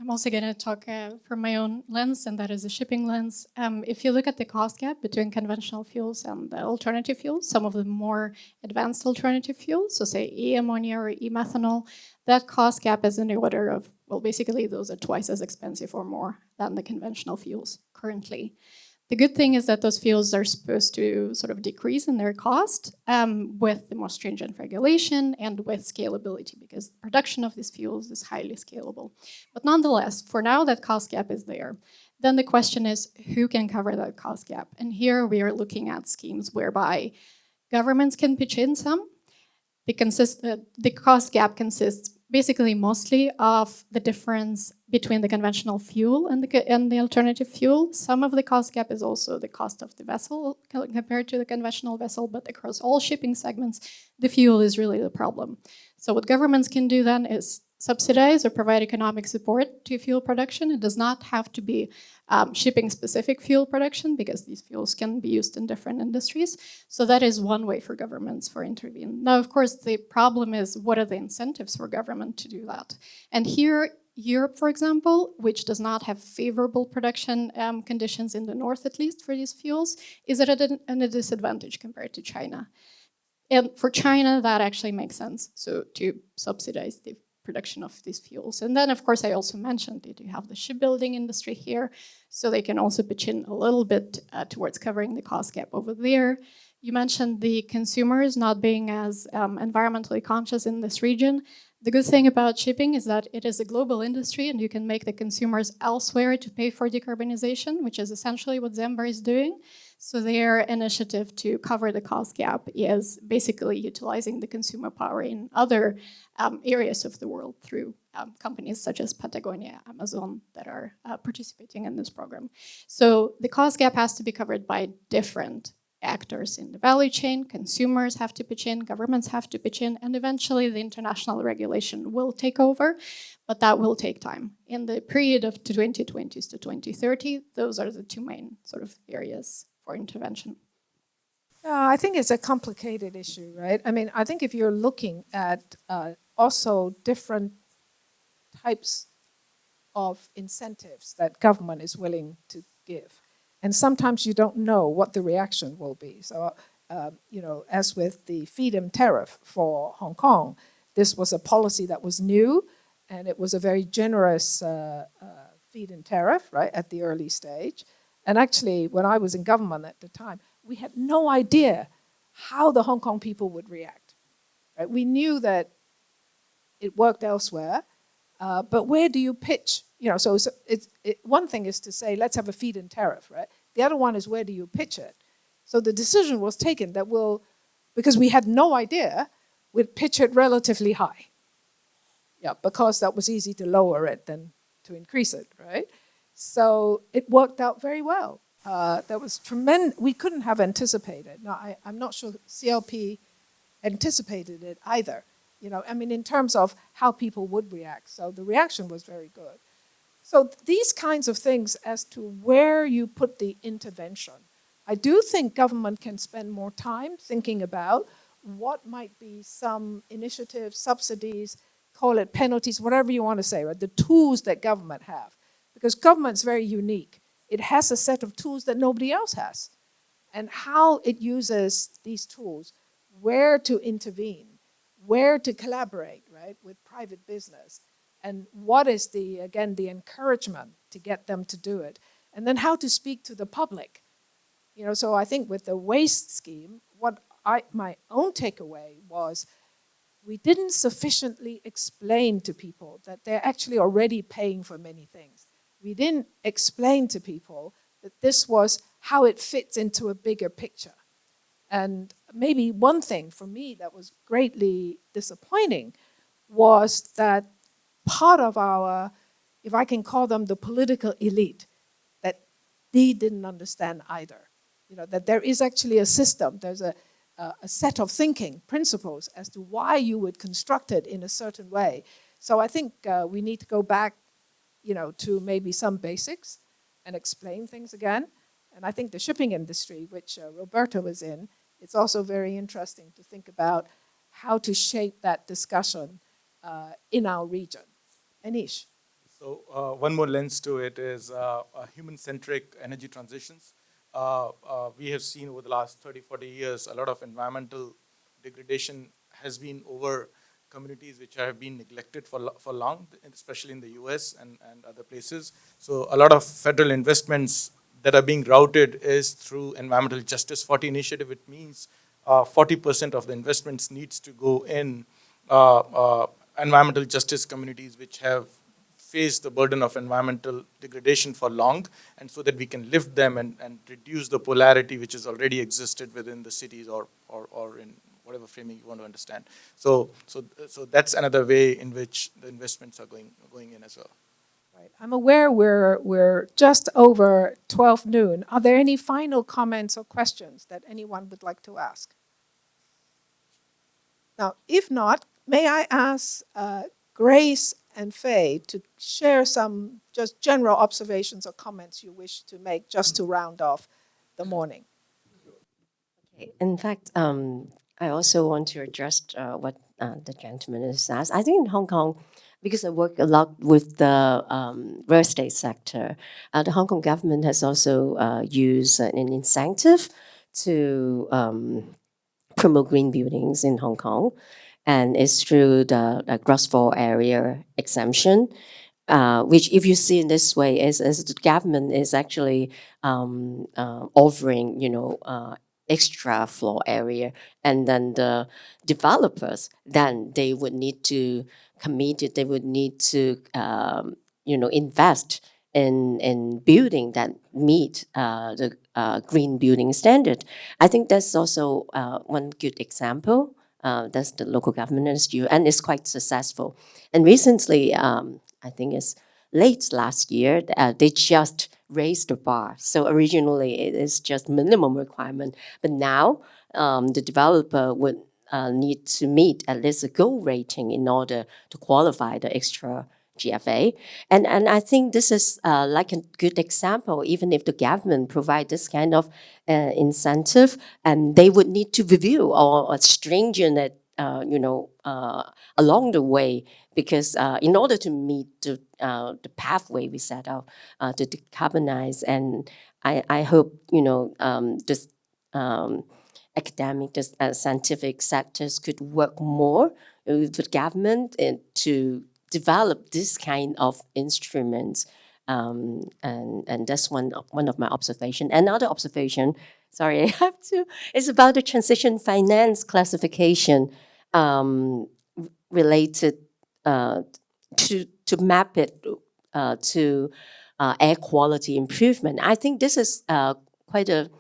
I'm also going to talk from my own lens, and that is a shipping lens. If you look at the cost gap between conventional fuels and the alternative fuels, some of the more advanced alternative fuels, so say e-ammonia or e-methanol, that cost gap is in the order of, well, basically those are twice as expensive or more than the conventional fuels currently. The good thing is that those fuels are supposed to sort of decrease in their cost with the more stringent regulation and with scalability, because the production of these fuels is highly scalable. But nonetheless, for now, that cost gap is there. Then the question is, who can cover that cost gap? And here we are looking at schemes whereby governments can pitch in some. The cost gap consists basically mostly of the difference between the conventional fuel and the alternative fuel. Some of the cost gap is also the cost of the vessel compared to the conventional vessel, but across all shipping segments, the fuel is really the problem. So what governments can do then is subsidize or provide economic support to fuel production. It does not have to be shipping-specific fuel production, because these fuels can be used in different industries. So that is one way for governments to intervene. Now, of course, the problem is, what are the incentives for government to do that? And here, Europe, for example, which does not have favorable production conditions in the north, at least for these fuels, is at a disadvantage compared to China. And for China, that actually makes sense, so to subsidize the production of these fuels. And then, of course, I also mentioned that you have the shipbuilding industry here, so they can also pitch in a little bit towards covering the cost gap over there. You mentioned the consumers not being as environmentally conscious in this region. The good thing about shipping is that it is a global industry, and you can make the consumers elsewhere to pay for decarbonization, which is essentially what Zambia is doing. So their initiative to cover the cost gap is basically utilizing the consumer power in other areas of the world through companies such as Patagonia, Amazon, that are participating in this program. So the cost gap has to be covered by different actors in the value chain. Consumers have to pitch in, governments have to pitch in, and eventually the international regulation will take over, but that will take time. In the period of 2020s to 2030, those are the two main sort of areas for intervention. I think it's a complicated issue, right? I mean, I think if you're looking at also different types of incentives that government is willing to give, and sometimes you don't know what the reaction will be. So, you know, as with the feed-in tariff for Hong Kong, this was a policy that was new, and it was a very generous feed-in tariff, right, at the early stage. And actually, when I was in government at the time, we had no idea how the Hong Kong people would react. Right? We knew that it worked elsewhere, but where do you pitch? You know, so one thing is to say, let's have a feed-in tariff, right? The other one is, where do you pitch it? So the decision was taken that because we had no idea, we'd pitch it relatively high. Yeah, because that was easy to lower it than to increase it, right? So it worked out very well. That was tremendous. We couldn't have anticipated. Now, I'm not sure CLP anticipated it either. You know, I mean, in terms of how people would react. So the reaction was very good. So these kinds of things as to where you put the intervention, I do think government can spend more time thinking about what might be some initiatives, subsidies, call it penalties, whatever you want to say, right? The tools that government have. Because government's very unique. It has a set of tools that nobody else has. And how it uses these tools, where to intervene, where to collaborate, right, with private business, and what is the encouragement to get them to do it, and then how to speak to the public. You know, so I think with the waste scheme, my own takeaway was we didn't sufficiently explain to people that they're actually already paying for many things. We didn't explain to people that this was how it fits into a bigger picture. And maybe one thing for me that was greatly disappointing was that part of our, if I can call them the political elite, that they didn't understand either. You know, that there is actually a system, there's a set of thinking principles as to why you would construct it in a certain way. So I think we need to go back, you know, to maybe some basics and explain things again. And I think the shipping industry, which Roberto was in, it's also very interesting to think about how to shape that discussion in our region. Anish. So one more lens to it is human-centric energy transitions. We have seen over the last 30, 40 years, a lot of environmental degradation has been over communities which have been neglected for long, especially in the US and other places. So a lot of federal investments that are being routed is through environmental justice 40 initiative. It means 40% of the investments needs to go in environmental justice communities which have faced the burden of environmental degradation for long, and so that we can lift them and reduce the polarity which has already existed within the cities or in whatever framing you want to understand. So that's another way in which the investments are going in as well. Right. I'm aware we're just over 12 noon. Are there any final comments or questions that anyone would like to ask? Now, if not, may I ask Grace and Faye to share some just general observations or comments you wish to make just to round off the morning. Okay. In fact, I also want to address what the gentleman has asked. I think in Hong Kong, because I work a lot with the real estate sector, the Hong Kong government has also used an incentive to promote green buildings in Hong Kong, and it's through the gross floor area exemption, which, if you see in this way, is the government is actually offering, extra floor area, and then the developers, then they would need to commit it, they would need to invest in building that meet the green building standard. I think that's also one good example. That's the local government has used, and it's quite successful. And recently, I think it's late last year, they just raised the bar. So originally it is just minimum requirement, but now the developer would need to meet at least a gold rating in order to qualify the extra GFA. And I think this is like a good example. Even if the government provide this kind of incentive, and they would need to review or stringent it, along the way, because in order to meet the pathway we set out to decarbonize, and I hope this academic, this scientific sectors could work more with the government to develop this kind of instruments, and that's one of my observations. Another observation, sorry, I have to, is about the transition finance classification related to map it to air quality improvement. I think this is quite a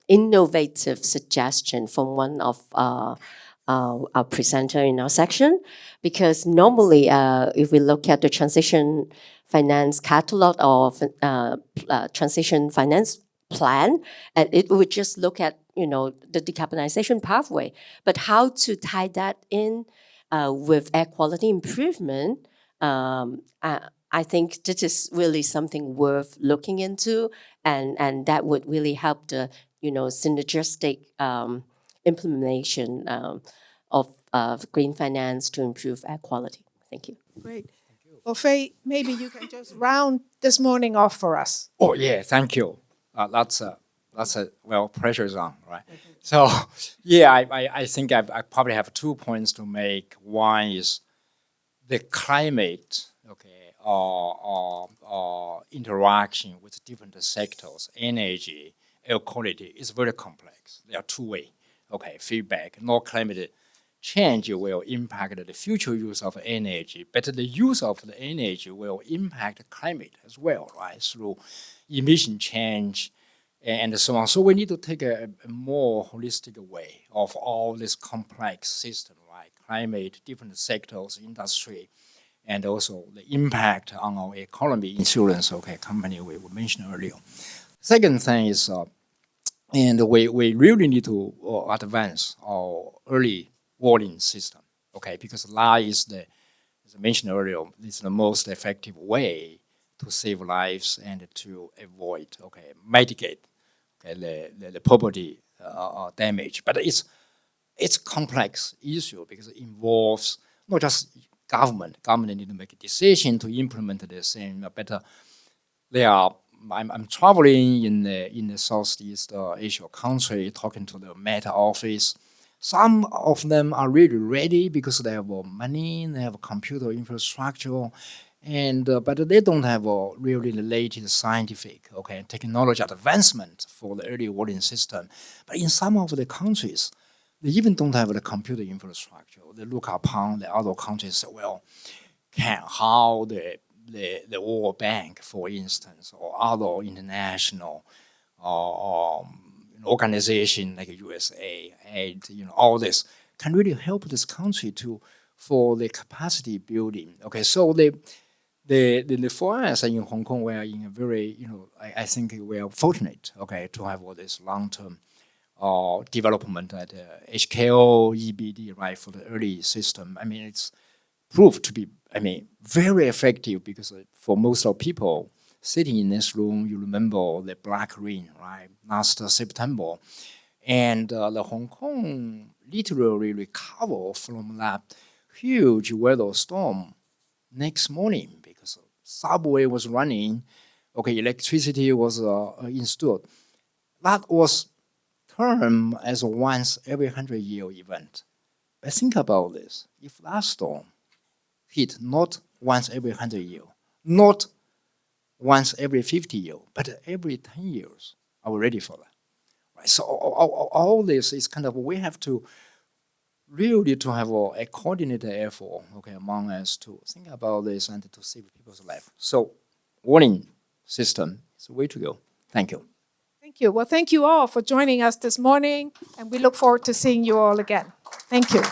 innovative suggestion from one of our presenter in our section, because normally if we look at the transition finance catalog or transition finance plan, and it would just look at the decarbonization pathway, but how to tie that in with air quality improvement, I think this is really something worth looking into, and that would really help the synergistic implementation of green finance to improve air quality. Thank you. Great. Well, Faye, maybe you can just round this morning off for us. Oh yeah, thank you. That's well, pressure's on, right? So yeah, I think I probably have 2 points to make. One is the climate, okay, or interaction with different sectors, energy, air quality is very complex. They are two-way, okay, feedback. No climate change will impact the future use of energy, but the use of the energy will impact climate as well, right? Through emission change and so on. So we need to take a more holistic way of all this complex system, right? Climate, different sectors, industry, and also the impact on our economy, insurance, company we mentioned earlier. Second thing is, and we really need to advance our early warning system, because that is as I mentioned earlier, is the most effective way to save lives and to avoid, mitigate the property damage. But it's a complex issue because it involves not just government. Government need to make a decision to implement the same, but I'm traveling in the Southeast Asia country, talking to the Met office. Some of them are really ready because they have money, they have computer infrastructure, and but they don't have really the latest scientific technology advancement for the early warning system. But in some of the countries, they even don't have the computer infrastructure. They look upon the other countries and say, well, how the World Bank, for instance, or other international organization like USA, and all this can really help this country for the capacity building. So for us in Hong Kong, we are in a very, I think we are fortunate, to have all this long-term development at HKO, EBD, right, for the early system. I mean, it's proved to be, very effective because for most of people sitting in this room, you remember the black rain, right, last September. And the Hong Kong literally recovered from that huge weather storm next morning because subway was running, electricity was installed. That was termed as a once every 100-year event. But think about this. If that storm hit not once every 100 years, not once every 50 years, but every 10 years, are we ready for that? Right? So all this is kind of, we have to really to have a coordinated effort, among us to think about this and to save people's life. So warning system is the way to go. Thank you. Thank you. Well, thank you all for joining us this morning, and we look forward to seeing you all again. Thank you.